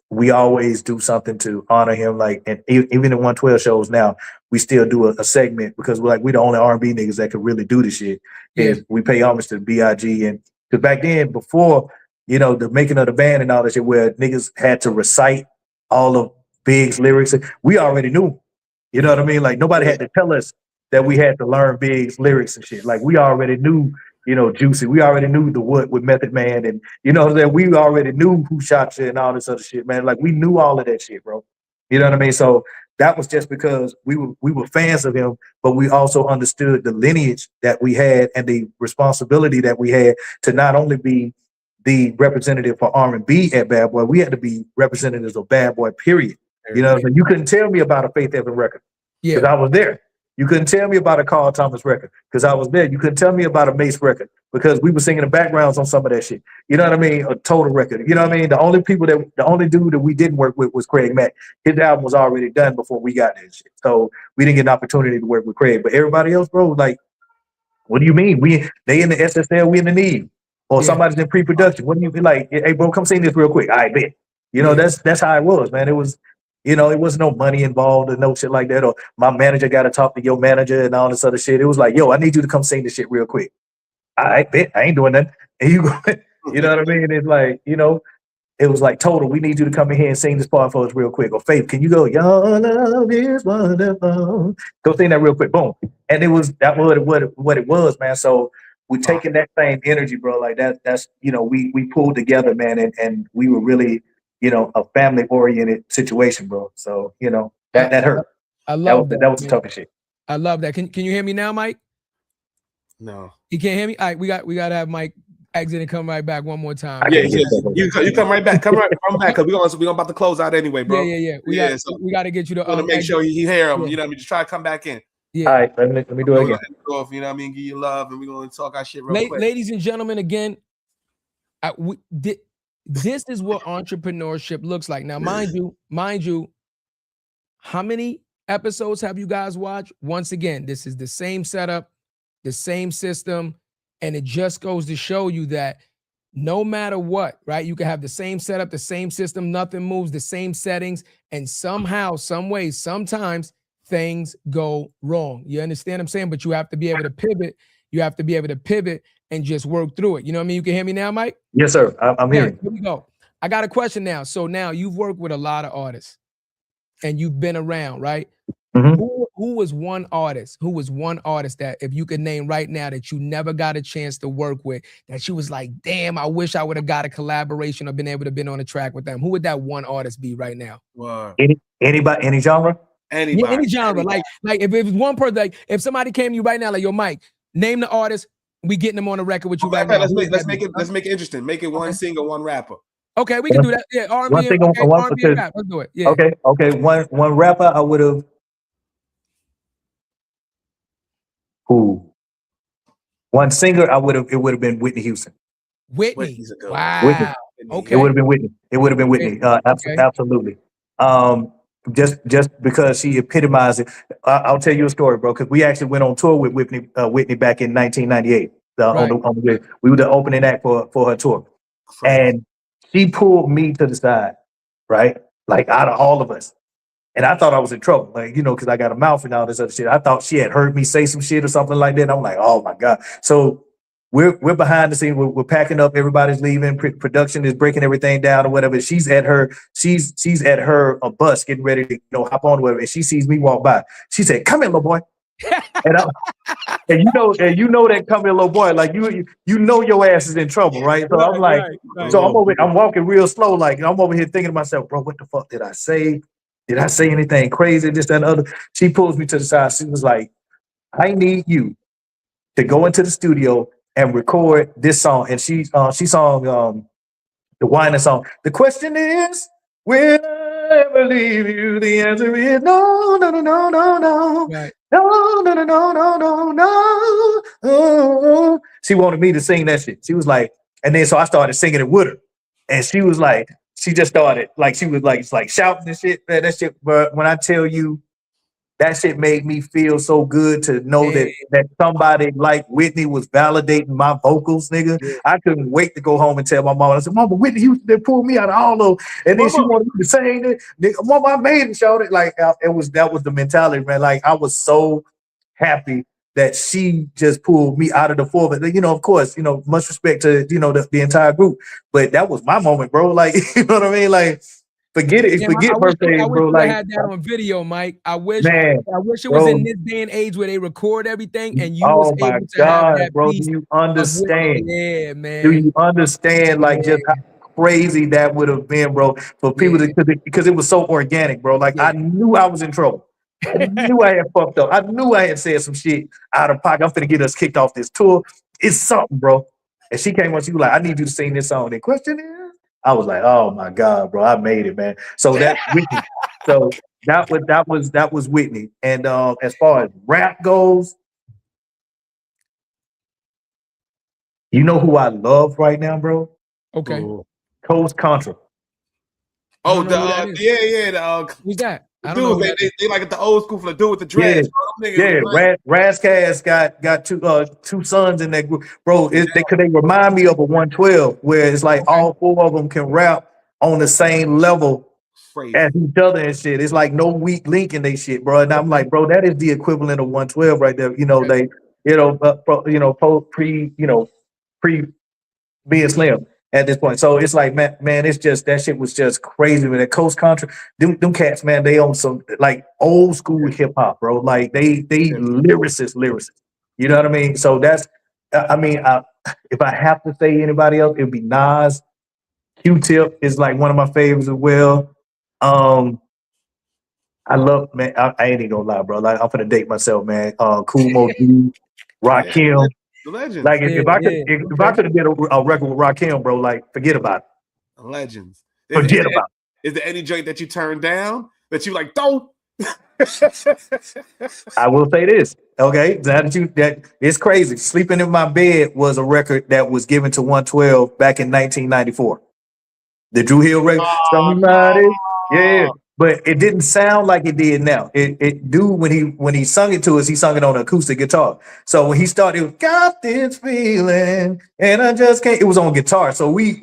we always do something to honor him. Like, and even in 112 shows now, we still do a segment because we're the only R&B niggas that could really do this shit. Is we pay homage to B.I.G. and because back then, before, you know, the making of the band and all that shit, where niggas had to recite all of Big's lyrics, we already knew. You know what I mean? Like nobody had to tell us that we had to learn Big's lyrics and shit. Like we already knew, you know, Juicy. We already knew the what with Method Man, and you know that we already knew Who Shot You and all this other shit, man. Like we knew all of that shit, bro. You know what I mean? So that was just because we were fans of him, but we also understood the lineage that we had and the responsibility that we had to not only be the representative for R&B at Bad Boy, we had to be representatives of Bad Boy, period. You know what I mean? You couldn't tell me about a Faith Evans record because I was there. You couldn't tell me about a Carl Thomas record because I was there. You couldn't tell me about a Mace record because we were singing the backgrounds on some of that shit. You know what I mean? A Total record. You know what I mean? The only dude that we didn't work with was Craig Mack. His album was already done before we got there shit. So we didn't get an opportunity to work with Craig. But everybody else, bro, like, what do you mean? They in the SSL, we in the need. Or somebody's in pre-production. Wouldn't you be like, hey, bro, come sing this real quick? I bet. You know, that's how it was, man. It was, you know, it was no money involved or no shit like that. Or my manager got to talk to your manager and all this other shit. It was like, yo, I need you to come sing this shit real quick. I bet. I ain't doing that. And you go, you know what I mean? It's like, you know, it was like Total, we need you to come in here and sing this part for us real quick. Or Faith, can you go, your love is wonderful. Go sing that real quick. Boom. And it was that what it was, man. So we're taking that same energy, bro. Like that's you know, we pulled together, man, and we were really, you know, a family oriented situation, bro. So, you know, that hurt. I love that. That was the toughest shit. I love that. Can you hear me now, Mike? No. You can't hear me? All right, we got to have Mike exit and come right back one more time. Yeah. You come right back. Come back because we're about to close out anyway, bro. Yeah. We got to get you to make sure he hear him. You know what I mean? Just try to come back in. Yeah. All right, let me do it again. You know what I mean? Give you love, and we're gonna talk our shit real quick. Ladies and gentlemen, again, this is what entrepreneurship looks like. Now, mind you, how many episodes have you guys watched? Once again, this is the same setup, the same system, and it just goes to show you that no matter what, right? You can have the same setup, the same system, nothing moves, the same settings, and somehow, some way, sometimes things go wrong. You understand what I'm saying? But you have to be able to pivot. You have to be able to pivot and just work through it. You know what I mean? You can hear me now, Mike? Yes, sir. I'm here. Here we go. I got a question now. So now you've worked with a lot of artists and you've been around, right? Mm-hmm. Who was one artist that if you could name right now that you never got a chance to work with, that you was like, damn, I wish I would have got a collaboration or been able to been on a track with them? Who would that one artist be right now? Anybody, any genre? Anybody. Yeah, any genre. Like if it was one person, like if somebody came to you right now, like, yo, Mike, name the artist, we getting them on the record with you right now. Let's make it interesting. Make it one singer, one rapper. Okay, we can do that. Yeah, R&B. R&B and rap. Let's do it. Yeah. Okay. One rapper I would have. Who? One singer I would have. It would have been Whitney Houston. Whitney. Wow. Whitney. Okay. It would have been Whitney. It would have been Whitney. Absolutely. Just because she epitomized it. I'll tell you a story, bro. Because we actually went on tour with Whitney back in 1998. We were the opening act for her tour, and she pulled me to the side, right? Like out of all of us, and I thought I was in trouble, like, you know, because I got a mouth and all this other shit. I thought she had heard me say some shit or something like that. And I'm like, oh my god. So we're behind the scene. We're packing up. Everybody's leaving. Production is breaking everything down or whatever. She's at her bus getting ready to hop on or whatever. And she sees me walk by. She said, "Come in, little boy." And and you know that coming little boy, like you know your ass is in trouble, right? So I'm like, so I'm walking real slow, like I'm over here thinking to myself, bro, what the fuck did I say? Did I say anything crazy? This, that, and the other. She pulls me to the side. She was like, I need you to go into the studio and record this song. And she sung the whining song. The question is, will I ever leave you? The answer is no, no, no, no, no, no. Right. No, no, no, no, no, no, no. Oh. She wanted me to sing that shit. She was like, and then so I started singing it with her. And she was like, she just started, like, she was like shouting and shit. Man, that shit, but when I tell you, that shit made me feel so good to know that somebody like Whitney was validating my vocals, nigga. Yeah. I couldn't wait to go home and tell my mom. I said, Mama, Whitney Houston, they pulled me out of all those. And then she wanted me to sing it. Mama, I made it, shout it. Like, that was the mentality, man. Like, I was so happy that she just pulled me out of the forefront. You know, of course, you know, much respect to, you know, the entire group. But that was my moment, bro. Like, you know what I mean? Like, forget it. Damn, Forget birthdays, I wish bro. you Like, had that on video, Mike. I wish man, it was in this day and age where they record everything and you was oh my able to have God, that bro. piece. Do you understand? Yeah, man. Do you understand like just how crazy that would have been, bro? For people to, because it was so organic, bro. Like I knew I was in trouble. I knew I had fucked up. I knew I had said some shit out of pocket. I'm finna get us kicked off this tour. It's something, bro. And she came on, she was like, I need you to sing this song. The question is, I was like, oh my God, bro, I made it, man. So that's Whitney. So that was Whitney. And as far as rap goes, you know who I love right now, bro? Okay. Coast Contra. Oh, who's that? I don't know. They like the old school for the dude with the dreads. Yeah, Razkaz got two sons in that group, bro. They remind me of a 112 where it's like all four of them can rap on the same level as each other and shit. It's like no weak link in they shit, bro. And I'm like, bro, that is the equivalent of 112 right there. You know, they, pre being slim at this point. So it's like, man, it's just that shit was just crazy with that Coast Contra. Them cats, man, they own some like old school hip hop, bro. Like they lyricists. You know what I mean? So that's, if I have to say anybody else, it'd be Nas. Q-Tip is like one of my favorites as well. I love, man, I ain't even gonna lie, bro. Like, I'm gonna date myself, man. Cool Mo D, Rakim. Legends. Like if I could have did a record with Rakim, bro, like forget about it. Legends. Forget about it. Is there any joint that you turned down that you like? Don't. I will say this, okay? That it's crazy. Sleeping in My Bed was a record that was given to 112 back in 1994. The Drew Hill record. Somebody, yeah. But it didn't sound like it did now. It do when he sung it to us, he sung it on an acoustic guitar. So when he started, got this feeling, and I just can't. It was on guitar. So we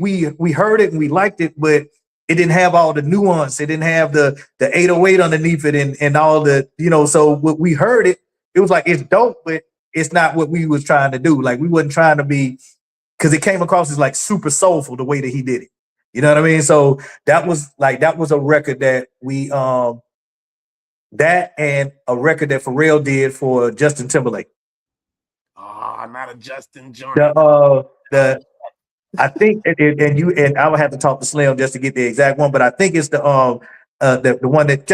heard it and we liked it, but it didn't have all the nuance. It didn't have the 808 underneath it and all the, so when we heard it, it was like, it's dope, but it's not what we was trying to do. Like we wasn't trying to be, because it came across as like super soulful the way that he did it. You know what I mean? So that was a record that we that and a record that Pharrell did for Justin Timberlake. Not a Justin joint. I think and I would have to talk to Slim just to get the exact one, but I think it's the one that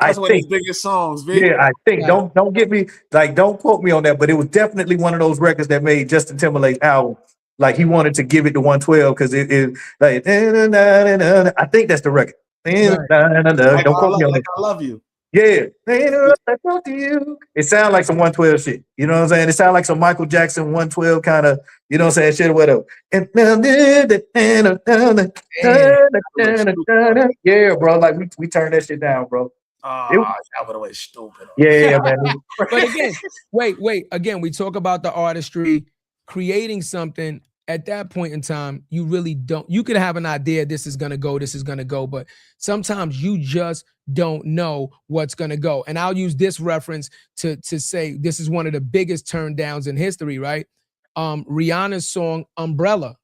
that's one of his biggest songs. Yeah, I think. Don't get me, like, don't quote me on that, but it was definitely one of those records that made Justin Timberlake's album. Like he wanted to give it to 112 because it like I think that's the record. Don't quote me on that. I love you. Yeah. It sounds like some 112 shit. You know what I'm saying? It sounds like some Michael Jackson 112 kind of, you know what I'm saying, shit or whatever. Yeah, bro. Like we turned that shit down, bro. That would have went stupid. Yeah, man. But again, wait. Again, we talk about the artistry, creating something. At that point in time, you really don't. You could have an idea, this is gonna go, but sometimes you just don't know what's gonna go. And I'll use this reference to say this is one of the biggest turn downs in history, right? Rihanna's song Umbrella,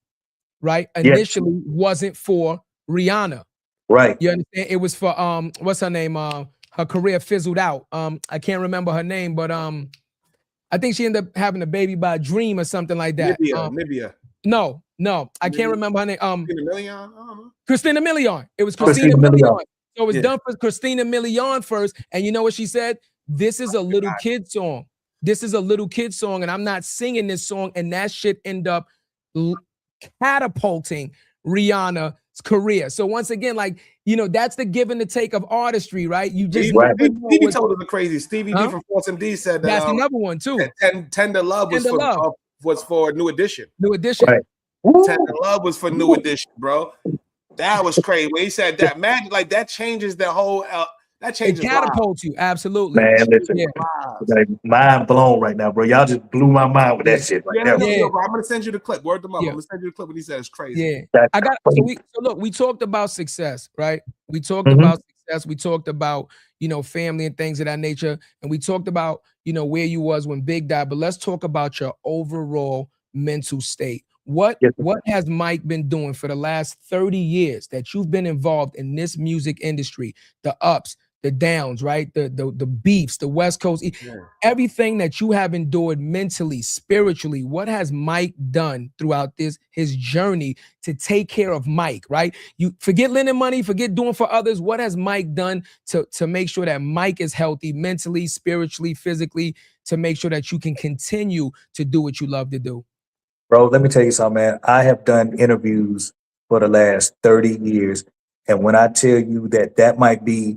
right? Initially wasn't for Rihanna. Right. You understand? It was for what's her name? Her career fizzled out. I can't remember her name, but I think she ended up having a baby by a dream or something like that. Nibia. No, I can't remember her name. Christina Milian? I don't know. Christina Milian. It was Christina Christina Milian. Milian. So it was done for Christina Milian first. And you know what she said? This is a little kid song. This is a little kid song, and I'm not singing this song. And that shit end up catapulting Rihanna's career. So once again, like, you know, that's the give and the take of artistry, right? You just Stevie told us the crazy. Stevie D from Force MD said that that's another one too. Tender Love was for New Edition. New Edition. Right. Tender Love was for New Edition, bro. That was crazy. When he said that, man, like that changes the whole. That changes. It catapults you, absolutely. Man, listen, like, mind blown right now, bro. Y'all just blew my mind with that shit. Right now. Bro, I'm gonna send you the clip. Word them up. I'm gonna send you the clip when he said it's crazy. Yeah, I got. So look, we talked about success, right? We talked about success. We talked about, you know, family and things of that nature, and we talked about, you know, where you was when Big died. But let's talk about your overall mental state. What has Mike been doing for the last 30 years that you've been involved in this music industry? The ups, the downs, right? The beefs, the West Coast, everything that you have endured mentally, spiritually. What has Mike done throughout his journey to take care of Mike, right? You forget lending money, forget doing for others. What has Mike done to make sure that Mike is healthy mentally, spiritually, physically, to make sure that you can continue to do what you love to do? Bro, let me tell you something, man. I have done interviews for the last 30 years. And when I tell you that might be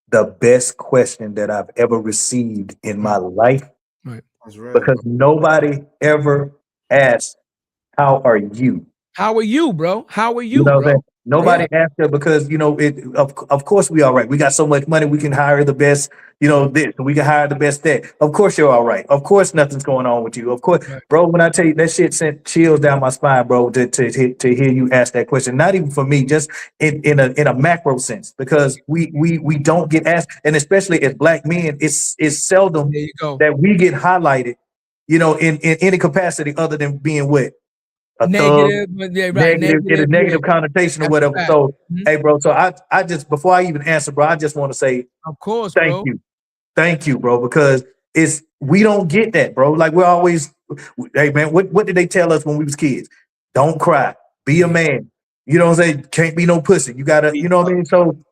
the best question that I've ever received in my life, right? Because nobody ever asked, how are you? How are you, bro? How are you, You know, bro? Nobody asked her because, you know, of course we all right. We got so much money, we can hire the best, you know, this, we can hire the best that. Of course you're all right. Of course nothing's going on with you. Of course, bro, when I tell you that shit sent chills down my spine, bro, to hear you ask that question. Not even for me, just in a macro sense, because we don't get asked, and especially as Black men, it's seldom that we get highlighted, you know, in any capacity other than being what? A negative, negative connotation or whatever. So, hey, bro. So I just, before I even answer, bro, I just want to say, of course, thank you, bro, because we don't get that, bro. Like we're always, hey, man, what did they tell us when we was kids? Don't cry, be a man. You know what I'm saying? Can't be no pussy. You gotta, you know what I mean? So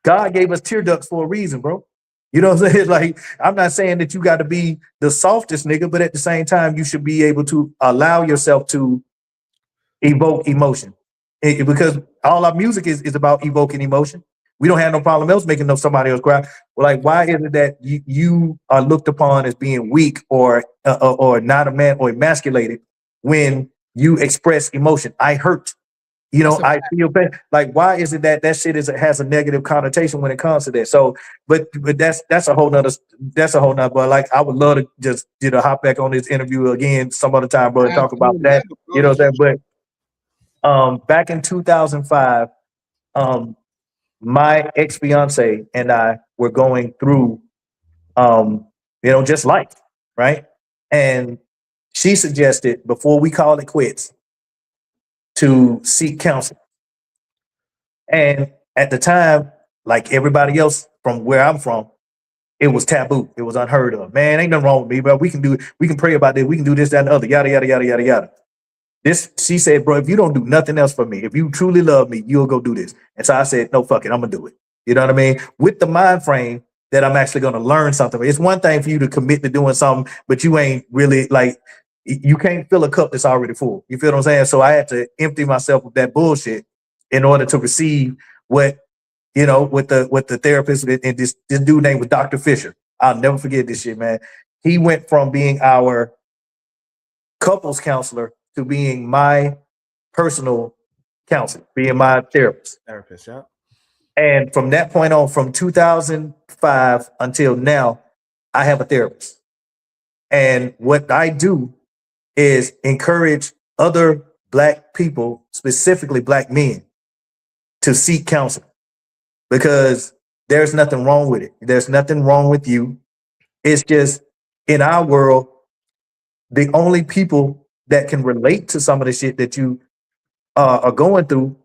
God gave us tear ducts for a reason, bro. You know what I'm saying? Like, I'm not saying that you got to be the softest nigga, but at the same time, you should be able to allow yourself to evoke emotion, because all our music is about evoking emotion. We don't have no problem else making somebody else cry. Like, why is it that you are looked upon as being weak or not a man or emasculated when you express emotion? I hurt, you know, I feel bad. Like, why is it that shit has a negative connotation when it comes to that? So, but that's a whole nother. But like, I would love to just, you know, hop back on this interview again some other time, bro, and talk about that. You know what I'm saying? But back in 2005, my ex-fiance and I were going through, you know, just life, right? And she suggested, before we call it quits, to seek counseling. And at the time, like everybody else from where I'm from, it was taboo. It was unheard of. Man, ain't nothing wrong with me, bro. We can do it. We can pray about this. We can do this, that, and the other. Yada, yada, yada, yada, yada. She said, bro, if you don't do nothing else for me, if you truly love me, you'll go do this. And so I said, no, fuck it, I'm gonna do it. You know what I mean? With the mind frame that I'm actually gonna learn something. It's one thing for you to commit to doing something, but you ain't really, like, you can't fill a cup that's already full. You feel what I'm saying? So I had to empty myself of that bullshit in order to receive what, you know, with the therapist. And this dude named was Dr. Fisher. I'll never forget this shit, man. He went from being our couples counselor to being my personal counselor, being my therapist. Yeah. And from that point on, from 2005 until now, I have a therapist. And what I do is encourage other Black people, specifically Black men, to seek counseling, because there's nothing wrong with it. There's nothing wrong with you. It's just, in our world, the only people that can relate to some of the shit that you are going through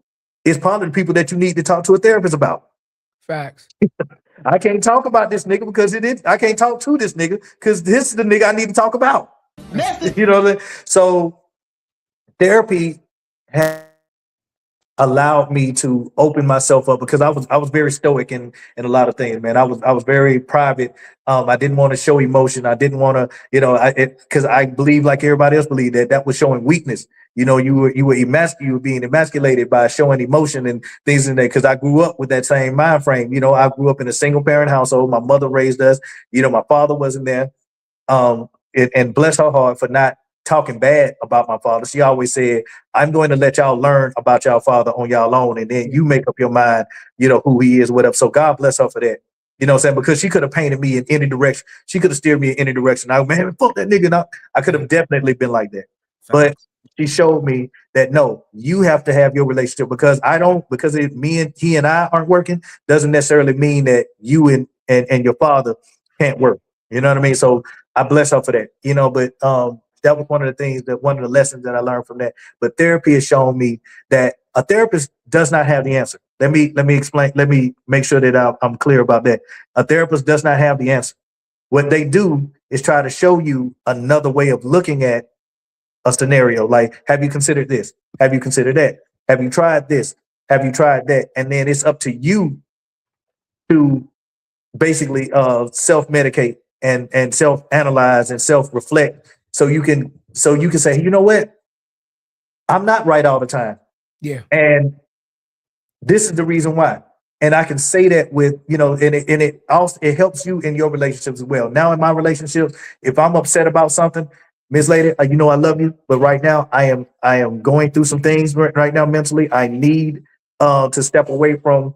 is probably the people that you need to talk to a therapist about. Facts. I can't talk about this nigga because I can't talk to this nigga because this is the nigga I need to talk about. You know what I mean? So therapy has allowed me to open myself up because I was very stoic in a lot of things, man. I was very private. I didn't want to show emotion. I didn't want to, because I believe like everybody else believed that was showing weakness. You know, you were being emasculated by showing emotion and things in there. Because I grew up with that same mind frame. You know, I grew up in a single parent household. My mother raised us. You know, my father wasn't there. And bless her heart for not talking bad about my father. She always said, I'm going to let y'all learn about y'all father on y'all own, and then you make up your mind, who he is, whatever. So God bless her for that. You know what I'm saying? Because she could have painted me in any direction. She could have steered me in any direction. Man, fuck that nigga. No, I could have definitely been like that. But she showed me that no, you have to have your relationship because he and I aren't working doesn't necessarily mean that you and your father can't work. You know what I mean? So I bless her for that. But that was one of the lessons that I learned from that. But therapy has shown me that a therapist does not have the answer. Let me explain. Let me make sure that I'm clear about that. A therapist does not have the answer. What they do is try to show you another way of looking at a scenario. Like, have you considered this? Have you considered that? Have you tried this? Have you tried that? And then it's up to you to basically self-medicate and self-analyze and self-reflect so you can say, you know what? I'm not right all the time. Yeah. And this is the reason why. And I can say that with, and it also helps you in your relationships as well. Now in my relationships, if I'm upset about something, Miss Lady, I love you, but right now I am going through some things right now mentally. I need to step away from,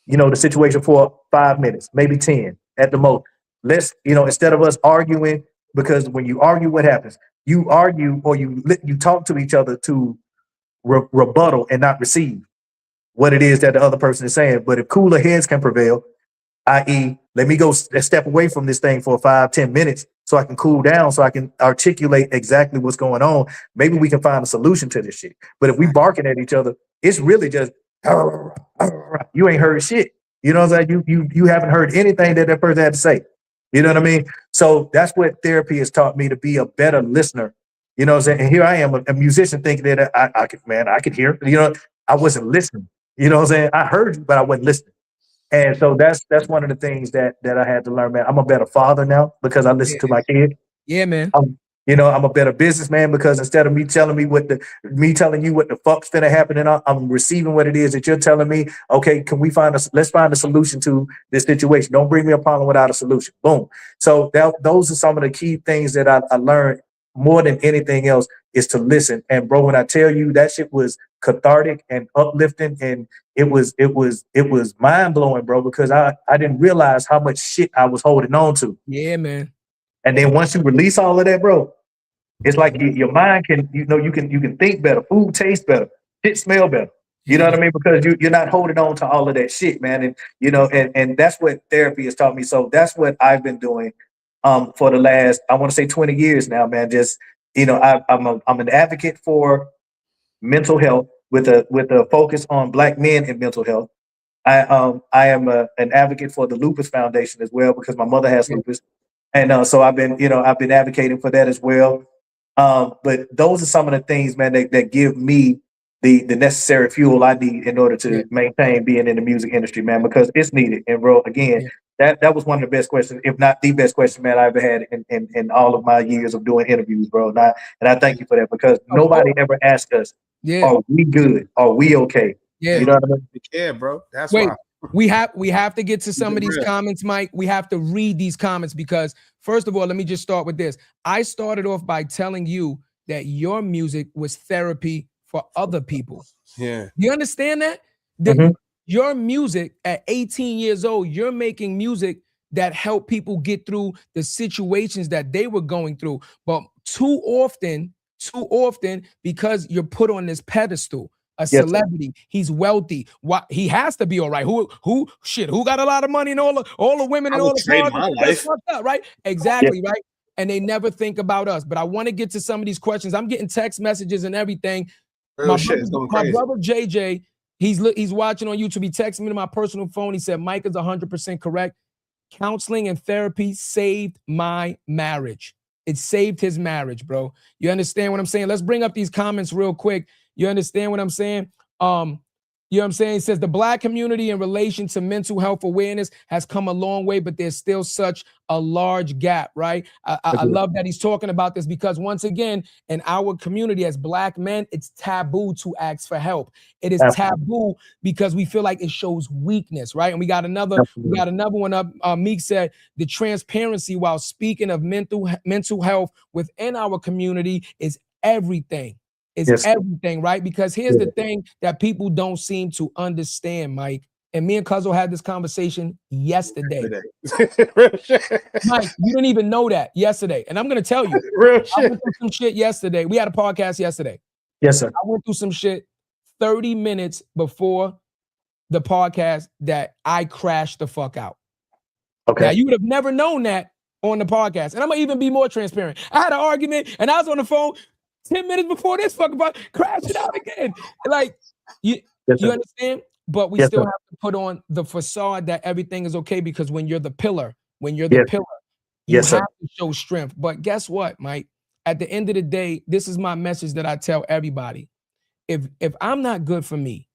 the situation for 5 minutes, maybe 10 at the most. Let's, instead of us arguing, because when you argue, what happens? You argue or you talk to each other to rebuttal and not receive what it is that the other person is saying. But if cooler heads can prevail, i.e., let me go step away from this thing for 5-10 minutes so I can cool down, so I can articulate exactly what's going on. Maybe we can find a solution to this shit. But if we barking at each other, it's really just you ain't heard shit. You know what I'm saying? You haven't heard anything that person had to say. You know what I mean? So that's what therapy has taught me, to be a better listener. You know what I'm saying? And here I am, a musician, thinking that I could hear. I wasn't listening. You know what I'm saying? I heard you, but I wasn't listening. And so that's one of the things that I had to learn, man. I'm a better father now because I listen to my kid. Yeah, man. I'm a better businessman because instead of me telling you what the fuck's gonna happen, and I'm receiving what it is that you're telling me. Okay, let's find a solution to this situation. Don't bring me a problem without a solution. Boom. So those are some of the key things that I learned more than anything else, is to listen. And bro, when I tell you that shit was cathartic and uplifting, and it was mind blowing, bro, because I didn't realize how much shit I was holding on to. Yeah, man. And then once you release all of that, bro, it's like your mind can, you can think better, food tastes better, shit smell better. You know what I mean? Because you're not holding on to all of that shit, man. And and that's what therapy has taught me. So that's what I've been doing for the last, I want to say 20 years now, man. Just, I'm an advocate for mental health with a focus on Black men and mental health. I am an advocate for the Lupus Foundation as well, because my mother has lupus. And so I've been advocating for that as well. But those are some of the things, man, that give me the necessary fuel I need in order to maintain being in the music industry, man, because it's needed. And bro, again, that was one of the best questions, if not the best question, man, I ever had in all of my years of doing interviews, bro. And I thank you for that, because nobody ever asked us, are we good? Are we okay? Yeah. You know what I mean? Yeah, bro. That's why. We have to get to some of these comments, Mike. We have to read these comments because, first of all, let me just start with this. I started off by telling you that your music was therapy for other people. Yeah. You understand that? Your music at 18 years old, you're making music that help people get through the situations that they were going through. But too often, because you're put on this pedestal, a celebrity, he's wealthy. What, he has to be all right. Who got a lot of money and all the women and all the trade my life. Up, right? Exactly, right? And they never think about us. But I want to get to some of these questions. I'm getting text messages and everything. My brother JJ, He's watching on YouTube. He texted me to my personal phone. He said, Mike is 100% correct. Counseling and therapy saved my marriage. It saved his marriage, bro. You understand what I'm saying? Let's bring up these comments real quick. You understand what I'm saying? You know what I'm saying? It says the Black community in relation to mental health awareness has come a long way, but there's still such a large gap, right? I love that he's talking about this because once again, in our community as Black men, it's taboo to ask for help. It is taboo because we feel like it shows weakness, right? And we got another one up. Meek said the transparency while speaking of mental health within our community is everything. It's everything, right? Because here's the thing that people don't seem to understand, Mike. And me and Cuzzo had this conversation yesterday. Mike, you didn't even know that yesterday. And I'm going to tell you, I went through some shit yesterday. We had a podcast yesterday. Yes, sir. I went through some shit 30 minutes before the podcast that I crashed the fuck out. Okay. Now, you would have never known that on the podcast. And I'm going to even be more transparent. I had an argument and I was on the phone 10 minutes before this fucking about crashing out again. Like, you understand? But we still have to put on the facade that everything is okay because when you're the pillar, you have to show strength. But guess what, Mike? At the end of the day, this is my message that I tell everybody. If I'm not good for me,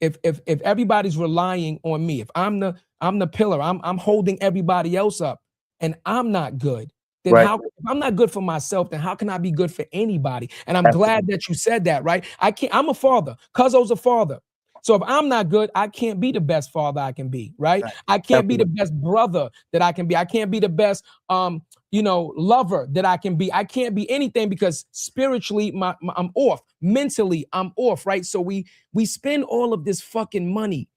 if everybody's relying on me, if I'm the pillar, I'm holding everybody else up, and I'm not good, then if I'm not good for myself, then how can I be good for anybody? And I'm glad that you said that, right? I'm a father. Cuzzo's a father. So if I'm not good, I can't be the best father I can be, right? I can't be the best brother that I can be. I can't be the best, lover that I can be. I can't be anything because spiritually, I'm off. Mentally, I'm off, right? So we spend all of this fucking money,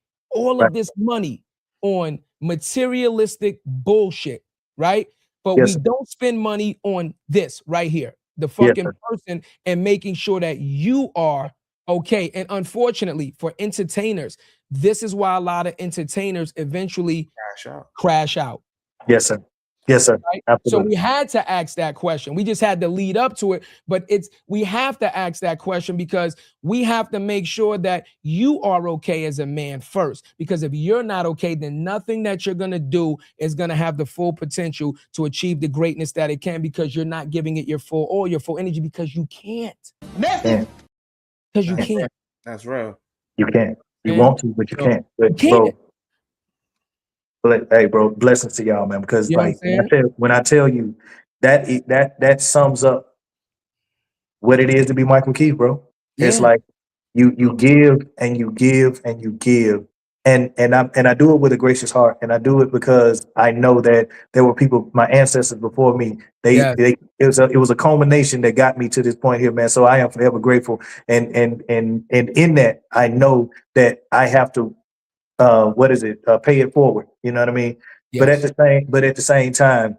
this money on materialistic bullshit, right? But we don't spend money on this right here, the fucking person, and making sure that you are okay. And unfortunately for entertainers, this is why a lot of entertainers eventually crash out. Yes, sir. Yes, sir. Right? So we had to ask that question. We just had to lead up to it, but we have to ask that question because we have to make sure that you are okay as a man first. Because if you're not okay, then nothing that you're going to do is going to have the full potential to achieve the greatness that it can because you're not giving it your full energy because you can't. Because you can't. That's real. You can't. You want to, but you can't. But, hey, bro, blessings to y'all, man. Because when I tell you that sums up what it is to be Michael Keith, bro. Yeah. It's like you give and you give and you give, and I do it with a gracious heart, and I do it because I know that there were people, my ancestors before me. It was a culmination that got me to this point here, man. So I am forever grateful, and in that I know that I have to. Pay it forward. You know what I mean? Yes. But at the same time,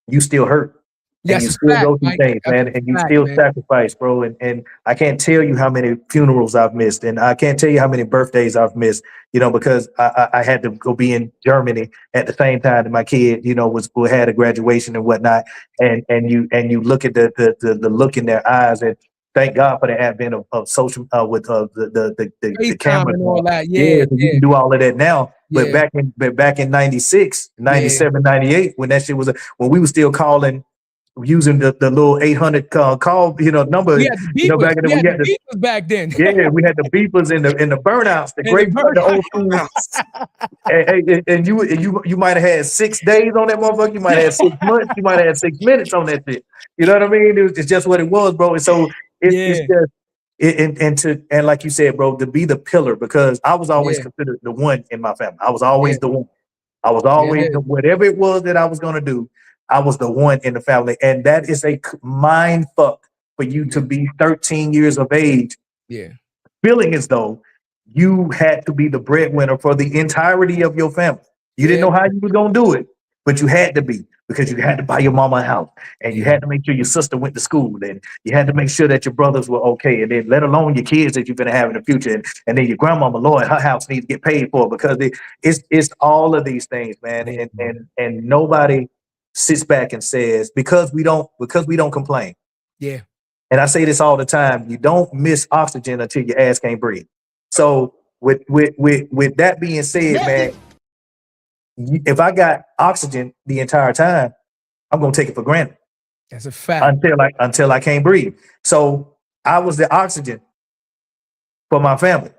you still hurt. And you still go through things, man, and you still sacrifice, bro. And I can't tell you how many funerals I've missed, and I can't tell you how many birthdays I've missed, because I had to go be in Germany at the same time that my kid, had a graduation and whatnot. And you look at the look in their eyes, and thank God for the advent of social with the camera and all that. You can do all of that now. But back in 96, 97, 98, when that shit was when we were still calling, using the little 800 call number. We had the beepers. We had the beepers back then. Yeah, we had the beepers and the burnouts, the old school. and you might have had 6 days on that motherfucker. You might have had 6 months. You might have had 6 minutes on that shit. You know what I mean? It's just what it was, bro. And so it's just and like you said, bro, to be the pillar, because I was always considered the one in my family. I was always the one. I was always whatever it was that I was gonna do. I was the one in the family, and that is a mind fuck for you to be 13 years of age, feeling as though you had to be the breadwinner for the entirety of your family. You didn't know how you were gonna do it, but you had to be, because you had to buy your mama a house, and you had to make sure your sister went to school, and you had to make sure that your brothers were okay, and then let alone your kids that you're gonna have in the future, and then your grandmama, Lord, her house needs to get paid for, because it's all of these things, man, and nobody sits back and says, because we don't complain. And I say this all the time, you don't miss oxygen until your ass can't breathe. So with that being said, man, if I got oxygen the entire time, I'm gonna take it for granted. That's a fact. Until I can't breathe. So I was the oxygen for my family,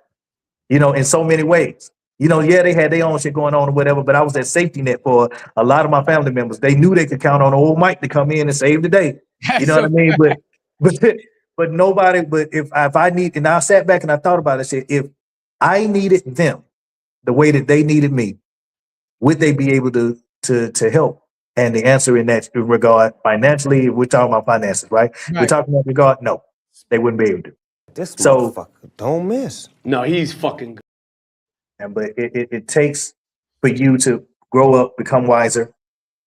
in so many ways. Yeah, they had their own shit going on or whatever, but I was that safety net for a lot of my family members. They knew they could count on old Mike to come in and save the day. That's You know what I mean? fact. But nobody. But if I need, and I sat back and I thought about it. I said, if I needed them the way that they needed me, would they be able to help? And the answer in that regard, financially, we're talking about finances, right? We're talking about regard, no, they wouldn't be able to. This motherfucker don't miss. No, he's fucking good. But it takes for you to grow up, become wiser,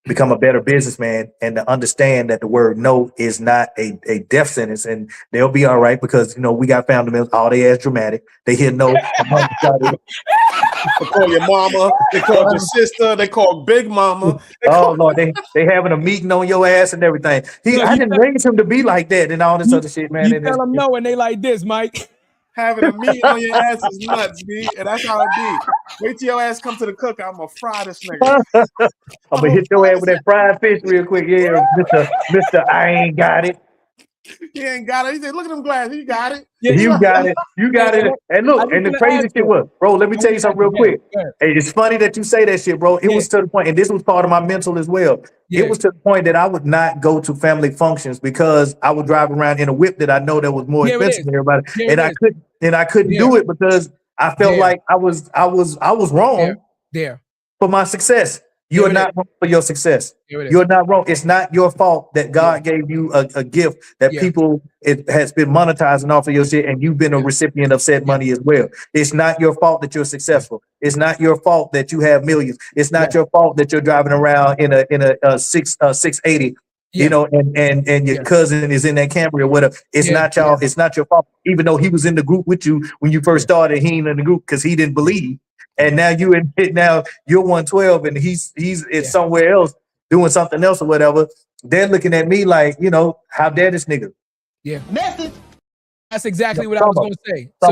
become a better businessman, and to understand that the word no is not a death sentence, and they'll be all right because we got family members, all they ass dramatic. They hear no. They call your mama, they call your sister, they call Big Mama. Lord, they having a meeting on your ass and everything. I didn't raise him to be like that and all this other shit, man. You tell them no, and they like this, Mike. Having a meeting on your ass is nuts, B. And that's how it be. Wait till your ass come to the cooker. I'm gonna fry this nigga. I'm gonna hit your ass with that fried fish real quick. Yeah, Mr. I ain't got it. He ain't got it. He said, look at them glasses. You got it. Yeah, you got it. You got it. And look, and the crazy shit was, bro, let me tell you something real quick. Hey, it's funny that you say that shit, bro. It was to the point, and this was part of my mental as well. It was to the point that I would not go to family functions because I would drive around in a whip that I know that was more expensive than everybody. And I couldn't do it because I felt like I was wrong for my success. You are not wrong for your success. You're not wrong. It's not your fault that God gave you a gift that it has been monetizing off of your shit, and you've been a recipient of said money as well. It's not your fault that you're successful. It's not your fault that you have millions. It's not your fault that you're driving around in a 680. And your cousin is in that Camry or whatever. It's not y'all. It's not your fault. Even though he was in the group with you when you first started, he ain't in the group because he didn't believe. And now you're 112 and he's somewhere else doing something else or whatever. They're looking at me like, how dare this nigga? Yeah. Message. That's exactly what I was going to say. So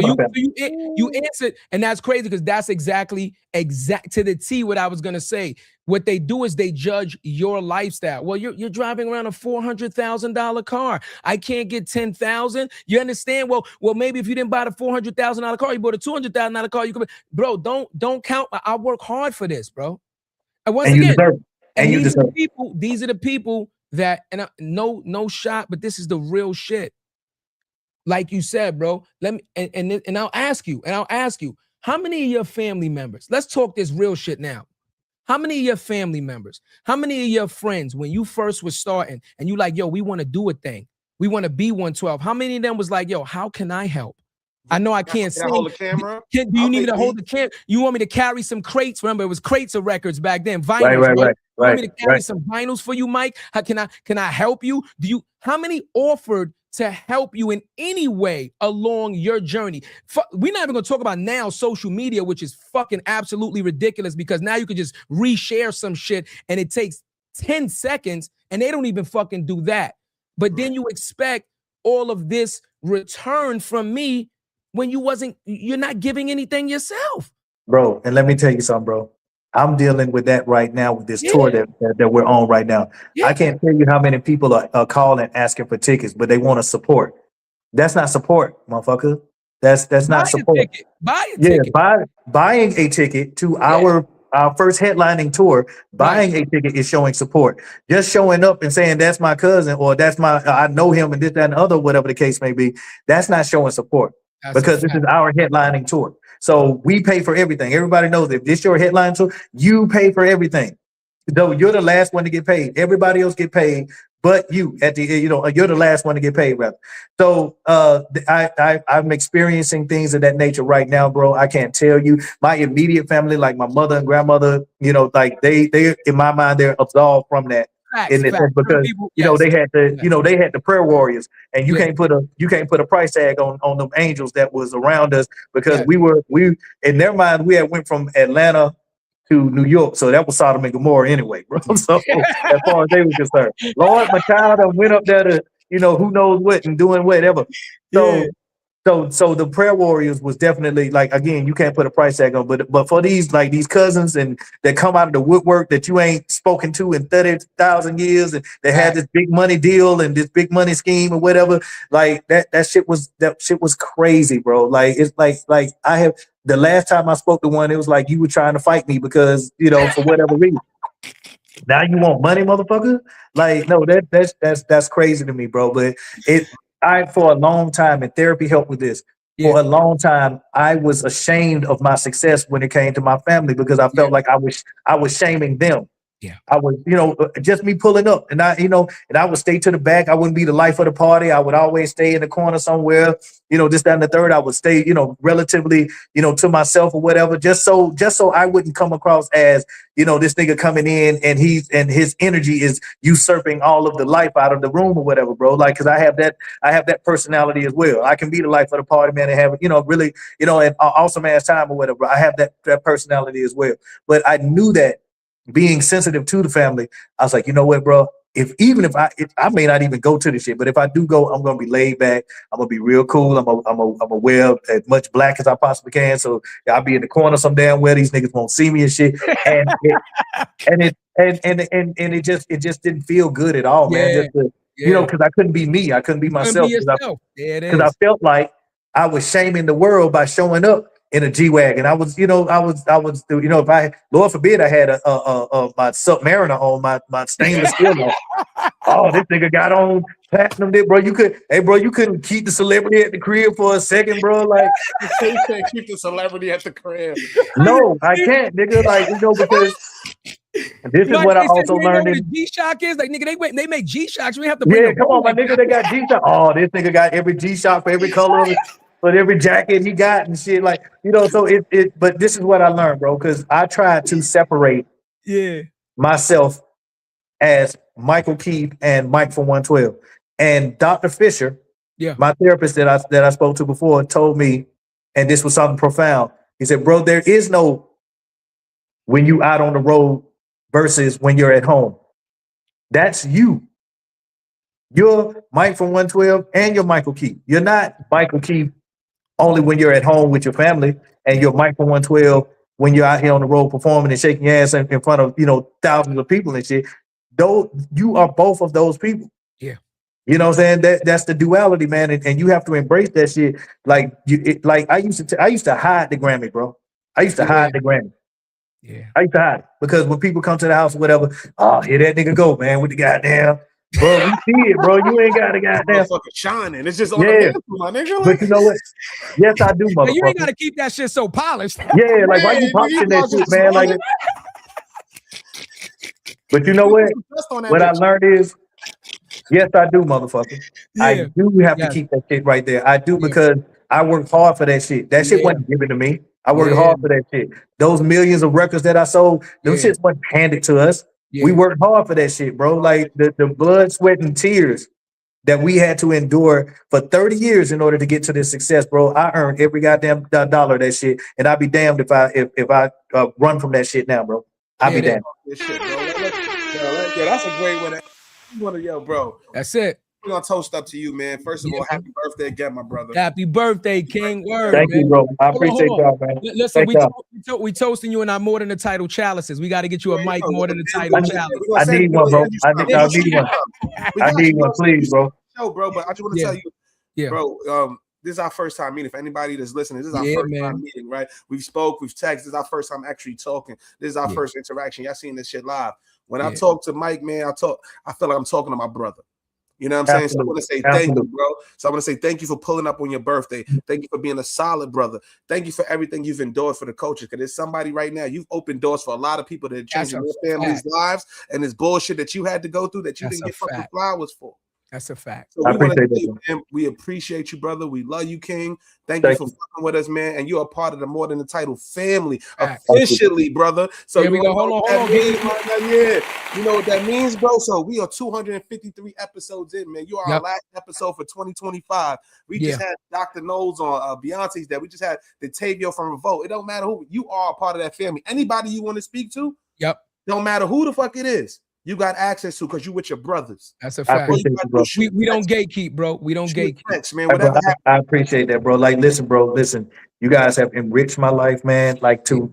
you answered, and that's crazy because that's exactly to the T what I was going to say. What they do is they judge your lifestyle. Well, you're driving around a $400,000 car. I can't get $10,000. You understand? Well, maybe if you didn't buy the $400,000 car, you bought a $200,000 car. You could, bro. Don't count. I work hard for this, bro. And once again, these are the people that, and no shot, but this is the real shit. Like you said, bro, let me and I'll ask you, how many of your family members, let's talk this real shit now. How many of your family members, how many of your friends, when you first was starting and you like, yo, we want to do a thing. We want to be 112. How many of them was like, yo, how can I help? I know I can't sing. Hold the camera? Do you need me to hold the camera? You want me to carry some crates? Remember, it was crates of records back then. Vinyls, right? You want me to carry some vinyls for you, Mike? How can I help you? How many offered to help you in any way along your journey? We're not even going to talk about now social media, which is fucking absolutely ridiculous because now you can just reshare some shit and it takes 10 seconds and they don't even fucking do that. But then you expect all of this return from me when you're not giving anything yourself. Bro, and let me tell you something, bro. I'm dealing with that right now with this tour that we're on right now. Yeah. I can't tell you how many people are calling asking for tickets, but they want to support. That's not support, motherfucker. That's not support. Buy a ticket. Buying a ticket to our first headlining tour, buying a ticket is showing support. Just showing up and saying that's my cousin or that's I know him and this, that, and the other, whatever the case may be, that's not showing support because this is our headlining tour. So we pay for everything. Everybody knows if this your headline tour, you pay for everything. Though you're the last one to get paid. Everybody else get paid, but you you're the last one to get paid, rather. So I'm experiencing things of that nature right now, bro. I can't tell you. My immediate family, like my mother and grandmother, like they in my mind, they're absolved from that. Because they had they had the prayer warriors, and you can't put a price tag on them angels that was around us because we in their mind we had went from Atlanta to New York, so that was Sodom and Gomorrah anyway, bro. So as far as they were concerned, Lord, my child went up there to who knows what and doing whatever. So So the prayer warriors was definitely like, again, you can't put a price tag on, but for these like these cousins and that come out of the woodwork that you ain't spoken to in 30,000 years, and they had this big money deal and this big money scheme or whatever, like that shit was crazy, bro. Like it's like I have the last time I spoke to one, it was like you were trying to fight me because for whatever reason. Now you want money, motherfucker? Like, no, that's crazy to me, bro. But I for a long time, and therapy helped with this. For a long time, I was ashamed of my success when it came to my family because I felt like I was shaming them. Yeah. I was, just me pulling up, and I would stay to the back. I wouldn't be the life of the party. I would always stay in the corner somewhere, this, that, and the third. I would stay, relatively, to myself or whatever, just so I wouldn't come across as, this nigga coming in and his energy is usurping all of the life out of the room or whatever, bro. Like, cause I have that personality as well. I can be the life of the party, man, and have, really, an awesome ass time or whatever. I have that personality as well. But I knew that, being sensitive to the family, I was like, you know what, bro? If I may not even go to the shit, but if I do go, I'm gonna be laid back. I'm gonna be real cool. I'm gonna wear as much black as I possibly can. So I'll be in the corner some damn where these niggas won't see me and shit. And it just didn't feel good at all, man. Just because I couldn't be me. I couldn't be myself. Because I felt like I was shaming the world by showing up in a G-Wagon. I was, if I, Lord forbid, I had my Submariner on, my stainless steel on. Oh, this nigga got on platinum, bro. You couldn't keep the celebrity at the crib for a second, bro. Like, you can't keep the celebrity at the crib. No, I can't, nigga. Like, because this is what I also learned. What G-Shock is like, nigga. They make G-Shocks. We have to. Come on, my nigga. They got G-Shock. Oh, this nigga got every G-Shock for every color of it. But every jacket he got and shit, like, so but this is what I learned, bro, because I tried to separate myself as Michael Keith and Mike from 112. And Dr. Fisher, my therapist that I spoke to before, told me, and this was something profound. He said, bro, there is no when you out on the road versus when you're at home. That's you. You're Mike from 112 and you're Michael Keith. You're not Michael Keith only when you're at home with your family, and you're Mike from 112 when you're out here on the road performing and shaking your ass in front of thousands of people and shit. Though you are both of those people. Yeah. You know what I'm saying? That's the duality, man, and you have to embrace that shit. Like I used to hide the Grammy, bro. I used to hide the Grammy. Yeah. I used to hide it because when people come to the house or whatever, oh, here that nigga go, man, with the goddamn. Bro, we see it, bro. You ain't got a goddamn fucking shining. It's just on the mantle, my nigga. But you know what? Yes, I do, motherfucker. You ain't gotta keep that shit so polished. Yeah, like why you polishing that shit, man? Like, but you know what? What I learned is, yes, I do, motherfucker. Yeah. I do have to keep that shit right there. I do because I worked hard for that shit. That shit wasn't given to me. I worked hard for that shit. Those millions of records that I sold, those shits wasn't handed to us. Yeah. We worked hard for that shit, bro. Like the blood, sweat, and tears that we had to endure for 30 years in order to get to this success, bro. I earned every goddamn dollar of that shit, and I'd be damned if I run from that shit now, bro. I'd be damned. This shit, bro. That's a great one. Yo, bro. That's it. We're gonna toast up to you, man. First of all, happy birthday again, my brother. Happy birthday, King. Word. Thank you, bro. I appreciate y'all, man. Listen, we toasting you in our More Than the Title chalices. We got to get you a mic More Than the Title chalice. I need one, bro. I need one, please, bro. No, bro, but I just want to tell you, bro. This is our first time meeting. If anybody that's listening, this is our first time meeting, right? We've texted. This is our first time actually talking. This is our first interaction. Y'all seen this shit live. When I talk to Mike, man, I feel like I'm talking to my brother. You know what I'm saying? So I want to say thank you, bro. So I want to say thank you for pulling up on your birthday. Thank you for being a solid brother. Thank you for everything you've endured for the coaches. Because there's somebody right now, you've opened doors for a lot of people that are changing their families' lives, and this bullshit that you had to go through that you didn't get fucking flowers for. That's a fact. So we appreciate you, brother. We love you, King. Thank you for fucking with us, man. And you're a part of the More Than the Title family officially, brother. So here we go. Hold on. Yeah, you know what that means, bro. So we are 253 episodes in, man. You are our last episode for 2025. We just had Dr. Knowles on Beyonce's that. We just had the Tavio from Revolt. It don't matter who you are a part of that family. Anybody you want to speak to, don't matter who the fuck it is. you got access to because you with your brothers. That's a I fact. appreciate you, bro. We don't gatekeep, bro. We don't Shoot gatekeep. text, man. Hey, bro, Whatever happens. I appreciate that, bro. Like, listen, bro, listen. You guys have enriched my life, man. Like to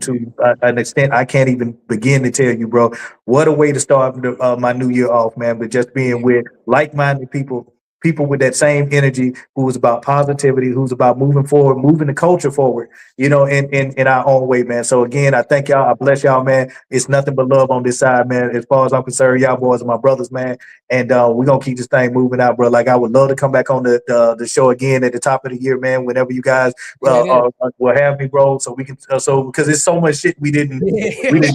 an extent I can't even begin to tell you, bro. What a way to start my new year off, man. But just being with like-minded people, people with that same energy, who's about positivity, who's about moving forward, moving the culture forward, you know, in our own way, man. So again, I thank y'all. I bless y'all, man. It's nothing but love on this side, man. As far as I'm concerned, y'all boys are my brothers, man. And we're gonna keep this thing moving out, bro. Like I would love to come back on the show again at the top of the year, man. Whenever you guys will have me, bro. So we can so because there's so much shit we didn't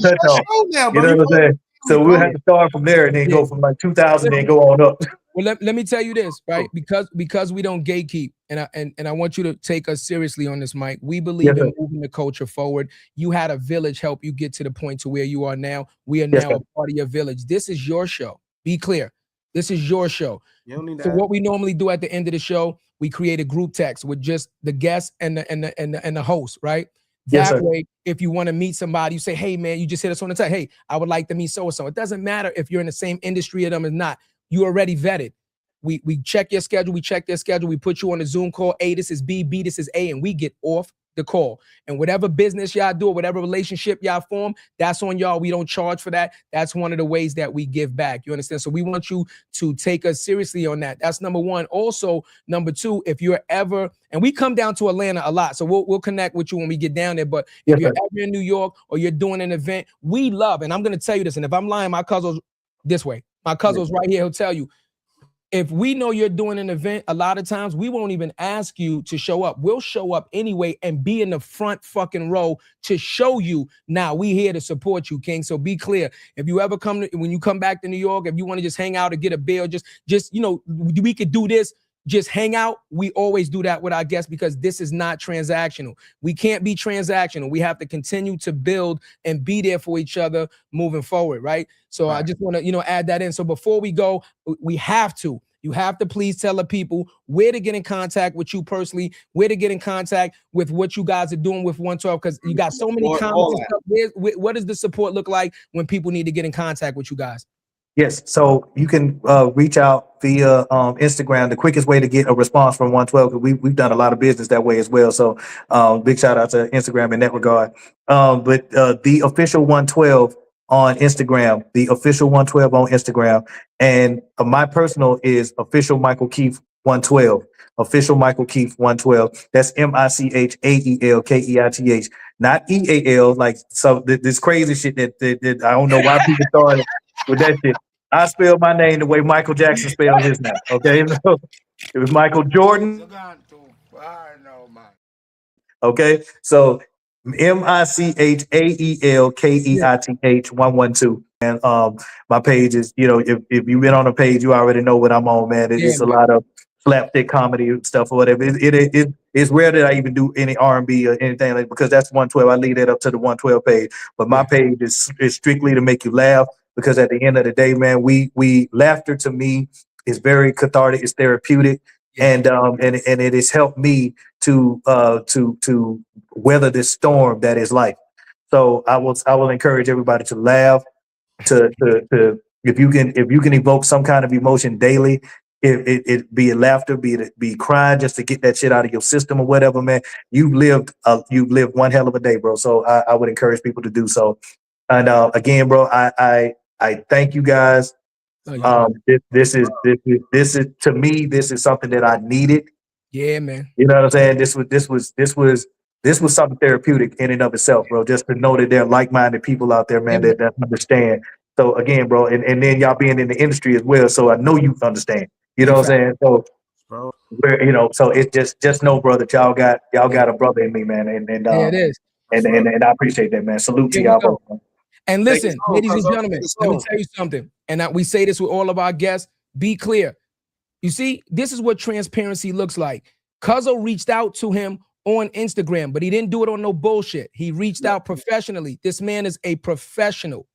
touch on. Now, You bro. know what I'm saying? So we'll have to start from there and then go from like 2000 and go on up. Well, let me tell you this, right? Because we don't gatekeep, and I want you to take us seriously on this, Mike. We believe in moving the culture forward. You had a village help you get to the point to where you are now. We are now a part of your village. This is your show. Be clear. This is your show. You don't need So what we normally do at the end of the show, we create a group text with just the guest and the host, right? That way, if you want to meet somebody, you say, "Hey, man, you just hit us on the text. Hey, I would like to meet so and so." It doesn't matter if you're in the same industry as them or not. You already vetted. We check your schedule. We check their schedule. We put you on a Zoom call. A, this is B. B, this is A, and we get off the call. And whatever business y'all do, or whatever relationship y'all form, that's on y'all. We don't charge for that. That's one of the ways that we give back. You understand? So we want you to take us seriously on that. That's number one. Also, number two, if you're ever, and we come down to Atlanta a lot, so we'll connect with you when we get down there. But if you're ever in New York or you're doing an event, we love, and I'm going to tell you this, and if I'm lying, my cousin's this way. My cousin's right here. He'll tell you. If we know you're doing an event, a lot of times we won't even ask you to show up. We'll show up anyway and be in the front fucking row to show you, now we here to support you, King. So be clear. If you ever when you come back to New York, if you want to just hang out or get a bill, just you know, we could do this. Just hang out. We always do that with our guests because this is not transactional. We can't be transactional. We have to continue to build and be there for each other moving forward, right? So I just want to, you know, add that in. So before we go, you have to please tell the people where to get in contact with you personally, where to get in contact with what you guys are doing with 112, because you got so many comments and stuff. What does the support look like when people need to get in contact with you guys? Yes, so you can reach out via Instagram. The quickest way to get a response from 112, because we've done a lot of business that way as well. So big shout out to Instagram in that regard. But the official 112 on Instagram, the official 112 on Instagram, and my personal is official Michael Keith 112. Official Michael Keith 112. That's MICHAELKEITH, not EAL. Like so, this crazy shit that I don't know why people started with that shit. I spell my name the way Michael Jackson spelled his name. Okay, it was Michael Jordan. Okay, so MICHAELKEITH 112. And my page is, you know, if you've been on the page, you already know what I'm on, man. It's a lot of slapstick comedy stuff or whatever. It's rare that I even do any R&B or anything like, because that's 112. I leave that up to the 112 page. But my page is strictly to make you laugh, because at the end of the day, man, we laughter to me is very cathartic. It's therapeutic, and it has helped me to weather this storm that is life. So I will encourage everybody to laugh. To if you can evoke some kind of emotion daily, it be it laughter, be crying, just to get that shit out of your system or whatever, man. You've lived one hell of a day, bro. So I would encourage people to do so. And again, bro, I thank you guys. This is to me, this is something that I needed. Yeah, man. You know what I'm saying? This was something therapeutic in and of itself, bro. Just to know that there are like-minded people out there, man, that understand. So again, bro, and then y'all being in the industry as well, so I know you understand. You know what I'm saying? So, you know, so it's just know, brother, y'all got a brother in me, man, and it is, and I appreciate that, man. Salute to y'all both, man. And listen, ladies and gentlemen, let me tell you something. And we say this with all of our guests. Be clear. You see, this is what transparency looks like. Cuzzo reached out to him on Instagram, but he didn't do it on no bullshit. He reached out professionally. This man is a professional.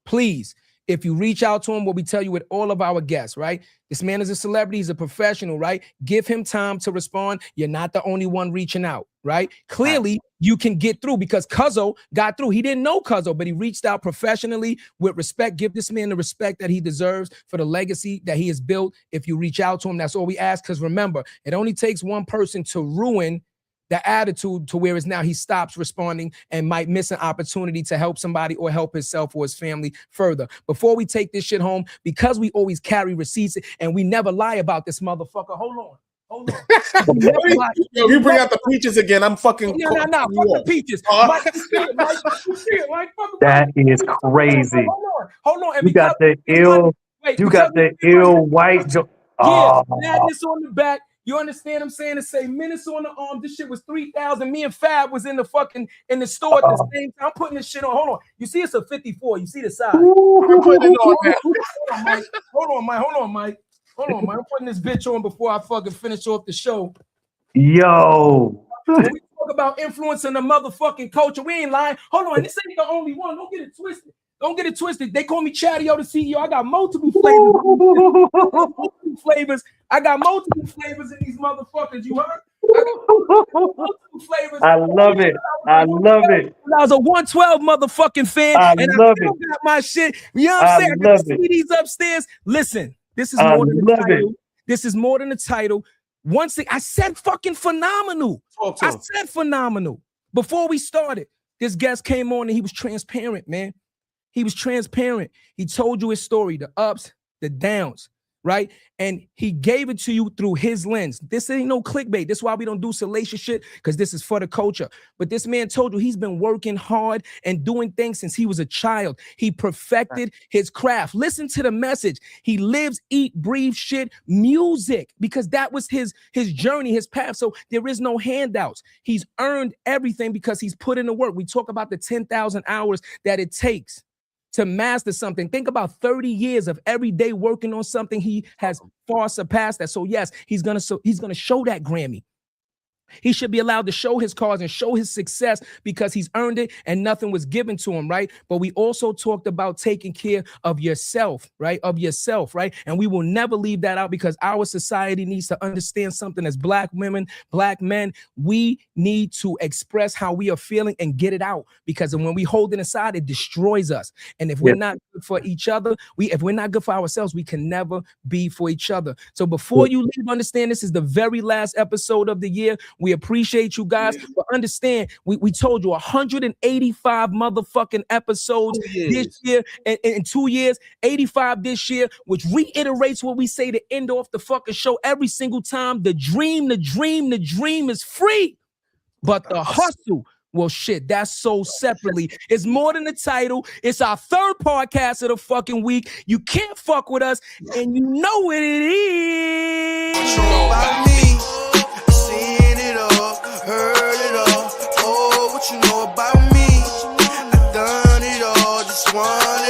Please, If you reach out to him, what we tell you with all of our guests, right? This man is a celebrity. He's a professional, right? Give him time to respond. You're not the only one reaching out, right? Clearly, you can get through because Cuzzo got through. He didn't know Cuzzo, but he reached out professionally with respect. Give this man the respect that he deserves for the legacy that he has built. If you reach out to him, that's all we ask. Because remember, it only takes one person to ruin the attitude to where it's now he stops responding and might miss an opportunity to help somebody or help himself or his family further. Before we take this shit home, because we always carry receipts and we never lie about this motherfucker. Hold on. Yo, you bring out the peaches again. I'm fucking. No. Fuck the peaches. That is crazy. Hold on. And you got the ill. You got the ill white. Madness on the back. You understand what I'm saying? To say minutes on the arm. This shit was 3,000. Me and Fab was in the store at the same time. I'm putting this shit on. Hold on. You see it's a 54. You see the size. I'm putting it on now. Hold on, Mike. I'm putting this bitch on before I fucking finish off the show. Yo. When we talk about influencing the motherfucking culture, we ain't lying. Hold on. This ain't the only one. Don't get it twisted. They call me Chadeo the CEO. I got multiple flavors. I got multiple flavors in these motherfuckers. You heard? I got multiple flavors. I love it. I was a 112 motherfucking fan, and I still got my shit. You know what I'm saying? I got the CDs upstairs. Listen, this is more than the title. This is more than the title. One thing I said, fucking phenomenal. I said phenomenal before we started. This guest came on and he was transparent, man. He was transparent. He told you his story, the ups, the downs, right? And he gave it to you through his lens. This ain't no clickbait. This is why we don't do salacious shit, because this is for the culture. But this man told you he's been working hard and doing things since he was a child. He perfected his craft. Listen to the message. He lives, eat, breathe shit, music, because that was his journey, his path. So there is no handouts. He's earned everything because he's put in the work. We talk about the 10,000 hours that it takes to master something. Think about 30 years of every day working on something. He has far surpassed that. So yes, he's gonna show that Grammy. He should be allowed to show his cards and show his success because he's earned it and nothing was given to him, right? But we also talked about taking care of yourself, right? And we will never leave that out because our society needs to understand something as Black women, Black men. We need to express how we are feeling and get it out, because when we hold it inside, it destroys us. And if we're not good for each other, if we're not good for ourselves, we can never be for each other. So before you leave, understand this is the very last episode of the year. We appreciate you guys, but understand we told you 185 motherfucking episodes this year, and in 2 years, 85 this year, which reiterates what we say to end off the fucking show every single time. The dream is free, but the hustle, well, shit, that's sold separately. It's more than the title. It's our third podcast of the fucking week. You can't fuck with us, and you know what it is. Heard it all. Oh, what you know about me? I done it all. Just wanna